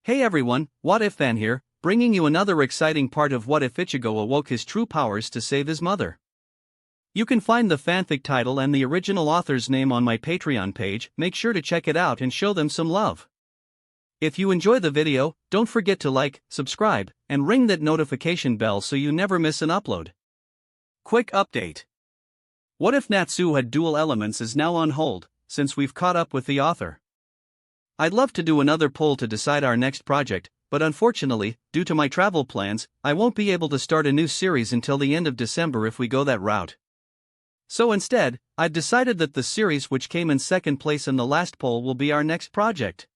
Hey everyone, What If Fan here, bringing you another exciting part of What If Ichigo awoke his true powers to save his mother. You can find the fanfic title and the original author's name on my Patreon page. Make sure to check it out and show them some love. If you enjoy the video, don't forget to like, subscribe, and ring that notification bell so you never miss an upload. Quick update. What If Natsu Had Dual Elements is now on hold, since we've caught up with the author. I'd love to do another poll to decide our next project, but unfortunately, due to my travel plans, I won't be able to start a new series until the end of December if we go that route. So instead, I've decided that the series which came in second place in the last poll will be our next project.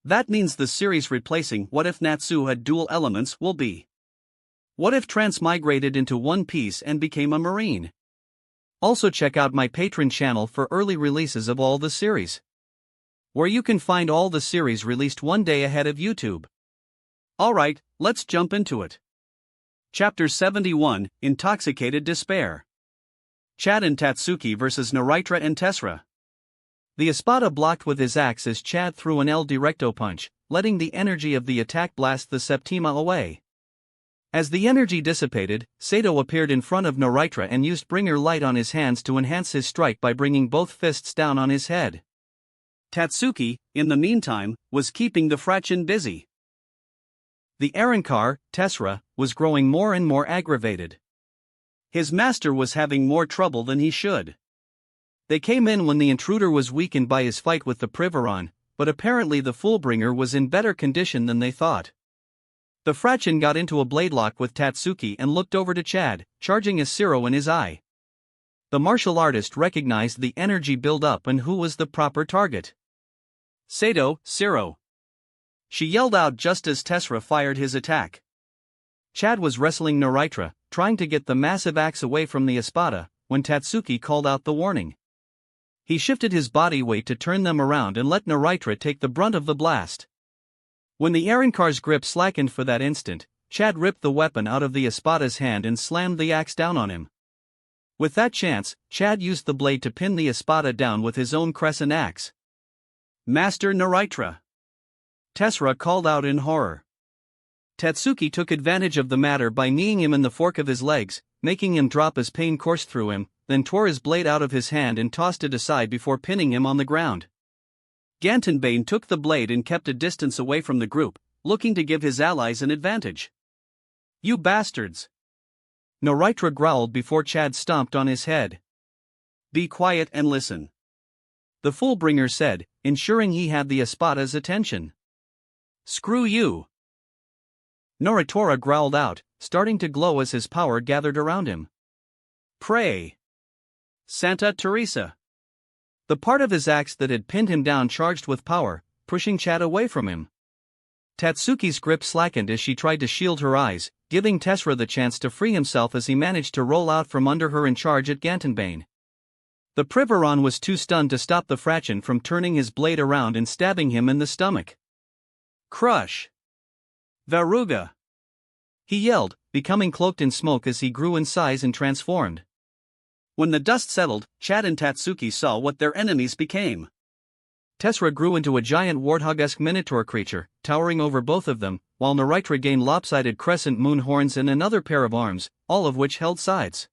That means the series replacing What If Natsu Had Dual Elements will be What If Transmigrated into One Piece and Became a Marine. Also check out my Patreon channel for early releases of all the series, where you can find all the series released one day ahead of YouTube. Alright, let's jump into it. Chapter 71, Intoxicated Despair. Chad and Tatsuki vs Naritra and Tessera. The Espada blocked with his axe as Chad threw an El Directo punch, letting the energy of the attack blast the Septima away. As the energy dissipated, Sato appeared in front of Naritra and used Bringer Light on his hands to enhance his strike by bringing both fists down on his head. Tatsuki, in the meantime, was keeping the Fraction busy. The Arrancar, Tessera, was growing more and more aggravated. His master was having more trouble than he should. They came in when the intruder was weakened by his fight with the Privaron, but apparently the Fullbringer was in better condition than they thought. The Fraction got into a blade lock with Tatsuki and looked over to Chad, charging a Zero in his eye. The martial artist recognized the energy build-up and who was the proper target. Sato, Zero. She yelled out just as Tessera fired his attack. Chad was wrestling Naritra, trying to get the massive axe away from the Espada, when Tatsuki called out the warning. He shifted his body weight to turn them around and let Naritra take the brunt of the blast. When the Arrancar's grip slackened for that instant, Chad ripped the weapon out of the Espada's hand and slammed the axe down on him. With that chance, Chad used the blade to pin the Espada down with his own crescent axe. Master Naritra! Tessera called out in horror. Tatsuki took advantage of the matter by kneeing him in the fork of his legs, making him drop as pain coursed through him, then tore his blade out of his hand and tossed it aside before pinning him on the ground. Gantenbane took the blade and kept a distance away from the group, looking to give his allies an advantage. You bastards! Naritra growled before Chad stomped on his head. Be quiet and listen, the Fullbringer said, ensuring he had the Espada's attention. Screw you! Noritora growled out, starting to glow as his power gathered around him. Pray! Santa Teresa! The part of his axe that had pinned him down charged with power, pushing Chad away from him. Tatsuki's grip slackened as she tried to shield her eyes, giving Tessera the chance to free himself as he managed to roll out from under her and charge at Gantenbane. The Privaron was too stunned to stop the Fraction from turning his blade around and stabbing him in the stomach. Crush! Varuga! He yelled, becoming cloaked in smoke as he grew in size and transformed. When the dust settled, Chad and Tatsuki saw what their enemies became. Tessera grew into a giant warthog-esque minotaur creature, towering over both of them, while Naritra gained lopsided crescent moon horns and another pair of arms, all of which held sides.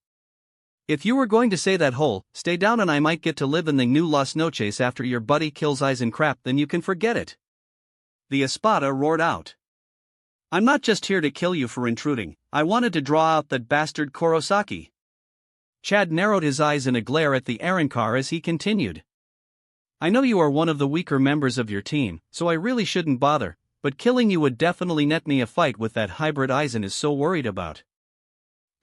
If you were going to say that whole, stay down and I might get to live in the new Las Noches after your buddy kills eyes and crap, then you can forget it. The Espada roared out. I'm not just here to kill you for intruding, I wanted to draw out that bastard Kurosaki. Chad narrowed his eyes in a glare at the Arrancar as he continued. I know you are one of the weaker members of your team, so I really shouldn't bother, but killing you would definitely net me a fight with that hybrid Aizen is so worried about.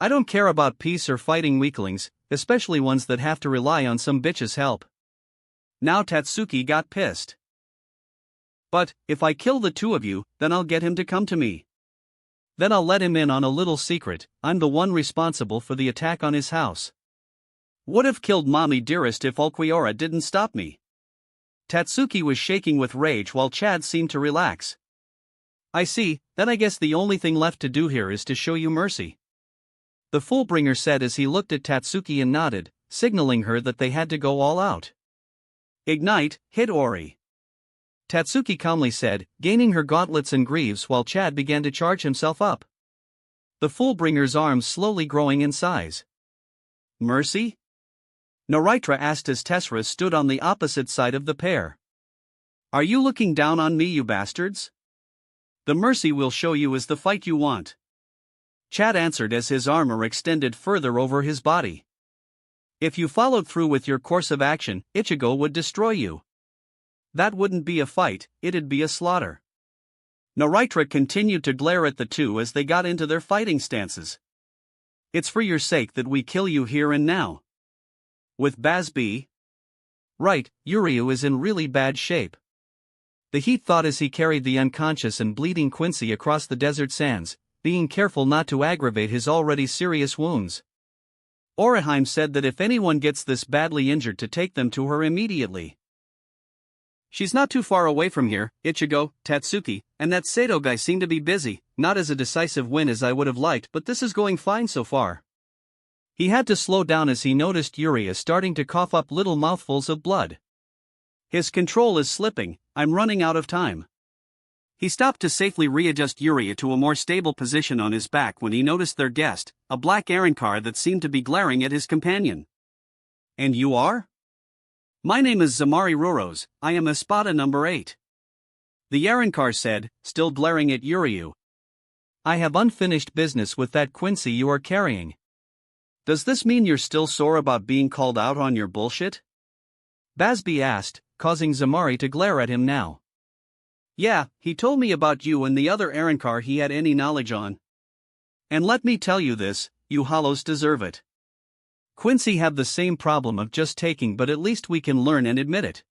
I don't care about peace or fighting weaklings, especially ones that have to rely on some bitch's help. Now Tatsuki got pissed. But, if I kill the two of you, then I'll get him to come to me. Then I'll let him in on a little secret, I'm the one responsible for the attack on his house. Would have killed Mommy Dearest if Ulquiorra didn't stop me. Tatsuki was shaking with rage while Chad seemed to relax. I see, then I guess the only thing left to do here is to show you mercy, the Fullbringer said as he looked at Tatsuki and nodded, signaling her that they had to go all out. Ignite, hit Ori. Tatsuki calmly said, gaining her gauntlets and greaves while Chad began to charge himself up. The Fullbringer's arms slowly growing in size. Mercy? Naritra asked as Tessera stood on the opposite side of the pair. Are you looking down on me, you bastards? The mercy we'll show you is the fight you want. Chad answered as his armor extended further over his body. If you followed through with your course of action, Ichigo would destroy you. That wouldn't be a fight, it'd be a slaughter. Naritra continued to glare at the two as they got into their fighting stances. It's for your sake that we kill you here and now. With Bazb? Right, Yuryu is in really bad shape. The Heat thought as he carried the unconscious and bleeding Quincy across the desert sands, being careful not to aggravate his already serious wounds. Orihime said that if anyone gets this badly injured to take them to her immediately. She's not too far away from here. Ichigo, Tatsuki, and that Sato guy seem to be busy, not as a decisive win as I would have liked, but this is going fine so far. He had to slow down as he noticed Yuria starting to cough up little mouthfuls of blood. His control is slipping, I'm running out of time. He stopped to safely readjust Yuria to a more stable position on his back when he noticed their guest, a black Arankar that seemed to be glaring at his companion. And you are? My name is Zamari Ruros, I am Espada number 8. The Arankar said, still glaring at Yuryu. I have unfinished business with that Quincy you are carrying. Does this mean you're still sore about being called out on your bullshit? Bazb asked, causing Zamari to glare at him now. Yeah, he told me about you and the other Arankar he had any knowledge on. And let me tell you this, you hollows deserve it. Quincy have the same problem of just taking, but at least we can learn and admit it.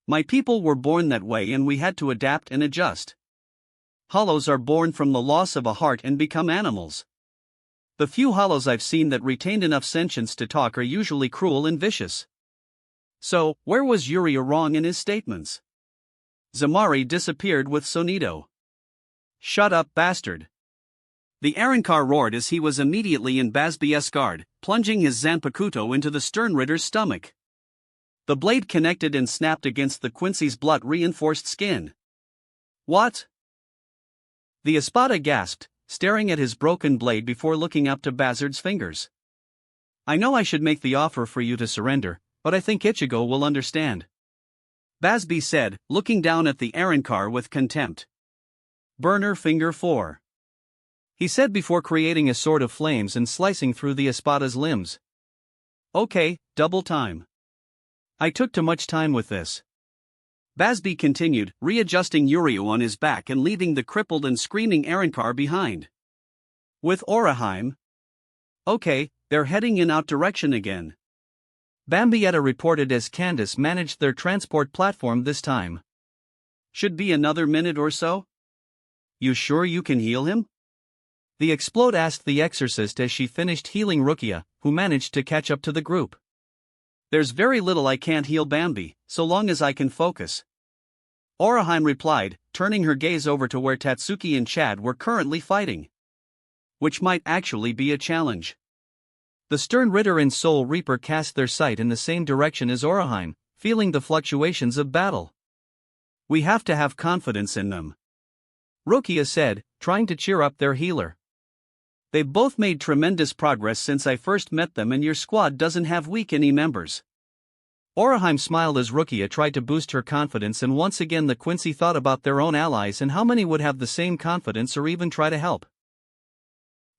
My people were born that way and we had to adapt and adjust. Hollows are born from the loss of a heart and become animals. The few hollows I've seen that retained enough sentience to talk are usually cruel and vicious. So, where was Yuria wrong in his statements? Zamari disappeared with Sonido. Shut up, bastard. The Arankar roared as he was immediately in Bazb's guard, plunging his Zanpakuto into the Sternritter's stomach. The blade connected and snapped against the Quincy's blood-reinforced skin. What? The Espada gasped, staring at his broken blade before looking up to Bazard's fingers. I know I should make the offer for you to surrender, but I think Ichigo will understand. Bazb said, looking down at the Arankar with contempt. Burner finger 4. He said before creating a sword of flames and slicing through the Espada's limbs. Okay, double time. I took too much time with this. Bazb continued, readjusting Yuryu on his back and leaving the crippled and screaming Arankar behind. With Orihime? Okay, they're heading in out direction again. Bambietta reported as Candace managed their transport platform this time. Should be another minute or so? You sure you can heal him? The Explode asked the exorcist as she finished healing Rukia, who managed to catch up to the group. There's very little I can't heal Bambi, so long as I can focus. Orihime replied, turning her gaze over to where Tatsuki and Chad were currently fighting. Which might actually be a challenge. The Sternritter and Soul Reaper cast their sight in the same direction as Orihime, feeling the fluctuations of battle. We have to have confidence in them. Rukia said, trying to cheer up their healer. They've both made tremendous progress since I first met them and your squad doesn't have weak any members. Orihime smiled as Rukia tried to boost her confidence, and once again the Quincy thought about their own allies and how many would have the same confidence or even try to help.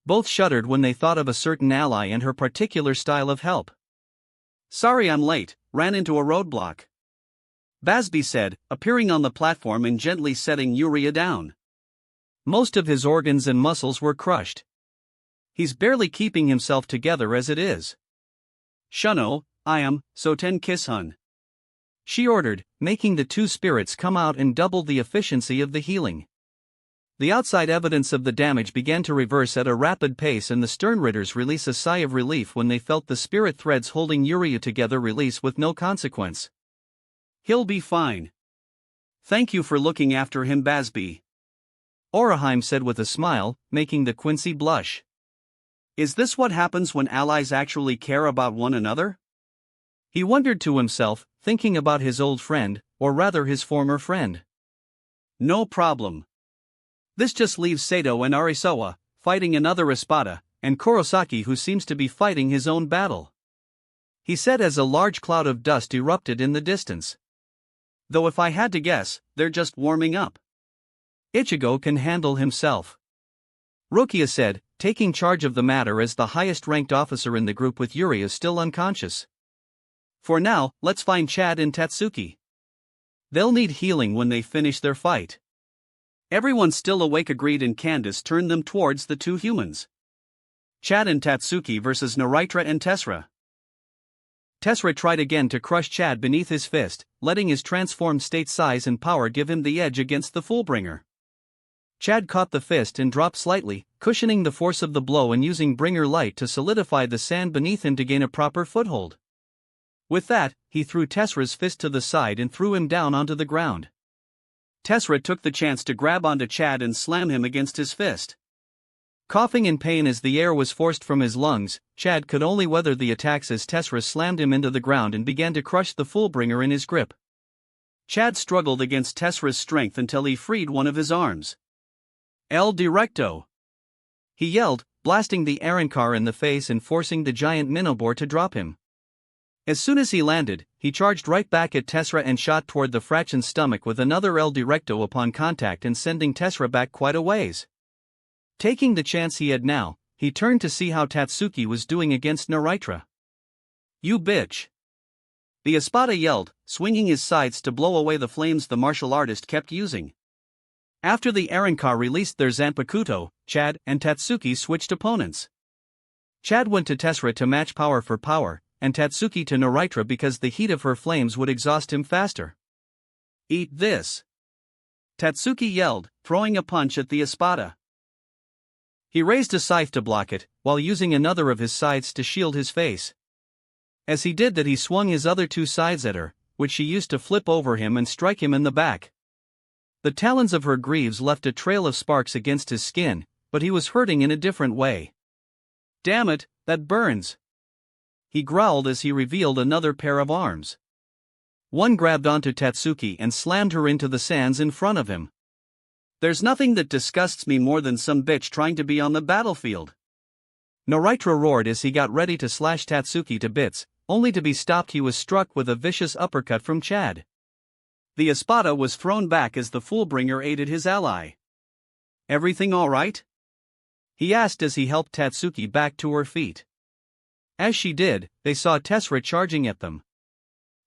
Both shuddered when they thought of a certain ally and her particular style of help. Sorry I'm late, ran into a roadblock. Bazb said, appearing on the platform and gently setting Yuria down. Most of his organs and muscles were crushed. He's barely keeping himself together as it is. Shuno, I am, Soten Kishun. She ordered, making the two spirits come out and double the efficiency of the healing. The outside evidence of the damage began to reverse at a rapid pace, and the Sternritters release a sigh of relief when they felt the spirit threads holding Yuria together release with no consequence. He'll be fine. Thank you for looking after him, Bazb. Orihime said with a smile, making the Quincy blush. Is this what happens when allies actually care about one another? He wondered to himself, thinking about his old friend, or rather his former friend. No problem. This just leaves Sato and Arisawa, fighting another Espada, and Kurosaki, who seems to be fighting his own battle, he said as a large cloud of dust erupted in the distance. Though if I had to guess, they're just warming up. Ichigo can handle himself, Rukia said, taking charge of the matter as the highest-ranked officer in the group with Yuri is still unconscious. For now, let's find Chad and Tatsuki. They'll need healing when they finish their fight. Everyone still awake agreed, and Candace turned them towards the two humans. Chad and Tatsuki versus Naritra and Tessera. Tessera tried again to crush Chad beneath his fist, letting his transformed state size and power give him the edge against the Fullbringer. Chad caught the fist and dropped slightly, cushioning the force of the blow and using Bringer Light to solidify the sand beneath him to gain a proper foothold. With that, he threw Tessera's fist to the side and threw him down onto the ground. Tessera took the chance to grab onto Chad and slam him against his fist. Coughing in pain as the air was forced from his lungs, Chad could only weather the attacks as Tessera slammed him into the ground and began to crush the Fullbringer in his grip. Chad struggled against Tessera's strength until he freed one of his arms. El Directo! He yelled, blasting the Arrancar in the face and forcing the giant Minobor to drop him. As soon as he landed, he charged right back at Tessera and shot toward the Fraction's stomach with another El Directo upon contact and sending Tessera back quite a ways. Taking the chance he had now, he turned to see how Tatsuki was doing against Naritra. You bitch! The Espada yelled, swinging his sides to blow away the flames the martial artist kept using. After the Arrancar released their Zanpakuto, Chad and Tatsuki switched opponents. Chad went to Tessera to match power for power, and Tatsuki to Naritra because the heat of her flames would exhaust him faster. Eat this! Tatsuki yelled, throwing a punch at the Espada. He raised a scythe to block it, while using another of his scythes to shield his face. As he did that, he swung his other two scythes at her, which she used to flip over him and strike him in the back. The talons of her greaves left a trail of sparks against his skin, but he was hurting in a different way. Damn it, that burns! He growled as he revealed another pair of arms. One grabbed onto Tatsuki and slammed her into the sands in front of him. There's nothing that disgusts me more than some bitch trying to be on the battlefield. Naritra roared as he got ready to slash Tatsuki to bits, only to be stopped. He was struck with a vicious uppercut from Chad. The Espada was thrown back as the Fullbringer aided his ally. Everything all right? He asked as he helped Tatsuki back to her feet. As she did, they saw Tessera charging at them.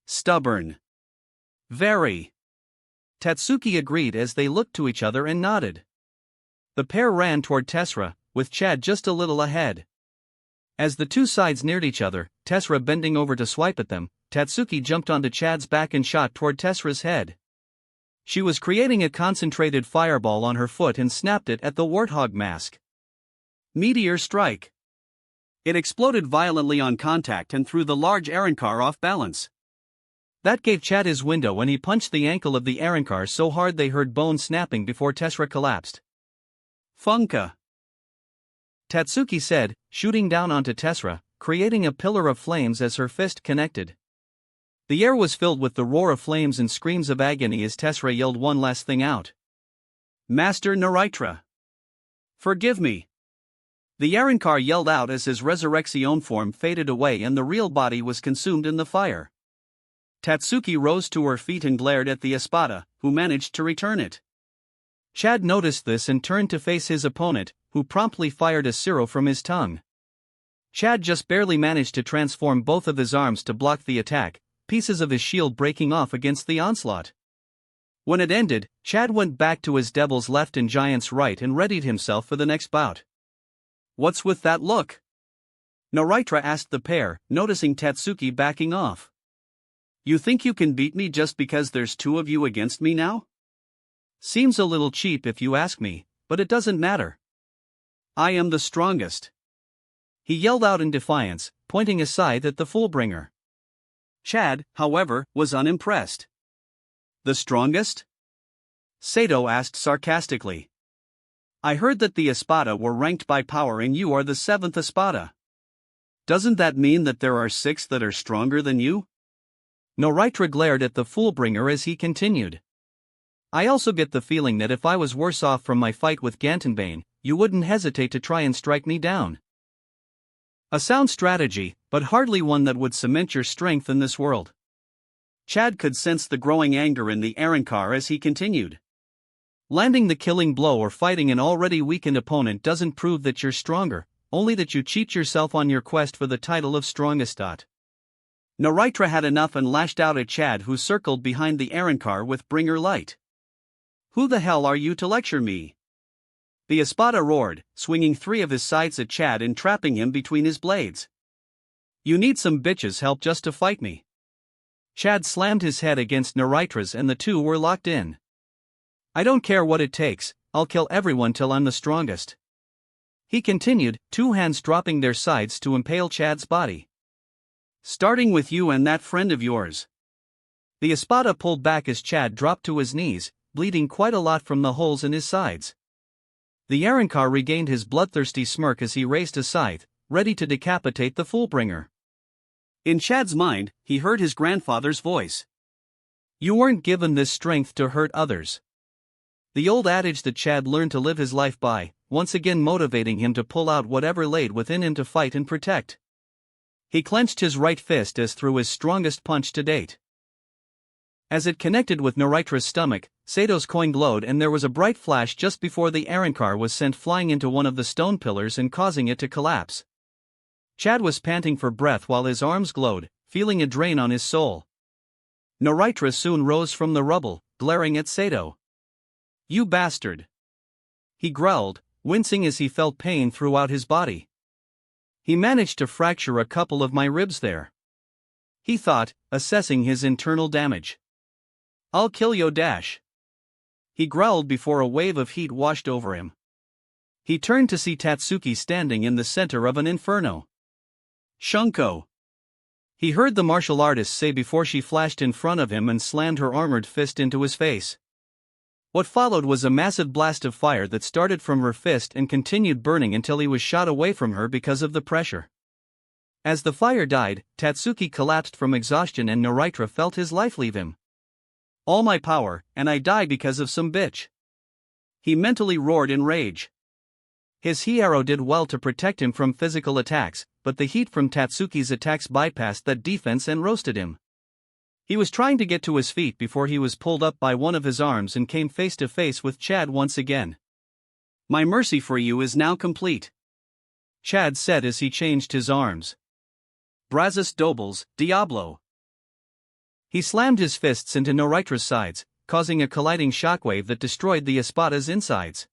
Stubborn. Very. Tatsuki agreed as they looked to each other and nodded. The pair ran toward Tessera, with Chad just a little ahead. As the two sides neared each other, Tessera bending over to swipe at them, Tatsuki jumped onto Chad's back and shot toward Tessera's head. She was creating a concentrated fireball on her foot and snapped it at the warthog mask. Meteor strike. It exploded violently on contact and threw the large Arrancar off balance. That gave Chad his window and he punched the ankle of the Arrancar so hard they heard bone snapping before Tessera collapsed. Funka! Tatsuki said, shooting down onto Tessera, creating a pillar of flames as her fist connected. The air was filled with the roar of flames and screams of agony as Tessera yelled one last thing out. Master Naritra! Forgive me! The Arrancar yelled out as his resurrection form faded away and the real body was consumed in the fire. Tatsuki rose to her feet and glared at the Espada, who managed to return it. Chad noticed this and turned to face his opponent, who promptly fired a Siro from his tongue. Chad just barely managed to transform both of his arms to block the attack, pieces of his shield breaking off against the onslaught. When it ended, Chad went back to his devil's left and giant's right and readied himself for the next bout. What's with that look? Naritra asked the pair, noticing Tatsuki backing off. You think you can beat me just because there's two of you against me now? Seems a little cheap if you ask me, but it doesn't matter. I am the strongest. He yelled out in defiance, pointing aside at the Fullbringer. Chad, however, was unimpressed. The strongest? Sato asked sarcastically. I heard that the Espada were ranked by power and you are the 7th Espada. Doesn't that mean that there are 6 that are stronger than you? Noritra glared at the Foolbringer as he continued. I also get the feeling that if I was worse off from my fight with Gantenbane, you wouldn't hesitate to try and strike me down. A sound strategy, but hardly one that would cement your strength in this world. Chad could sense the growing anger in the Arrancar as he continued. Landing the killing blow or fighting an already weakened opponent doesn't prove that you're stronger, only that you cheat yourself on your quest for the title of strongest. Noritra had enough and lashed out at Chad, who circled behind the Arrancar with Bringer Light. Who the hell are you to lecture me? The Espada roared, swinging 3 of his scythes at Chad and trapping him between his blades. You need some bitches' help just to fight me. Chad slammed his head against Noritra's and the two were locked in. I don't care what it takes, I'll kill everyone till I'm the strongest. He continued, 2 hands dropping their sides to impale Chad's body. Starting with you and that friend of yours. The Espada pulled back as Chad dropped to his knees, bleeding quite a lot from the holes in his sides. The Arrancar regained his bloodthirsty smirk as he raised a scythe, ready to decapitate the Foolbringer. In Chad's mind, he heard his grandfather's voice. You weren't given this strength to hurt others. The old adage that Chad learned to live his life by, once again motivating him to pull out whatever laid within him to fight and protect. He clenched his right fist as threw his strongest punch to date. As it connected with Noritra's stomach, Sato's coin glowed and there was a bright flash just before the Arrancar was sent flying into one of the stone pillars and causing it to collapse. Chad was panting for breath while his arms glowed, feeling a drain on his soul. Noritra soon rose from the rubble, glaring at Sato. You bastard! He growled, wincing as he felt pain throughout his body. He managed to fracture a couple of my ribs there. He thought, assessing his internal damage. I'll kill yo dash. He growled before a wave of heat washed over him. He turned to see Tatsuki standing in the center of an inferno. Shunko. He heard the martial artist say before she flashed in front of him and slammed her armored fist into his face. What followed was a massive blast of fire that started from her fist and continued burning until he was shot away from her because of the pressure. As the fire died, Tatsuki collapsed from exhaustion and Noritra felt his life leave him. All my power, and I die because of some bitch. He mentally roared in rage. His Hiero did well to protect him from physical attacks, but the heat from Tatsuki's attacks bypassed that defense and roasted him. He was trying to get to his feet before he was pulled up by one of his arms and came face to face with Chad once again. My mercy for you is now complete, Chad said as he changed his arms. Brazos Dobles, Diablo. He slammed his fists into Noritra's sides, causing a colliding shockwave that destroyed the Espada's insides.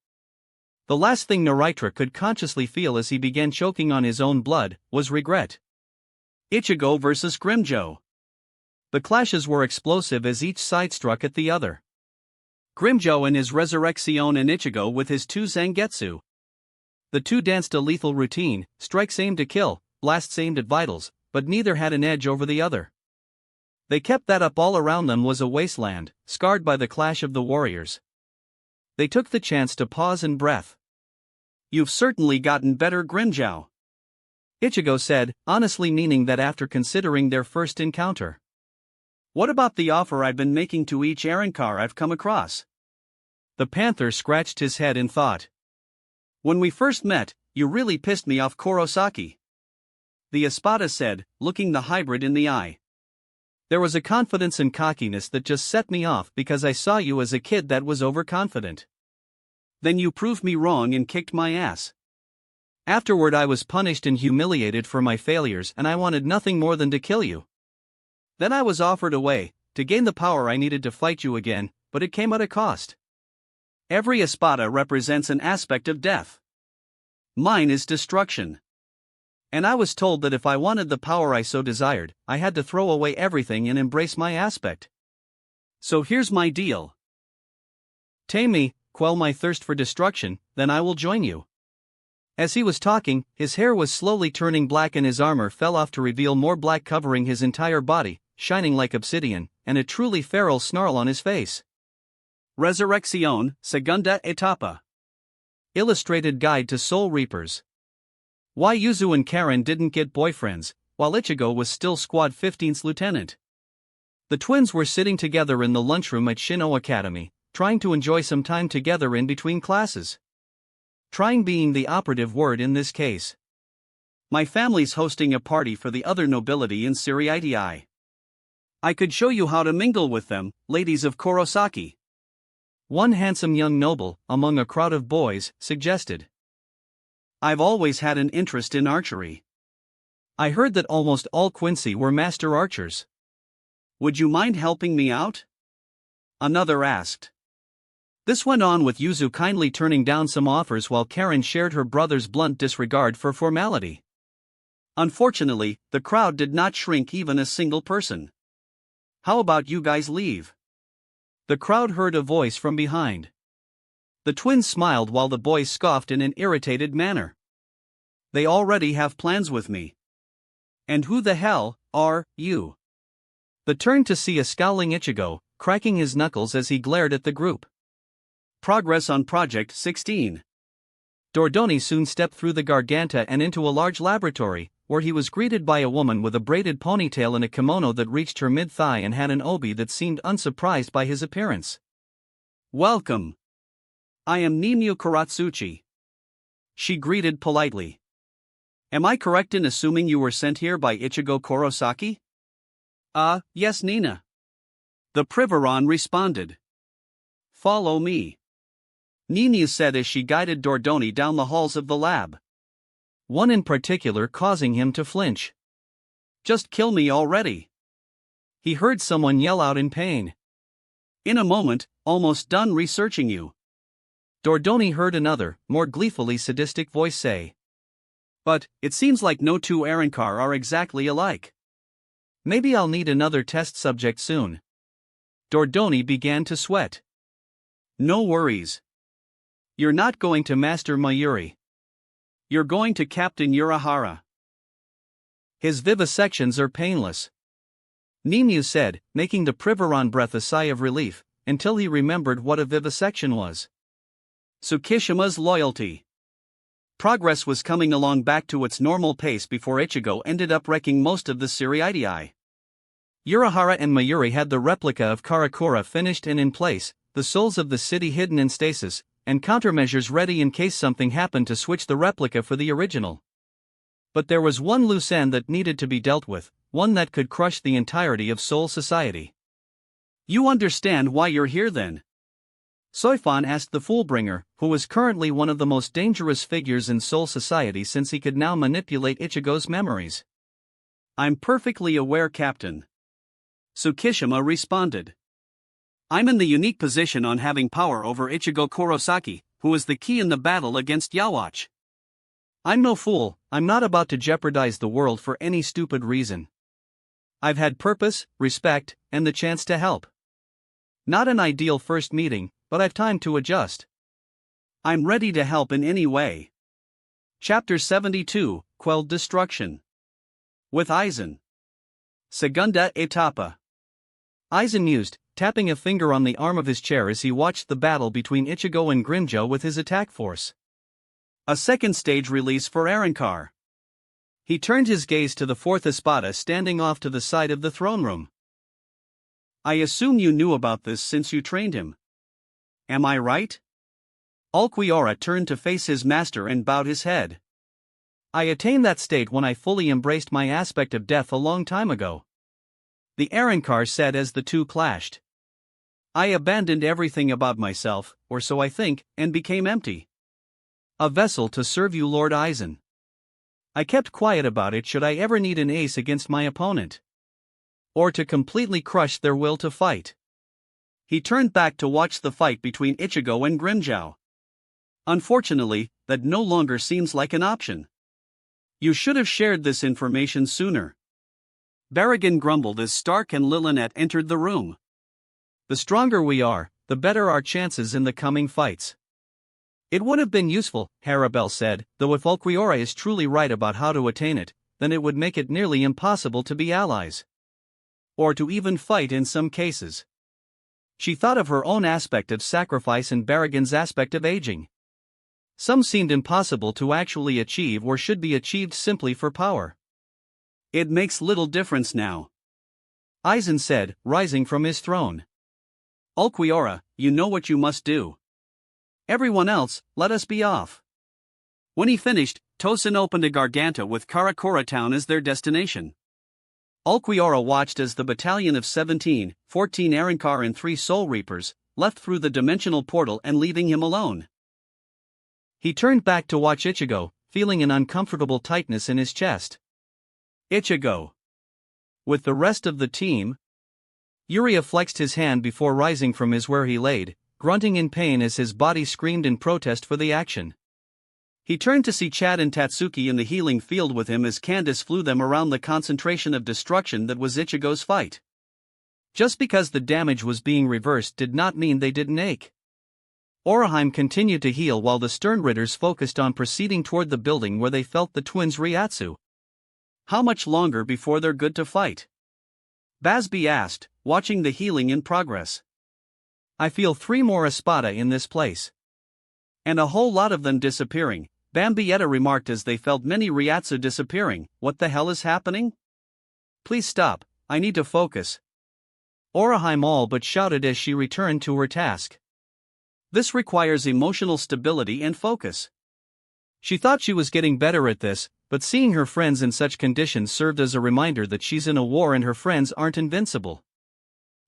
The last thing Noritra could consciously feel as he began choking on his own blood was regret. Ichigo versus Grimjo. The clashes were explosive as each side struck at the other. Grimjo in his Resurrection and Ichigo with his 2 Zangetsu. The two danced a lethal routine, strikes aimed to kill, blasts aimed at vitals, but neither had an edge over the other. They kept that up. All around them was a wasteland, scarred by the clash of the warriors. They took the chance to pause and breath. You've certainly gotten better, Grimjo, Ichigo said, honestly meaning that after considering their first encounter. What about the offer I've been making to each Arrancar I've come across? The panther scratched his head in thought. When we first met, you really pissed me off, Kurosaki, the Espada said, looking the hybrid in the eye. There was a confidence and cockiness that just set me off because I saw you as a kid that was overconfident. Then you proved me wrong and kicked my ass. Afterward I was punished and humiliated for my failures and I wanted nothing more than to kill you. Then I was offered a way to gain the power I needed to fight you again, but it came at a cost. Every Espada represents an aspect of death. Mine is destruction. And I was told that if I wanted the power I so desired, I had to throw away everything and embrace my aspect. So here's my deal. Tame me, quell my thirst for destruction, then I will join you. As he was talking, his hair was slowly turning black and his armor fell off to reveal more black covering his entire body, shining like obsidian, and a truly feral snarl on his face. Resurrección, Segunda Etapa. Illustrated Guide to Soul Reapers. Why Yuzu and Karen didn't get boyfriends, while Ichigo was still Squad 15's lieutenant. The twins were sitting together in the lunchroom at Shin'o Academy, trying to enjoy some time together in between classes. Trying being the operative word in this case. My family's hosting a party for the other nobility in Siriitii. I could show you how to mingle with them, ladies of Kurosaki. One handsome young noble, among a crowd of boys, suggested. I've always had an interest in archery. I heard that almost all Quincy were master archers. Would you mind helping me out? Another asked. This went on with Yuzu kindly turning down some offers while Karen shared her brother's blunt disregard for formality. Unfortunately, the crowd did not shrink even a single person. How about you guys leave? The crowd heard a voice from behind. The twins smiled while the boys scoffed in an irritated manner. They already have plans with me. And who the hell are you? The turned to see a scowling Ichigo, cracking his knuckles as he glared at the group. Progress on Project 16. Dordoni soon stepped through the Garganta and into a large laboratory, where he was greeted by a woman with a braided ponytail and a kimono that reached her mid-thigh and had an obi that seemed unsurprised by his appearance. Welcome. I am Nimyu Karatsuchi. She greeted politely. Am I correct in assuming you were sent here by Ichigo Kurosaki? Yes, Nina. The Privaron responded. Follow me. Nimyu said as she guided Dordoni down the halls of the lab. One in particular causing him to flinch. Just kill me already. He heard someone yell out in pain. In a moment, almost done researching you. Dordoni heard another, more gleefully sadistic voice say. But, it seems like no two Arrancar are exactly alike. Maybe I'll need another test subject soon. Dordoni began to sweat. No worries. You're not going to Master Mayuri. You're going to Captain Urahara. His vivisections are painless. Nimyu said, making the Privaron breath a sigh of relief, until he remembered what a vivisection was. Tsukishima's loyalty. Progress was coming along back to its normal pace before Ichigo ended up wrecking most of the Siriitii. Urahara and Mayuri had the replica of Karakura finished and in place, the souls of the city hidden in stasis, and countermeasures ready in case something happened to switch the replica for the original. But there was one loose end that needed to be dealt with, one that could crush the entirety of Soul Society. You understand why you're here then? Soifan asked the Foolbringer, who was currently one of the most dangerous figures in Soul Society since he could now manipulate Ichigo's memories. I'm perfectly aware, Captain. Tsukishima responded. I'm in the unique position on having power over Ichigo Kurosaki, who is the key in the battle against Yawatch. I'm no fool, I'm not about to jeopardize the world for any stupid reason. I've had purpose, respect, and the chance to help. Not an ideal first meeting, but I've time to adjust. I'm ready to help in any way. Chapter 72, Quelled Destruction. With Aizen. Segunda etapa. Aizen mused, tapping a finger on the arm of his chair as he watched the battle between Ichigo and Grimmjow with his attack force. A second stage release for Arrancar. He turned his gaze to the fourth Espada standing off to the side of the throne room. I assume you knew about this since you trained him. Am I right? Ulquiorra turned to face his master and bowed his head. I attained that state when I fully embraced my aspect of death a long time ago. The Arrancar said as the two clashed. I abandoned everything about myself, or so I think, and became empty. A vessel to serve you, Lord Aizen. I kept quiet about it should I ever need an ace against my opponent. Or to completely crush their will to fight. He turned back to watch the fight between Ichigo and Grimmjow. Unfortunately, that no longer seems like an option. You should have shared this information sooner. Barrigan grumbled as Stark and Lilinet entered the room. The stronger we are, the better our chances in the coming fights. It would have been useful, Harabel said, though if Ulquiorra is truly right about how to attain it, then it would make it nearly impossible to be allies. Or to even fight in some cases. She thought of her own aspect of sacrifice and Barrigan's aspect of aging. Some seemed impossible to actually achieve or should be achieved simply for power. It makes little difference now. Aizen said, rising from his throne. Ulquiorra, you know what you must do. Everyone else, let us be off. When he finished, Tosin opened a Garganta with Karakura town as their destination. Ulquiorra watched as the battalion of 17, 14 Arrancar and 3 Soul Reapers left through the dimensional portal and leaving him alone. He turned back to watch Ichigo, feeling an uncomfortable tightness in his chest. Ichigo. With the rest of the team? Yuria flexed his hand before rising from where he laid, grunting in pain as his body screamed in protest for the action. He turned to see Chad and Tatsuki in the healing field with him as Candace flew them around the concentration of destruction that was Ichigo's fight. Just because the damage was being reversed did not mean they didn't ache. Oraheim continued to heal while the Sternritters focused on proceeding toward the building where they felt the twins' Ryatsu. How much longer before they're good to fight? Basby asked, watching the healing in progress. I feel 3 more Espada in this place. And a whole lot of them disappearing, Bambietta remarked as they felt many Ryatsu disappearing. What the hell is happening? Please stop, I need to focus. Oraheim all but shouted as she returned to her task. This requires emotional stability and focus. She thought she was getting better at this, but seeing her friends in such conditions served as a reminder that she's in a war and her friends aren't invincible.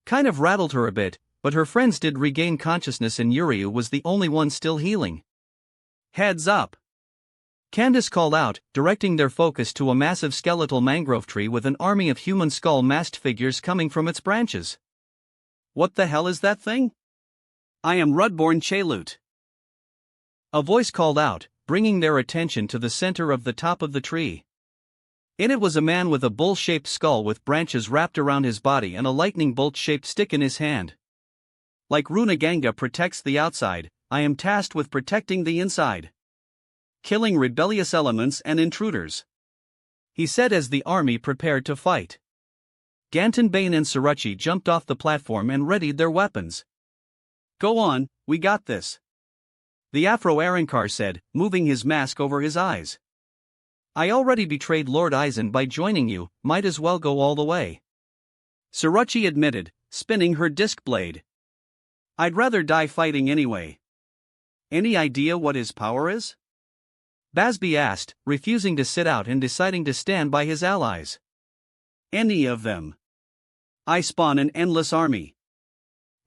Kind of rattled her a bit, but her friends did regain consciousness and Yuryu was the only one still healing. Heads up! Candace called out, directing their focus to a massive skeletal mangrove tree with an army of human skull-masked figures coming from its branches. What the hell is that thing? I am Rudborn Chalut. A voice called out, bringing their attention to the center of the top of the tree. In it was a man with a bull-shaped skull with branches wrapped around his body and a lightning bolt-shaped stick in his hand. Like Runaganga protects the outside, I am tasked with protecting the inside. Killing rebellious elements and intruders, he said as the army prepared to fight. Gantenbane and Surachi jumped off the platform and readied their weapons. Go on, we got this. The Afro-Arrancar said, moving his mask over his eyes. I already betrayed Lord Aizen by joining you, might as well go all the way. Surachi admitted, spinning her disc blade. I'd rather die fighting anyway. Any idea what his power is? Basby asked, refusing to sit out and deciding to stand by his allies. Any of them. I spawn an endless army.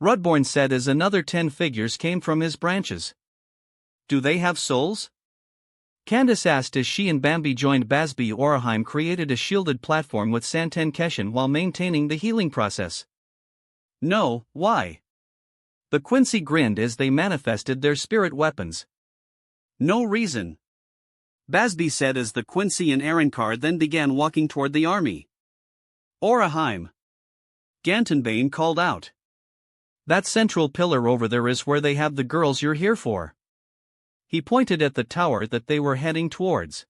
Rudborn said as another 10 figures came from his branches. Do they have souls? Candace asked as she and Bambi joined Basby. Oraheim created a shielded platform with Santen Keshin while maintaining the healing process. No, why? The Quincy grinned as they manifested their spirit weapons. No reason. Basby said as the Quincy and Arrancar then began walking toward the army. Oraheim. Gantenbane called out. That central pillar over there is where they have the girls you're here for. He pointed at the tower that they were heading towards.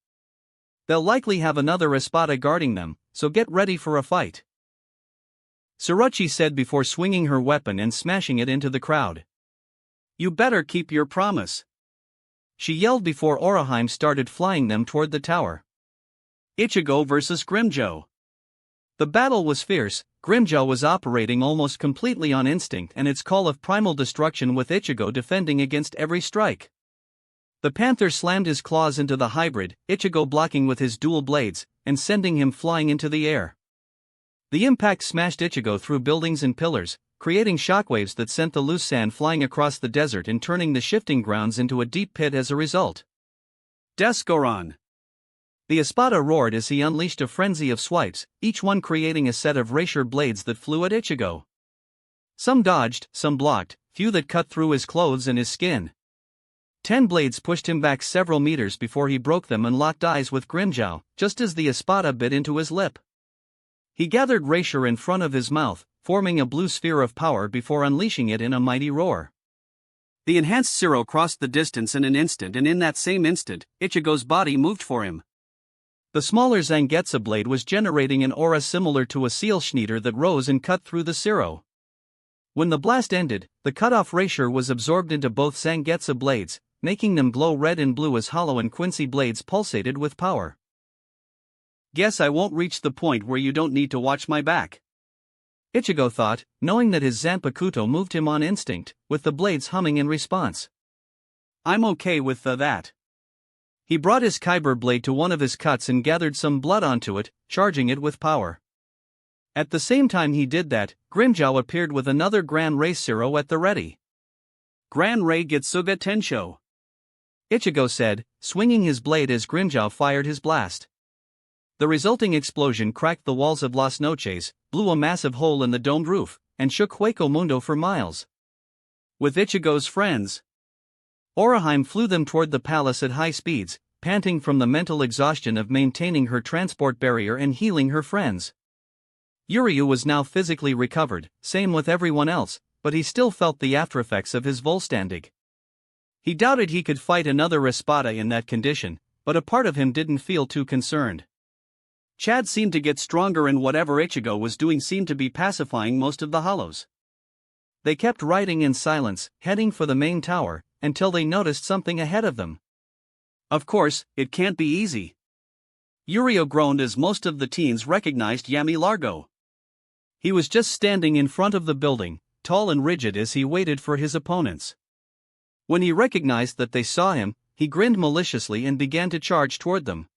They'll likely have another Espada guarding them, so get ready for a fight. Surachi said before swinging her weapon and smashing it into the crowd. You better keep your promise. She yelled before Oraheim started flying them toward the tower. Ichigo versus Grimmjow. The battle was fierce. Grimmjow was operating almost completely on instinct and its call of primal destruction with Ichigo defending against every strike. The panther slammed his claws into the hybrid, Ichigo blocking with his dual blades, and sending him flying into the air. The impact smashed Ichigo through buildings and pillars, creating shockwaves that sent the loose sand flying across the desert and turning the shifting grounds into a deep pit as a result. Descoron. The Espada roared as he unleashed a frenzy of swipes, each one creating a set of rapier blades that flew at Ichigo. Some dodged, some blocked, few that cut through his clothes and his skin. 10 blades pushed him back several meters before he broke them and locked eyes with Grimmjow, just as the Espada bit into his lip. He gathered rapier in front of his mouth, forming a blue sphere of power before unleashing it in a mighty roar. The enhanced Zero crossed the distance in an instant, and in that same instant, Ichigo's body moved for him. The smaller Zangetsu blade was generating an aura similar to a seal Schneider that rose and cut through the Zero. When the blast ended, the cut-off rapier was absorbed into both Zangetsu blades, making them glow red and blue as Hollow and Quincy blades pulsated with power. Guess I won't reach the point where you don't need to watch my back. Ichigo thought, knowing that his Zanpakuto moved him on instinct, with the blades humming in response. I'm okay with that. He brought his Kyber blade to one of his cuts and gathered some blood onto it, charging it with power. At the same time he did that, Grimmjow appeared with another Gran Ray Zero at the ready. Gran Ray Getsuga Tensho, Ichigo said, swinging his blade as Grimmjow fired his blast. The resulting explosion cracked the walls of Las Noches, blew a massive hole in the domed roof, and shook Hueco Mundo for miles. With Ichigo's friends, Oraheim flew them toward the palace at high speeds, panting from the mental exhaustion of maintaining her transport barrier and healing her friends. Uryu was now physically recovered, same with everyone else, but he still felt the aftereffects of his Volstandig. He doubted he could fight another Espada in that condition, but a part of him didn't feel too concerned. Chad seemed to get stronger and whatever Ichigo was doing seemed to be pacifying most of the hollows. They kept riding in silence, heading for the main tower, until they noticed something ahead of them. Of course, it can't be easy. Uryu groaned as most of the teens recognized Yami Largo. He was just standing in front of the building, tall and rigid as he waited for his opponents. When he recognized that they saw him, he grinned maliciously and began to charge toward them.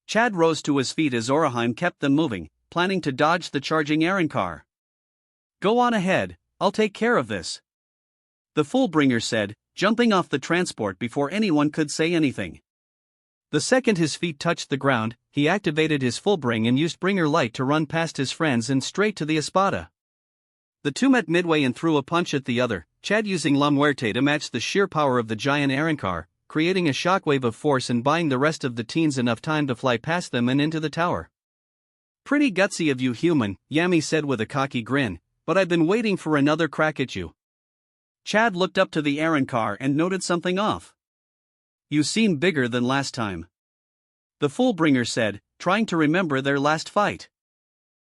Chad rose to his feet as Oraheim kept them moving, planning to dodge the charging Arrancar. Go on ahead, I'll take care of this, the Fullbringer said, jumping off the transport before anyone could say anything. The second his feet touched the ground, he activated his Fullbring and used Bringer Light to run past his friends and straight to the Espada. The two met midway and threw a punch at the other, Chad using La Muerte to match the sheer power of the giant Arrancar, creating a shockwave of force and buying the rest of the teens enough time to fly past them and into the tower. Pretty gutsy of you, human, Yami said with a cocky grin, but I've been waiting for another crack at you. Chad looked up to the Arrancar and noted something off. You seem bigger than last time, the Fullbringer said, trying to remember their last fight.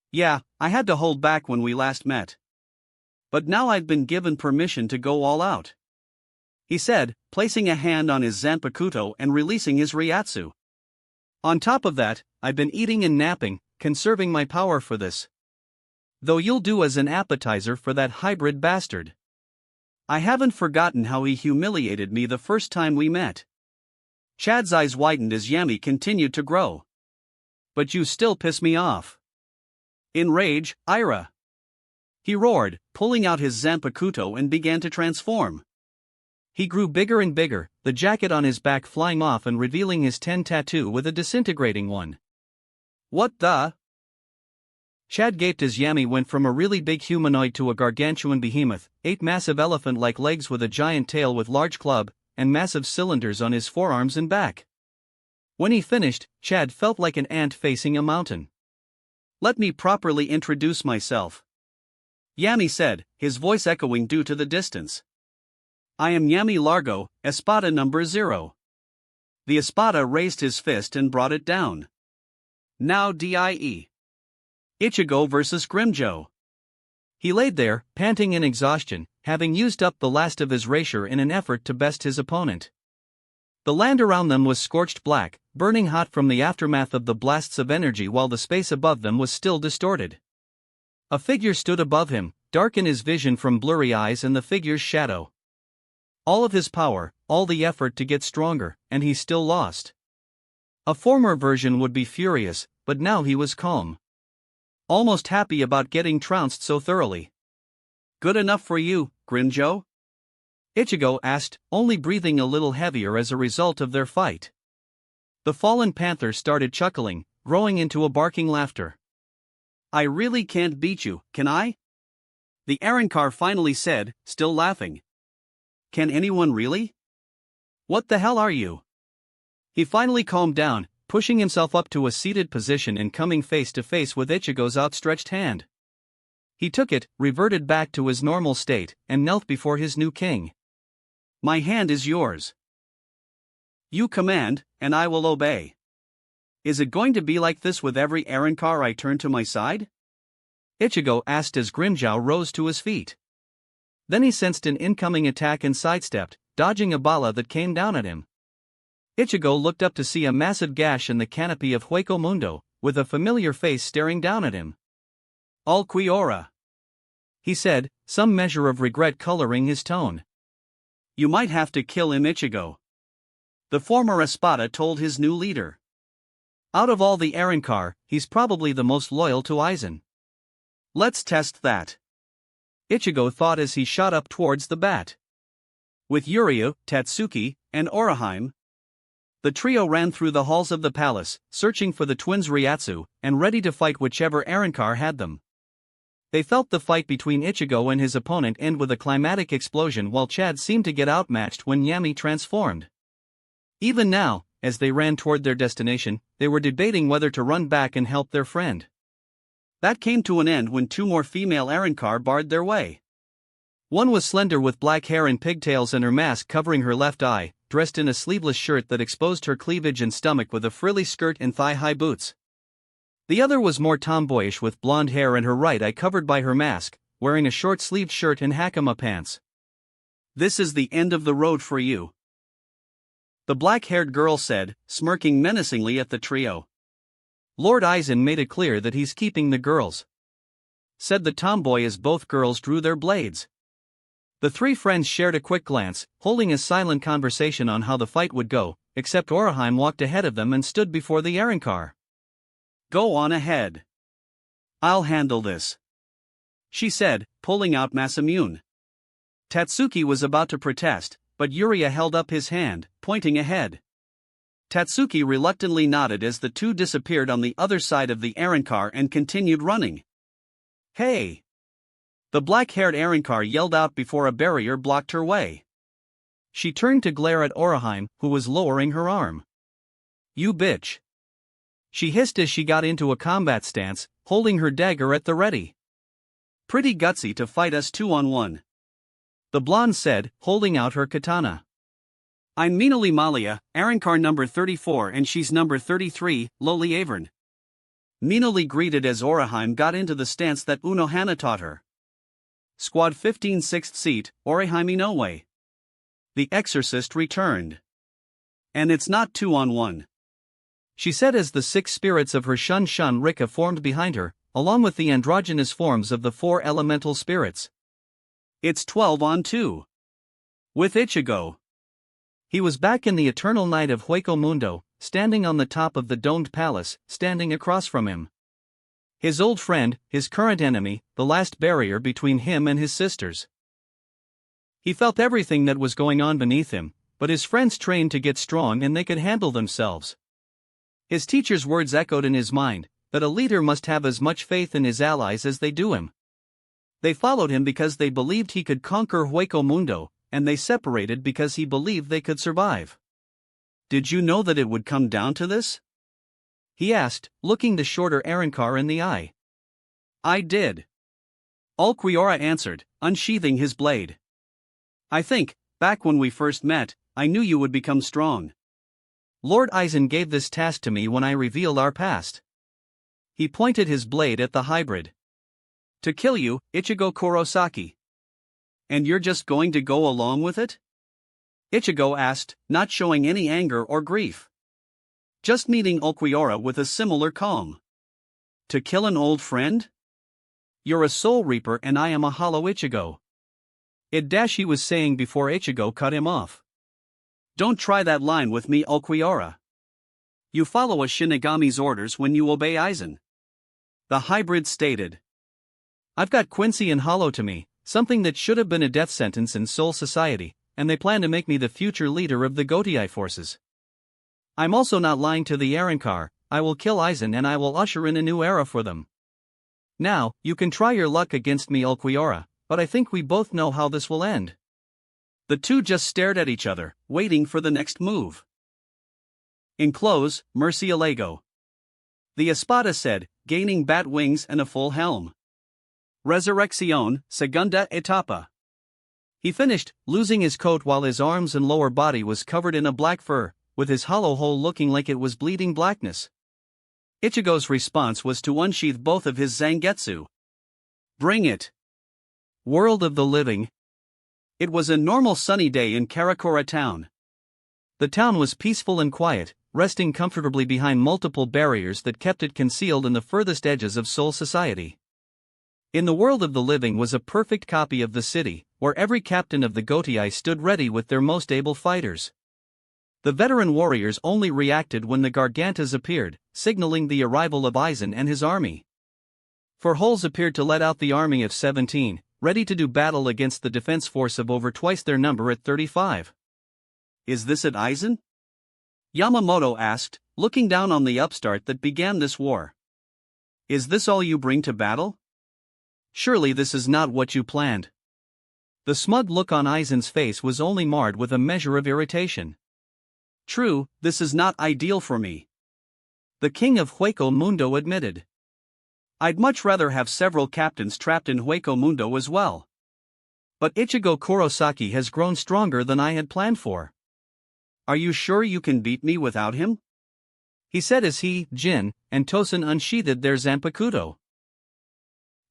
Yeah, I had to hold back when we last met. But now I've been given permission to go all out, he said, placing a hand on his Zanpakuto and releasing his Ryatsu. On top of that, I've been eating and napping, conserving my power for this. Though you'll do as an appetizer for that hybrid bastard. I haven't forgotten how he humiliated me the first time we met. Chad's eyes widened as Yami continued to grow. But you still piss me off. In rage, Ira, he roared, pulling out his Zanpakuto and began to transform. He grew bigger and bigger, the jacket on his back flying off and revealing his 10 tattoo with a disintegrating one. What the? Chad gaped as Yami went from a really big humanoid to a gargantuan behemoth, 8 massive elephant-like legs with a giant tail with large club, and massive cylinders on his forearms and back. When he finished, Chad felt like an ant facing a mountain. Let me properly introduce myself, Yami said, his voice echoing due to the distance. I am Yami Largo, Espada number 0. The Espada raised his fist and brought it down. Now die. Ichigo versus Grimmjow. He laid there, panting in exhaustion, having used up the last of his rapier in an effort to best his opponent. The land around them was scorched black, burning hot from the aftermath of the blasts of energy while the space above them was still distorted. A figure stood above him, dark in his vision from blurry eyes and the figure's shadow. All of his power, all the effort to get stronger, and he still lost. A former version would be furious, but now he was calm. Almost happy about getting trounced so thoroughly. Good enough for you, Grimmjow? Ichigo asked, only breathing a little heavier as a result of their fight. The fallen panther started chuckling, growing into a barking laughter. I really can't beat you, can I? The Arrancar finally said, still laughing. Can anyone really? What the hell are you? He finally calmed down, pushing himself up to a seated position and coming face to face with Ichigo's outstretched hand. He took it, reverted back to his normal state, and knelt before his new king. My hand is yours. You command, and I will obey. Is it going to be like this with every Arrancar I turn to my side? Ichigo asked as Grimmjow rose to his feet. Then he sensed an incoming attack and sidestepped, dodging a bala that came down at him. Ichigo looked up to see a massive gash in the canopy of Hueco Mundo, with a familiar face staring down at him. Ulquiorra, he said, some measure of regret coloring his tone. You might have to kill him, Ichigo, the former Espada told his new leader. Out of all the Arrancar, he's probably the most loyal to Aizen. Let's test that, Ichigo thought as he shot up towards the bat. With Uryu, Tatsuki, and Oraheim, the trio ran through the halls of the palace, searching for the twins Ryatsu, and ready to fight whichever Arrancar had them. They felt the fight between Ichigo and his opponent end with a climatic explosion, while Chad seemed to get outmatched when Yami transformed. Even now, as they ran toward their destination, they were debating whether to run back and help their friend. That came to an end when two more female Arrancar barred their way. One was slender with black hair and pigtails and her mask covering her left eye, dressed in a sleeveless shirt that exposed her cleavage and stomach with a frilly skirt and thigh-high boots. The other was more tomboyish with blonde hair and her right eye covered by her mask, wearing a short-sleeved shirt and hakama pants. This is the end of the road for you, the black-haired girl said, smirking menacingly at the trio. Lord Aizen made it clear that he's keeping the girls, said the tomboy as both girls drew their blades. The three friends shared a quick glance, holding a silent conversation on how the fight would go, except Oraheim walked ahead of them and stood before the Arrancar. Go on ahead. I'll handle this, she said, pulling out Masamune. Tatsuki was about to protest, but Uryu held up his hand, pointing ahead. Tatsuki reluctantly nodded as the two disappeared on the other side of the Arrancar and continued running. Hey! The black-haired Arrancar yelled out before a barrier blocked her way. She turned to glare at Oraheim, who was lowering her arm. You bitch! She hissed as she got into a combat stance, holding her dagger at the ready. Pretty gutsy to fight us 2-on-1. The blonde said, holding out her katana. I'm Minoli Malia, Arrancar number 34 and she's number 33, Loli Avern. Minoli greeted as Oraheim got into the stance that Unohana taught her. Squad 15 6th seat, Oraheim Inoue. The exorcist returned. And it's not 2-on-1. She said as the 6 spirits of her Shun Shun Rika formed behind her, along with the androgynous forms of the 4 elemental spirits. It's 12-on-2. With Ichigo. He was back in the eternal night of Hueco Mundo, standing on the top of the domed palace, standing across from him. His old friend, his current enemy, the last barrier between him and his sisters. He felt everything that was going on beneath him, but his friends trained to get strong and they could handle themselves. His teacher's words echoed in his mind, that a leader must have as much faith in his allies as they do him. They followed him because they believed he could conquer Hueco Mundo, and they separated because he believed they could survive. Did you know that it would come down to this? He asked, looking the shorter Arrancar in the eye. I did. Ulquiorra answered, unsheathing his blade. I think, back when we first met, I knew you would become strong. Lord Aizen gave this task to me when I revealed our past. He pointed his blade at the hybrid. To kill you, Ichigo Kurosaki. And you're just going to go along with it? Ichigo asked, not showing any anger or grief. Just meeting Ulquiorra with a similar calm. To kill an old friend? You're a soul reaper and I am a hollow Ichigo. He was saying before Ichigo cut him off. Don't try that line with me, Ulquiorra. You follow a Shinigami's orders when you obey Aizen. The hybrid stated. I've got Quincy and Hollow to me, something that should have been a death sentence in Soul Society, and they plan to make me the future leader of the Gotii forces. I'm also not lying to the Arrancar, I will kill Aizen and I will usher in a new era for them. Now, you can try your luck against me, Ulquiorra, but I think we both know how this will end. The two just stared at each other, waiting for the next move. In close, Murcielago. The Espada said, gaining bat wings and a full helm. Resurrección, segunda etapa. He finished, losing his coat while his arms and lower body was covered in a black fur, with his hollow hole looking like it was bleeding blackness. Ichigo's response was to unsheath both of his Zangetsu. Bring it. World of the living. It was a normal sunny day in Karakura town. The town was peaceful and quiet, resting comfortably behind multiple barriers that kept it concealed in the furthest edges of Soul Society. In the world of the living was a perfect copy of the city, where every captain of the Gotii stood ready with their most able fighters. The veteran warriors only reacted when the Gargantas appeared, signaling the arrival of Aizen and his army. For holes appeared to let out the army of 17, ready to do battle against the defense force of over twice their number at 35. Is this it, Aizen? Yamamoto asked, looking down on the upstart that began this war. Is this all you bring to battle? Surely this is not what you planned. The smug look on Aizen's face was only marred with a measure of irritation. True, this is not ideal for me, the king of Hueco Mundo admitted. I'd much rather have several captains trapped in Hueco Mundo as well. But Ichigo Kurosaki has grown stronger than I had planned for. Are you sure you can beat me without him? He said as he, Jin, and Tosen unsheathed their Zanpakuto.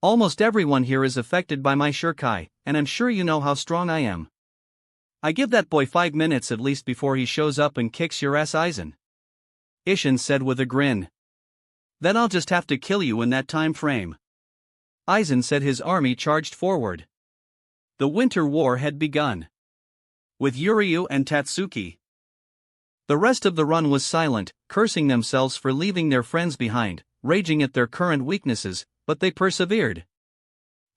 Almost everyone here is affected by my Shurikai, and I'm sure you know how strong I am. I give that boy 5 minutes at least before he shows up and kicks your ass, Aizen. Ishin said with a grin. Then I'll just have to kill you in that time frame. Aizen said. His army charged forward. The winter war had begun. With Yuryu and Tatsuki. The rest of the run was silent, cursing themselves for leaving their friends behind, raging at their current weaknesses, but they persevered.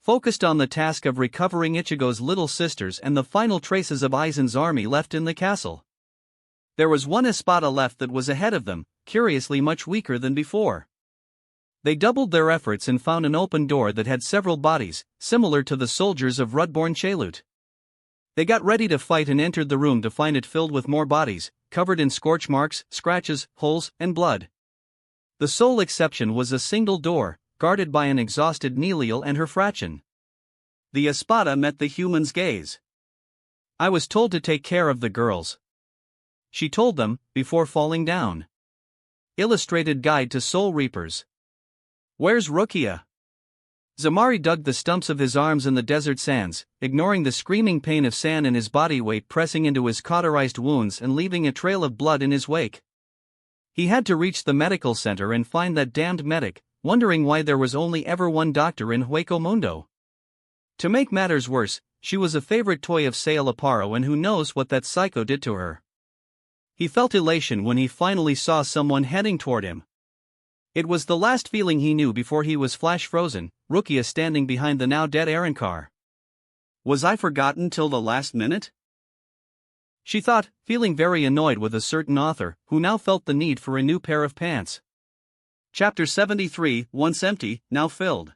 Focused on the task of recovering Ichigo's little sisters and the final traces of Aizen's army left in the castle. There was one Espada left that was ahead of them, curiously much weaker than before. They doubled their efforts and found an open door that had several bodies, similar to the soldiers of Rudborn Chalut. They got ready to fight and entered the room to find it filled with more bodies, covered in scorch marks, scratches, holes, and blood. The sole exception was a single door, guarded by an exhausted Neliel and her Frachen. The Espada met the human's gaze. I was told to take care of the girls, she told them, before falling down. Illustrated Guide to Soul Reapers. Where's Rukia? Zamari dug the stumps of his arms in the desert sands, ignoring the screaming pain of sand and his body weight pressing into his cauterized wounds and leaving a trail of blood in his wake. He had to reach the medical center and find that damned medic, wondering why there was only ever one doctor in Hueco Mundo. To make matters worse, she was a favorite toy of Sail Aparo, and who knows what that psycho did to her. He felt elation when he finally saw someone heading toward him. It was the last feeling he knew before he was flash frozen, Rukia standing behind the now dead Aaron car. Was I forgotten till the last minute? She thought, feeling very annoyed with a certain author, who now felt the need for a new pair of pants. Chapter 73, once empty, now filled.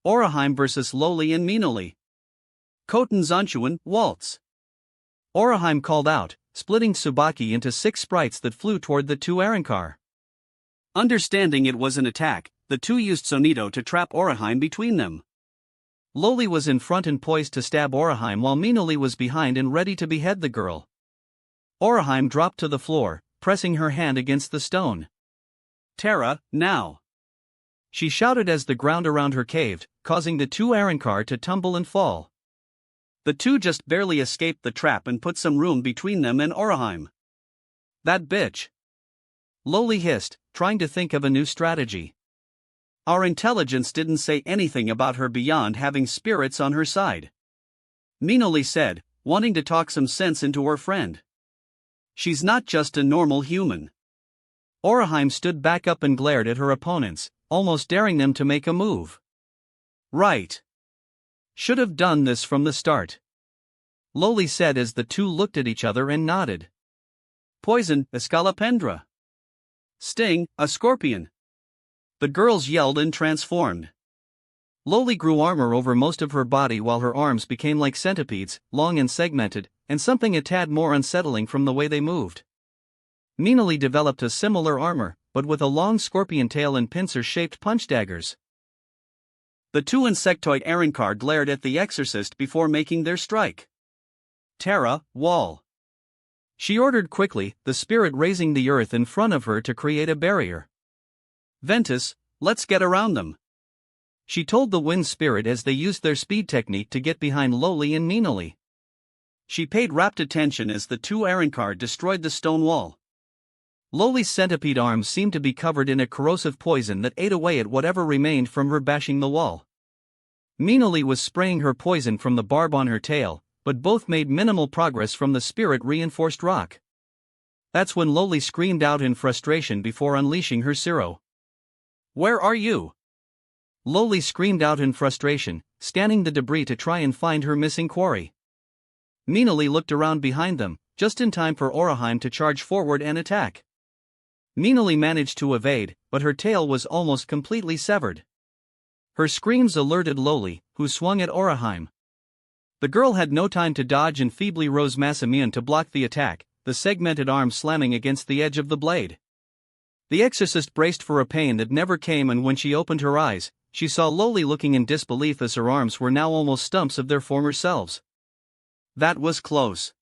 Oraheim vs. Loli and Minoli. Koten Zanchuan, Waltz. Oraheim called out, splitting Tsubaki into 6 sprites that flew toward the 2 Arankar. Understanding it was an attack, the 2 used Sonido to trap Oraheim between them. Loli was in front and poised to stab Oraheim while Minoli was behind and ready to behead the girl. Oraheim dropped to the floor, pressing her hand against the stone. Terra, now! She shouted as the ground around her caved, causing the 2 Arankar to tumble and fall. The 2 just barely escaped the trap and put some room between them and Oraheim. That bitch! Loli hissed, trying to think of a new strategy. Our intelligence didn't say anything about her beyond having spirits on her side. Minoli said, wanting to talk some sense into her friend. She's not just a normal human. Oraheim stood back up and glared at her opponents, almost daring them to make a move. Right. Should have done this from the start, Loli said as the 2 looked at each other and nodded. Poison, Escalopendra. Sting, a scorpion. The girls yelled and transformed. Loli grew armor over most of her body while her arms became like centipedes, long and segmented, and something a tad more unsettling from the way they moved. Minoli developed a similar armor, but with a long scorpion tail and pincer-shaped punch daggers. The 2 insectoid Arankar glared at the exorcist before making their strike. Terra, wall. She ordered quickly, the spirit raising the earth in front of her to create a barrier. Ventus, let's get around them, she told the wind spirit as they used their speed technique to get behind Loli and Minoli. She paid rapt attention as the 2 Arankar destroyed the stone wall. Loli's centipede arms seemed to be covered in a corrosive poison that ate away at whatever remained from her bashing the wall. Minoli was spraying her poison from the barb on her tail, but both made minimal progress from the spirit-reinforced rock. That's when Loli screamed out in frustration before unleashing her Siro. Where are you? Loli screamed out in frustration, scanning the debris to try and find her missing quarry. Minoli looked around behind them, just in time for Oraheim to charge forward and attack. Minoli managed to evade, but her tail was almost completely severed. Her screams alerted Loli, who swung at Oraheim. The girl had no time to dodge and feebly rose Masamune to block the attack, the segmented arm slamming against the edge of the blade. The exorcist braced for a pain that never came, and when she opened her eyes, she saw Loli looking in disbelief as her arms were now almost stumps of their former selves. That was close.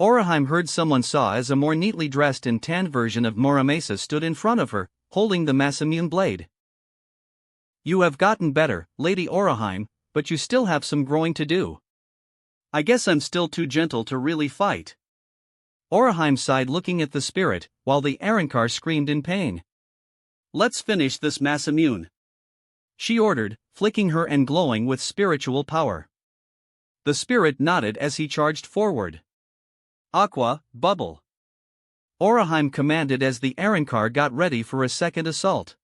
Oraheim heard someone saw as a more neatly dressed and tanned version of Muramasa stood in front of her, holding the Masamune blade. You have gotten better, Lady Oraheim, but you still have some growing to do. I guess I'm still too gentle to really fight. Oraheim sighed, looking at the spirit, while the Arrancar screamed in pain. Let's finish this Masamune, she ordered, flicking her and glowing with spiritual power. The spirit nodded as he charged forward. Aqua, bubble, Oraheim commanded as the Arrancar got ready for a second assault.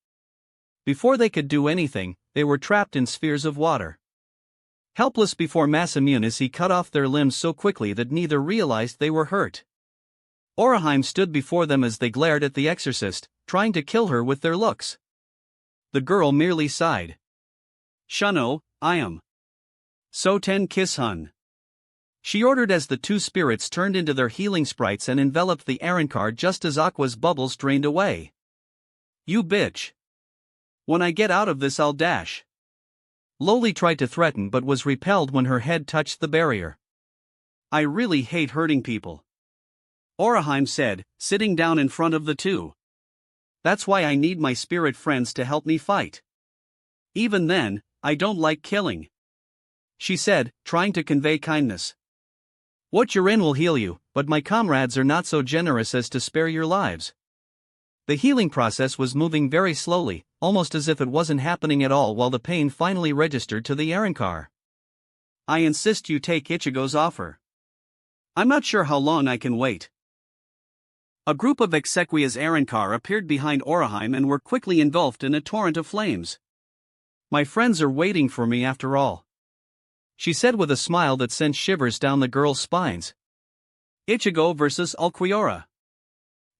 Before they could do anything, they were trapped in spheres of water. Helpless before Masamune as he cut off their limbs so quickly that neither realized they were hurt. Oraheim stood before them as they glared at the exorcist, trying to kill her with their looks. The girl merely sighed. Shunno, I am. Soten Kishun, she ordered as the two spirits turned into their healing sprites and enveloped the Arrancar just as Aqua's bubbles drained away. You bitch. When I get out of this I'll dash. Loli tried to threaten but was repelled when her head touched the barrier. I really hate hurting people, Oraheim said, sitting down in front of the two. That's why I need my spirit friends to help me fight. Even then, I don't like killing, she said, trying to convey kindness. What you're in will heal you, but my comrades are not so generous as to spare your lives. The healing process was moving very slowly, almost as if it wasn't happening at all, while the pain finally registered to the Arrancar. I insist you take Ichigo's offer. I'm not sure how long I can wait. A group of Exequia's Arrancar appeared behind Oraheim and were quickly engulfed in a torrent of flames. My friends are waiting for me after all, she said with a smile that sent shivers down the girl's spines. Ichigo versus Ulquiorra.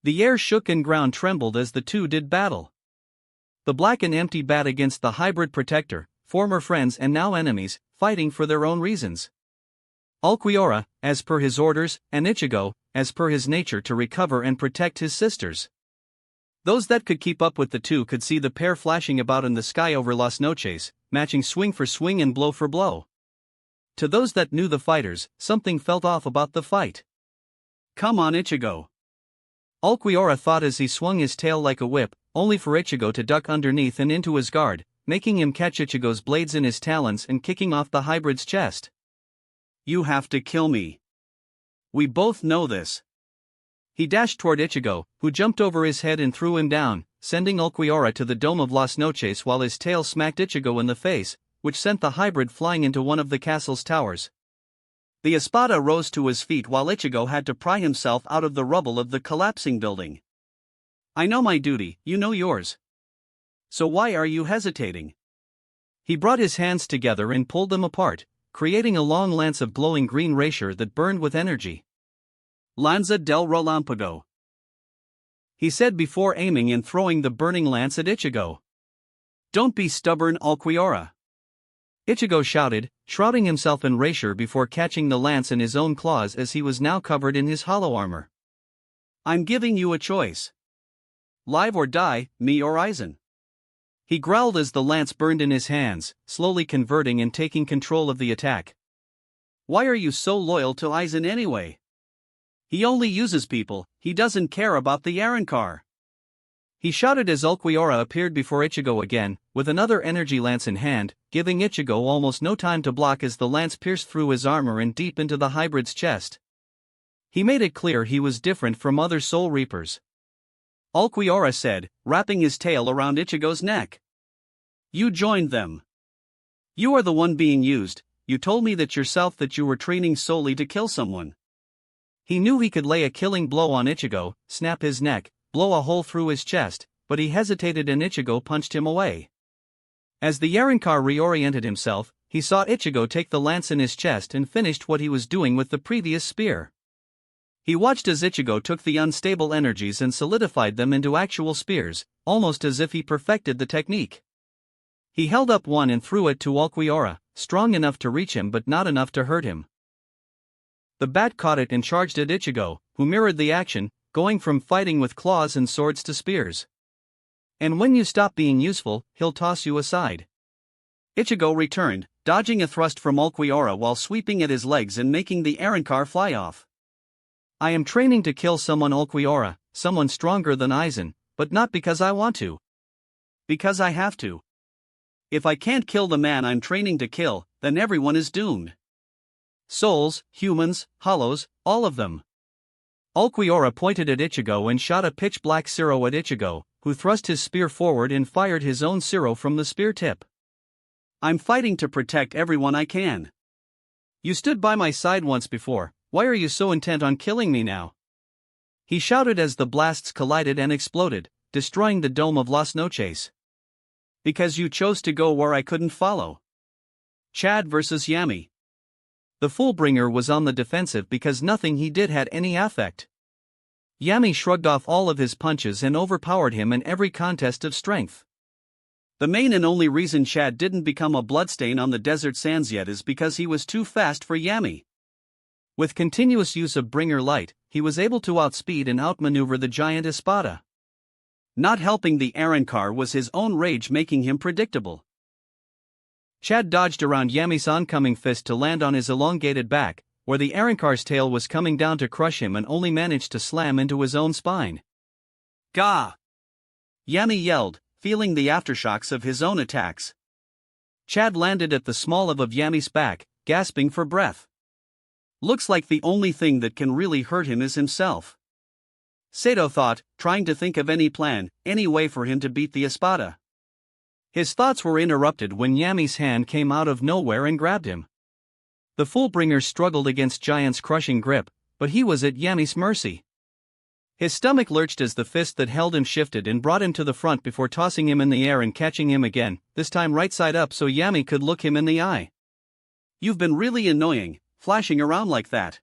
The air shook and ground trembled as the two did battle. The black and empty bat against the hybrid protector, former friends and now enemies, fighting for their own reasons. Ulquiorra, as per his orders, and Ichigo, as per his nature to recover and protect his sisters. Those that could keep up with the two could see the pair flashing about in the sky over Las Noches, matching swing for swing and blow for blow. To those that knew the fighters, something felt off about the fight. Come on, Ichigo, Ulquiorra thought as he swung his tail like a whip, only for Ichigo to duck underneath and into his guard, making him catch Ichigo's blades in his talons and kicking off the hybrid's chest. You have to kill me. We both know this. He dashed toward Ichigo, who jumped over his head and threw him down, sending Ulquiorra to the dome of Las Noches while his tail smacked Ichigo in the face, which sent the hybrid flying into one of the castle's towers. The Espada rose to his feet while Ichigo had to pry himself out of the rubble of the collapsing building. I know my duty, you know yours. So why are you hesitating? He brought his hands together and pulled them apart, creating a long lance of glowing green rapier that burned with energy. Lanza del Relampago, he said before aiming and throwing the burning lance at Ichigo. Don't be stubborn, Ulquiorra, Ichigo shouted, shrouding himself in rapier before catching the lance in his own claws as he was now covered in his hollow armor. I'm giving you a choice. Live or die, me or Aizen. He growled as the lance burned in his hands, slowly converting and taking control of the attack. Why are you so loyal to Aizen anyway? He only uses people, he doesn't care about the Arrancar. He shouted as Ulquiorra appeared before Ichigo again, with another energy lance in hand, giving Ichigo almost no time to block as the lance pierced through his armor and deep into the hybrid's chest. He made it clear he was different from other Soul Reapers. Ulquiorra said, wrapping his tail around Ichigo's neck. You joined them. You are the one being used. You told me that yourself that you were training solely to kill someone. He knew he could lay a killing blow on Ichigo, snap his neck, blow a hole through his chest, but he hesitated and Ichigo punched him away. As the Yarankar reoriented himself, he saw Ichigo take the lance in his chest and finished what he was doing with the previous spear. He watched as Ichigo took the unstable energies and solidified them into actual spears, almost as if he perfected the technique. He held up one and threw it to Ulquiorra, strong enough to reach him but not enough to hurt him. The bat caught it and charged at Ichigo, who mirrored the action, going from fighting with claws and swords to spears. And when you stop being useful, he'll toss you aside. Ichigo returned, dodging a thrust from Ulquiorra while sweeping at his legs and making the Arrancar fly off. I am training to kill someone Ulquiorra, someone stronger than Aizen, but not because I want to. Because I have to. If I can't kill the man I'm training to kill, then everyone is doomed. Souls, humans, hollows, all of them. Ulquiorra pointed at Ichigo and shot a pitch-black Siro at Ichigo, who thrust his spear forward and fired his own Siro from the spear tip. I'm fighting to protect everyone I can. You stood by my side once before, why are you so intent on killing me now? He shouted as the blasts collided and exploded, destroying the dome of Las Noches. Because you chose to go where I couldn't follow. Chad versus Yami. The Fullbringer was on the defensive because nothing he did had any affect. Yami shrugged off all of his punches and overpowered him in every contest of strength. The main and only reason Chad didn't become a bloodstain on the desert sands yet is because he was too fast for Yami. With continuous use of Bringer Light, he was able to outspeed and outmaneuver the giant Espada. Not helping the Arrancar was his own rage making him predictable. Chad dodged around Yami's oncoming fist to land on his elongated back, where the Arrancar's tail was coming down to crush him and only managed to slam into his own spine. Gah! Yami yelled, feeling the aftershocks of his own attacks. Chad landed at the small of Yami's back, gasping for breath. Looks like the only thing that can really hurt him is himself. Sato thought, trying to think of any plan, any way for him to beat the Espada. His thoughts were interrupted when Yami's hand came out of nowhere and grabbed him. The Fullbringer struggled against Giant's crushing grip, but he was at Yami's mercy. His stomach lurched as the fist that held him shifted and brought him to the front before tossing him in the air and catching him again, this time right side up so Yami could look him in the eye. You've been really annoying, flashing around like that.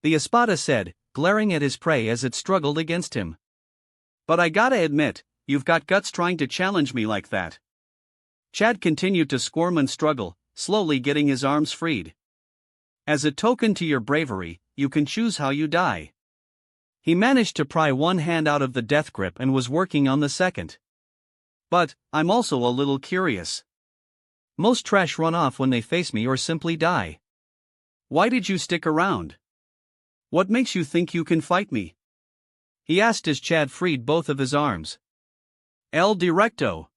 The Espada said, glaring at his prey as it struggled against him. But I gotta admit, you've got guts trying to challenge me like that. Chad continued to squirm and struggle, slowly getting his arms freed. As a token to your bravery, you can choose how you die. He managed to pry one hand out of the death grip and was working on the second. But, I'm also a little curious. Most trash run off when they face me or simply die. Why did you stick around? What makes you think you can fight me? He asked as Chad freed both of his arms. El Directo!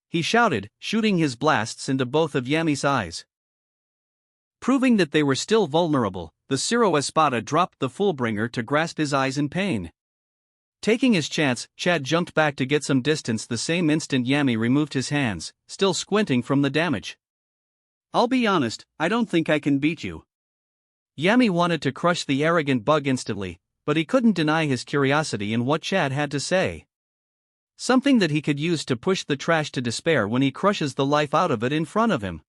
He shouted, shooting his blasts into both of Yami's eyes. Proving that they were still vulnerable, the Siro Espada dropped the Fullbringer to grasp his eyes in pain. Taking his chance, Chad jumped back to get some distance the same instant Yami removed his hands, still squinting from the damage. I'll be honest, I don't think I can beat you. Yami wanted to crush the arrogant bug instantly, but he couldn't deny his curiosity in what Chad had to say. Something that he could use to push the trash to despair when he crushes the life out of it in front of him.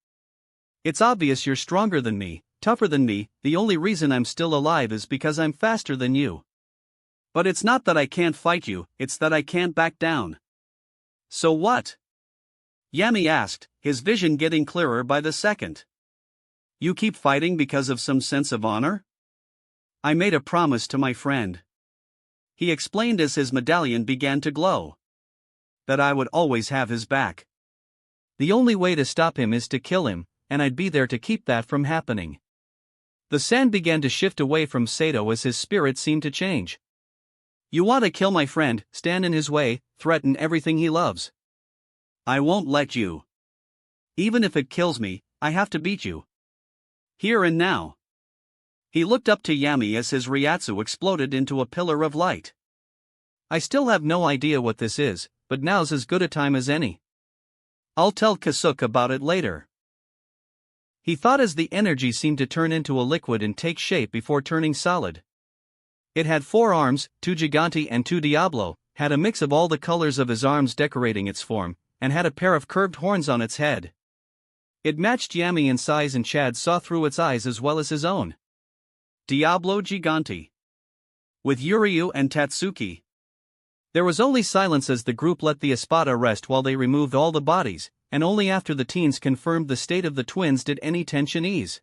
It's obvious you're stronger than me, tougher than me, the only reason I'm still alive is because I'm faster than you. But it's not that I can't fight you, it's that I can't back down. So what? Yami asked, his vision getting clearer by the second. You keep fighting because of some sense of honor? I made a promise to my friend. He explained as his medallion began to glow. That I would always have his back. The only way to stop him is to kill him, and I'd be there to keep that from happening. The sand began to shift away from Sato as his spirit seemed to change. You want to kill my friend, stand in his way, threaten everything he loves. I won't let you. Even if it kills me, I have to beat you. Here and now. He looked up to Yami as his Ryatsu exploded into a pillar of light. I still have no idea what this is, but now's as good a time as any. I'll tell Kasuke about it later. He thought as the energy seemed to turn into a liquid and take shape before turning solid. It had 4 arms, 2 Gigante and 2 Diablo, had a mix of all the colors of his arms decorating its form, and had a pair of curved horns on its head. It matched Yami in size and Chad saw through its eyes as well as his own. Diablo Gigante. With Yuryu and Tatsuki. There was only silence as the group let the Espada rest while they removed all the bodies, and only after the teens confirmed the state of the twins did any tension ease.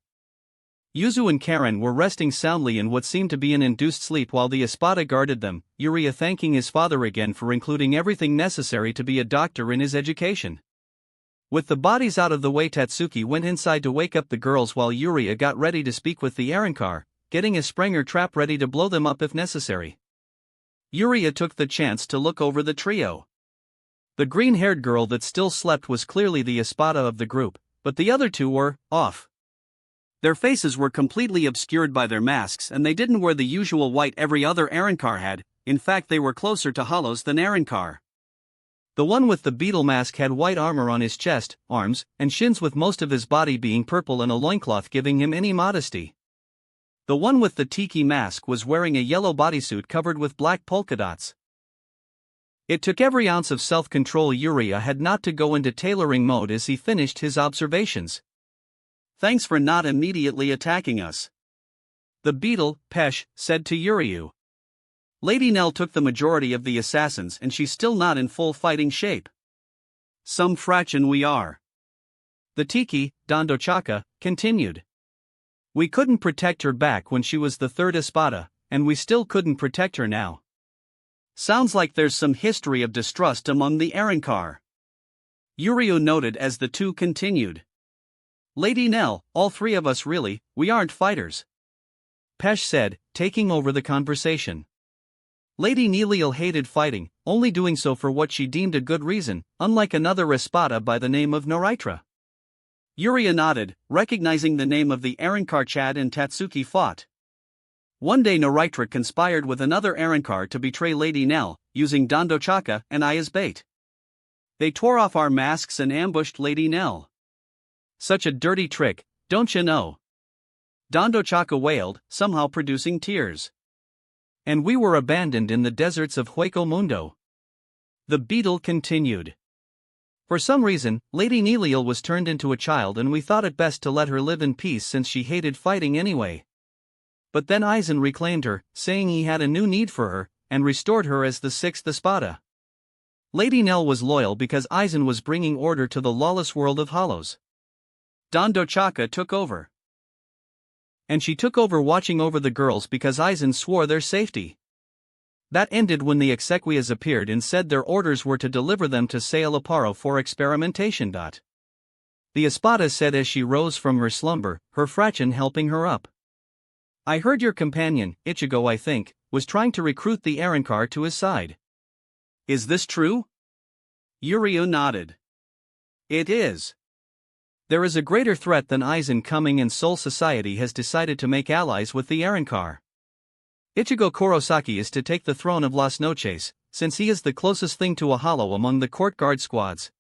Yuzu and Karen were resting soundly in what seemed to be an induced sleep while the Espada guarded them, Yuria thanking his father again for including everything necessary to be a doctor in his education. With the bodies out of the way, Tatsuki went inside to wake up the girls while Yuria got ready to speak with the Arrancar, getting a Springer trap ready to blow them up if necessary. Yuria took the chance to look over the trio. The green-haired girl that still slept was clearly the Espada of the group, but the other 2 were off. Their faces were completely obscured by their masks and they didn't wear the usual white every other Arrancar had, in fact they were closer to hollows than Arrancar. The one with the beetle mask had white armor on his chest, arms, and shins with most of his body being purple and a loincloth giving him any modesty. The one with the tiki mask was wearing a yellow bodysuit covered with black polka dots. It took every ounce of self-control Yuria had not to go into tailoring mode as he finished his observations. Thanks for not immediately attacking us. The beetle, Pesh, said to Yuryu. Lady Nell took the majority of the assassins and she's still not in full fighting shape. Some fraction we are. The Tiki, Dondochaka, continued. We couldn't protect her back when she was the 3rd Espada, and we still couldn't protect her now. Sounds like there's some history of distrust among the Arrancar. Yuryu noted as the 2 continued. Lady Nell, all 3 of us really, we aren't fighters. Pesh said, taking over the conversation. Lady Neliel hated fighting, only doing so for what she deemed a good reason, unlike another Espada by the name of Noraitra. Yuria nodded, recognizing the name of the Arrancar. Chad and Tatsuki fought. One day Noraitra conspired with another Arrancar to betray Lady Nell, using Dondochaka and I as bait. They tore off our masks and ambushed Lady Nell. Such a dirty trick, don't you know? Dondochaka wailed, somehow producing tears. And we were abandoned in the deserts of Hueco Mundo. The beetle continued. For some reason, Lady Neliel was turned into a child and we thought it best to let her live in peace since she hated fighting anyway. But then Aizen reclaimed her, saying he had a new need for her, and restored her as the 6th Espada. Lady Nell was loyal because Aizen was bringing order to the lawless world of hollows. Dondochaka took over. And she took over watching over the girls because Aizen swore their safety. That ended when the Exequias appeared and said their orders were to deliver them to Sailaparo for experimentation. The Espada said as she rose from her slumber, her fraction helping her up. I heard your companion, Ichigo I think, was trying to recruit the Arrancar to his side. Is this true? Yuryu nodded. It is. There is a greater threat than Aizen coming and Soul Society has decided to make allies with the Arrancar. Ichigo Kurosaki is to take the throne of Las Noches, since he is the closest thing to a hollow among the court guard squads.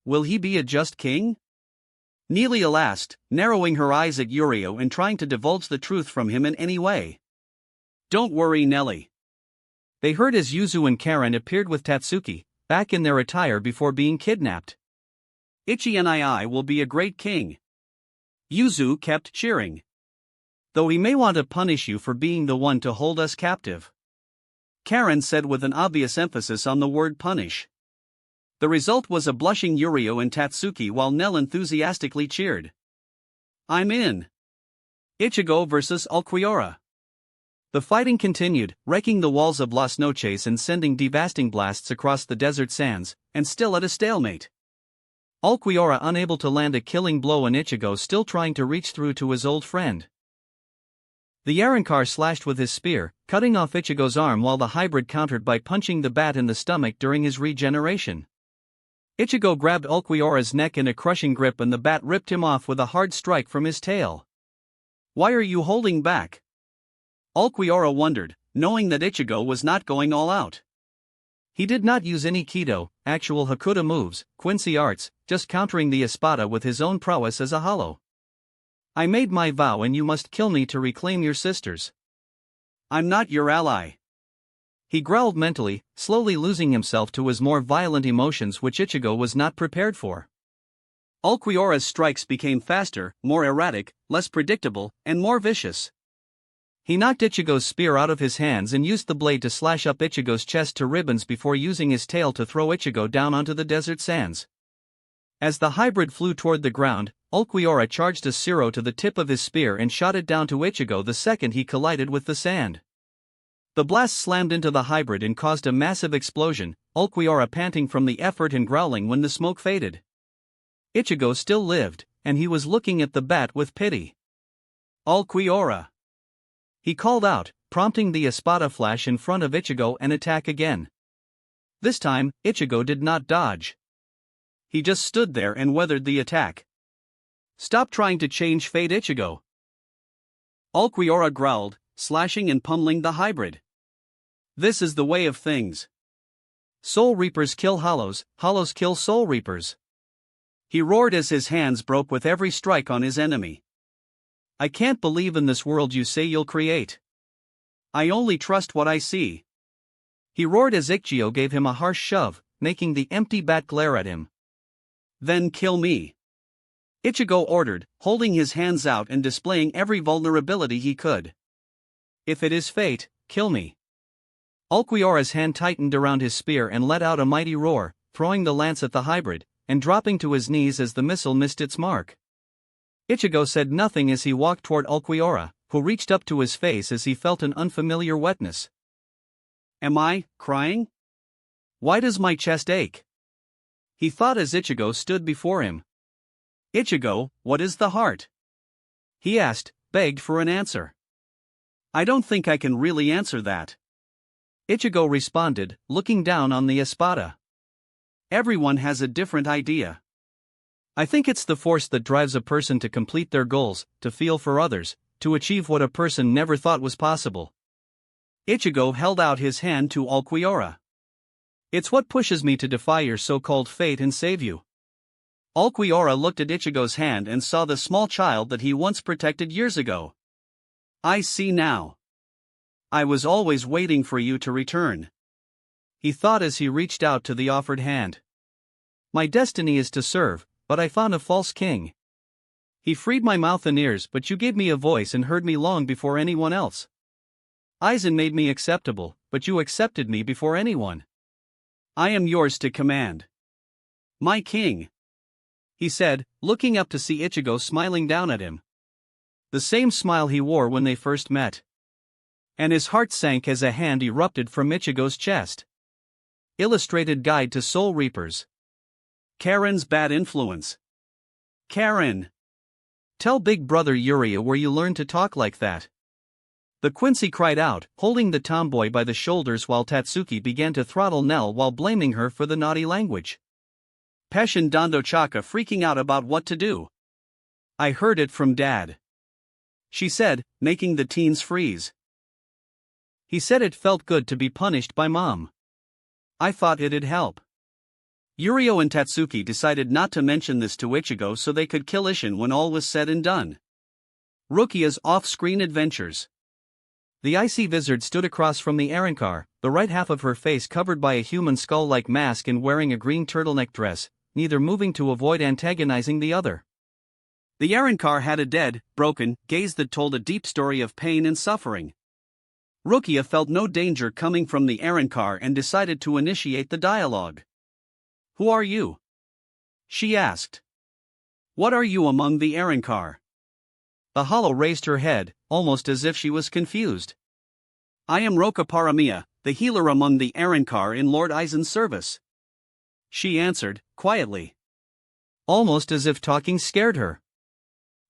Will he be a just king? Neliel asked, narrowing her eyes at Yuryu and trying to divulge the truth from him in any way. Don't worry, Nelly. They heard as Yuzu and Karen appeared with Tatsuki, back in their attire before being kidnapped. Ichi and I will be a great king. Yuzu kept cheering. Though he may want to punish you for being the one to hold us captive. Karen said with an obvious emphasis on the word punish. The result was a blushing Yuryu and Tatsuki while Nell enthusiastically cheered. I'm in. Ichigo versus Ulquiorra. The fighting continued, wrecking the walls of Las Noches and sending devastating blasts across the desert sands, and still at a stalemate. Ulquiorra unable to land a killing blow and Ichigo still trying to reach through to his old friend. The Arrancar slashed with his spear, cutting off Ichigo's arm while the hybrid countered by punching the bat in the stomach during his regeneration. Ichigo grabbed Ulquiorra's neck in a crushing grip and the bat ripped him off with a hard strike from his tail. Why are you holding back? Ulquiorra wondered, knowing that Ichigo was not going all out. He did not use any Kido, actual Hakuta moves, Quincy arts, just countering the Espada with his own prowess as a hollow. I made my vow and you must kill me to reclaim your sisters. I'm not your ally. He growled mentally, slowly losing himself to his more violent emotions which Ichigo was not prepared for. Ulquiorra's strikes became faster, more erratic, less predictable, and more vicious. He knocked Ichigo's spear out of his hands and used the blade to slash up Ichigo's chest to ribbons before using his tail to throw Ichigo down onto the desert sands. As the hybrid flew toward the ground, Ulquiorra charged a Siro to the tip of his spear and shot it down to Ichigo the second he collided with the sand. The blast slammed into the hybrid and caused a massive explosion, Ulquiorra panting from the effort and growling when the smoke faded. Ichigo still lived, and he was looking at the bat with pity. Ulquiorra! He called out, prompting the Espada flash in front of Ichigo and attack again. This time, Ichigo did not dodge. He just stood there and weathered the attack. Stop trying to change fate, Ichigo! Ulquiorra growled, slashing and pummeling the hybrid. This is the way of things. Soul Reapers kill Hollows, Hollows kill Soul Reapers. He roared as his hands broke with every strike on his enemy. I can't believe in this world you say you'll create. I only trust what I see. He roared as Ichigo gave him a harsh shove, making the empty bat glare at him. Then kill me. Ichigo ordered, holding his hands out and displaying every vulnerability he could. If it is fate, kill me. Ulquiorra's hand tightened around his spear and let out a mighty roar, throwing the lance at the hybrid, and dropping to his knees as the missile missed its mark. Ichigo said nothing as he walked toward Ulquiorra, who reached up to his face as he felt an unfamiliar wetness. Am I crying? Why does my chest ache? He thought as Ichigo stood before him. Ichigo, what is the heart? He asked, begged for an answer. I don't think I can really answer that. Ichigo responded, looking down on the Espada. Everyone has a different idea. I think it's the force that drives a person to complete their goals, to feel for others, to achieve what a person never thought was possible. Ichigo held out his hand to Ulquiorra. It's what pushes me to defy your so-called fate and save you. Ulquiorra looked at Ichigo's hand and saw the small child that he once protected years ago. I see now. I was always waiting for you to return. He thought as he reached out to the offered hand. My destiny is to serve, but I found a false king. He freed my mouth and ears, but you gave me a voice and heard me long before anyone else. Aizen made me acceptable, but you accepted me before anyone. I am yours to command. My king, he said, looking up to see Ichigo smiling down at him. The same smile he wore when they first met. And his heart sank as a hand erupted from Ichigo's chest. Illustrated Guide to Soul Reapers. Karen's bad influence. Karen! Tell Big Brother Yuria where you learned to talk like that. The Quincy cried out, holding the tomboy by the shoulders while Tatsuki began to throttle Nell while blaming her for the naughty language. Pesh and Dondo Chaka freaking out about what to do. I heard it from Dad, she said, making the teens freeze. He said it felt good to be punished by Mom. I thought it'd help. Yurio and Tatsuki decided not to mention this to Ichigo so they could kill Isshin when all was said and done. Rukia's off-screen adventures. The icy wizard stood across from the Arrancar, the right half of her face covered by a human skull-like mask and wearing a green turtleneck dress, neither moving to avoid antagonizing the other. The Arrancar had a dead, broken gaze that told a deep story of pain and suffering. Rukia felt no danger coming from the Arrancar and decided to initiate the dialogue. Who are you? She asked. What are you among the Arrancar? The hollow raised her head, almost as if she was confused. I am Roka Paramia, the healer among the Arrancar in Lord Aizen's service. She answered, quietly. Almost as if talking scared her.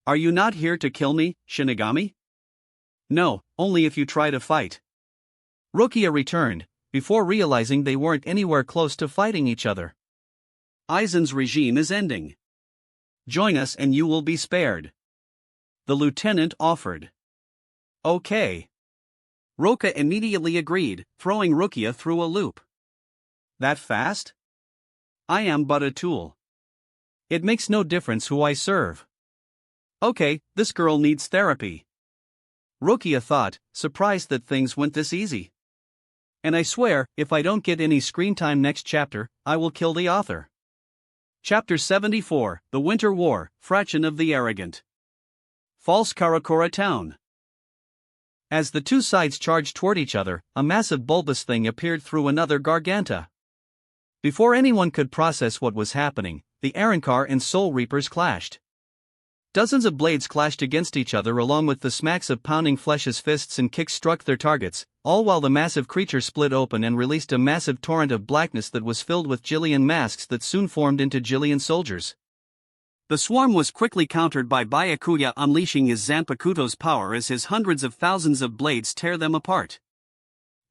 Are you not here to kill me, Shinigami? No, only if you try to fight. Rukia returned, before realizing they weren't anywhere close to fighting each other. Aizen's regime is ending. Join us and you will be spared. The lieutenant offered. Okay. Roka immediately agreed, throwing Rukia through a loop. That fast? I am but a tool. It makes no difference who I serve. Okay, this girl needs therapy. Rukia thought, surprised that things went this easy. And I swear, if I don't get any screen time next chapter, I will kill the author. Chapter 74, The Winter War, Fraction of the Arrogant. False Karakura Town. As the two sides charged toward each other, a massive bulbous thing appeared through another garganta. Before anyone could process what was happening, the Arrancar and Soul Reapers clashed. Dozens of blades clashed against each other along with the smacks of pounding flesh as fists and kicks struck their targets, all while the massive creature split open and released a massive torrent of blackness that was filled with Jillian masks that soon formed into Jillian soldiers. The swarm was quickly countered by Byakuya unleashing his Zanpakuto's power as his hundreds of thousands of blades tear them apart.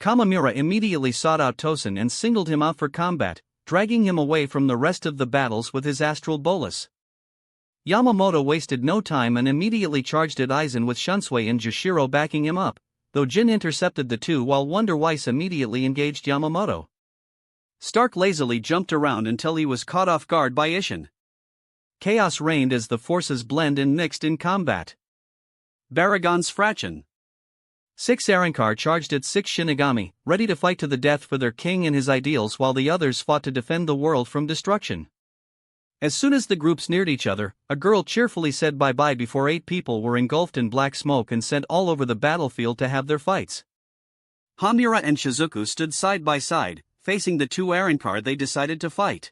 Kamamura immediately sought out Tosen and singled him out for combat, dragging him away from the rest of the battles with his astral bolus. Yamamoto wasted no time and immediately charged at Aizen with Shunsui and Jushiro backing him up, though Jin intercepted the two while Wonder Weiss immediately engaged Yamamoto. Stark lazily jumped around until he was caught off guard by Isshin. Chaos reigned as the forces blend and mixed in combat. Baragon's Fraction. 6 Arrancar charged at 6 Shinigami, ready to fight to the death for their king and his ideals while the others fought to defend the world from destruction. As soon as the groups neared each other, a girl cheerfully said bye-bye before 8 people were engulfed in black smoke and sent all over the battlefield to have their fights. Hamura and Shizuku stood side by side, facing the 2 Arrancar they decided to fight.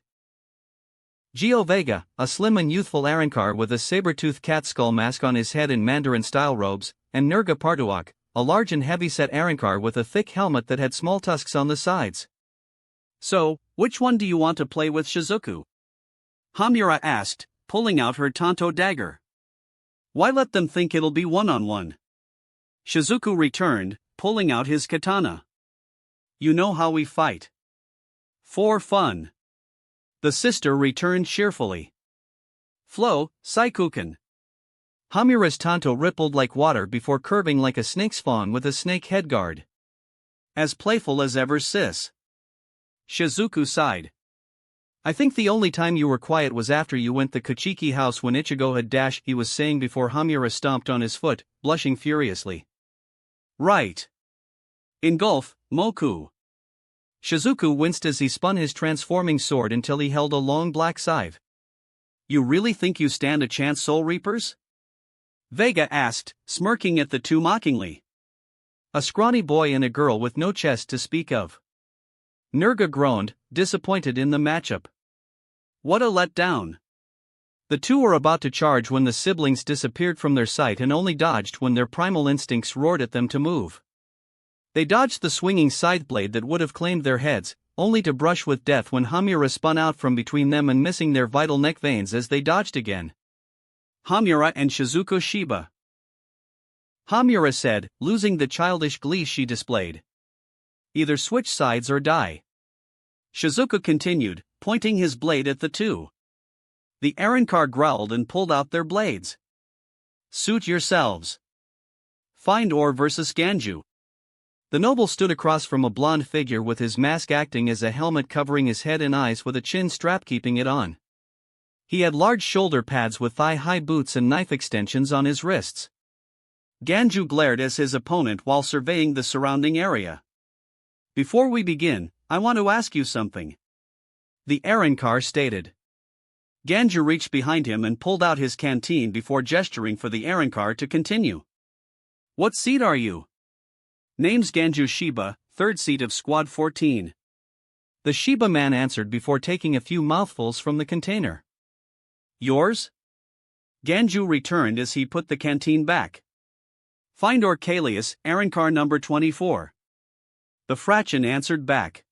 Gio Vega, a slim and youthful Arrancar with a saber-toothed cat skull mask on his head in Mandarin-style robes, and Nerga Partuak, a large and heavy-set Arrancar with a thick helmet that had small tusks on the sides. So, which one do you want to play with, Shizuku? Hamura asked, pulling out her Tanto dagger. Why let them think it'll be one-on-one? Shizuku returned, pulling out his katana. You know how we fight. For fun. The sister returned cheerfully. Flow, Saikuken. Hamura's Tanto rippled like water before curving like a snake's fawn with a snake headguard. As playful as ever, sis. Shizuku sighed. I think the only time you were quiet was after you went the Kuchiki house when Ichigo had dashed, he was saying before Hamura stomped on his foot, blushing furiously. Right. Engulf, Moku. Shizuku winced as he spun his transforming sword until he held a long black scythe. You really think you stand a chance, Soul Reapers? Vega asked, smirking at the two mockingly. A scrawny boy and a girl with no chest to speak of. Nerga groaned, disappointed in the matchup. What a letdown. The two were about to charge when the siblings disappeared from their sight and only dodged when their primal instincts roared at them to move. They dodged the swinging scythe blade that would have claimed their heads, only to brush with death when Hamura spun out from between them and missing their vital neck veins as they dodged again. Hamura and Shizuku Shiba. Hamura said, losing the childish glee she displayed. Either switch sides or die. Shizuku continued, pointing his blade at the two. The Arrancar growled and pulled out their blades. Suit yourselves. Find Or versus Ganju. The noble stood across from a blonde figure with his mask acting as a helmet covering his head and eyes with a chin strap keeping it on. He had large shoulder pads with thigh-high boots and knife extensions on his wrists. Ganju glared as his opponent while surveying the surrounding area. Before we begin, I want to ask you something. The Arrancar stated. Ganju reached behind him and pulled out his canteen before gesturing for the Arrancar to continue. What seat are you? Name's Ganju Shiba, 3rd seat of Squad 14. The Shiba man answered before taking a few mouthfuls from the container. Yours? Ganju returned as he put the canteen back. Find Orcalius, Arrancar number 24. The Fraction answered back.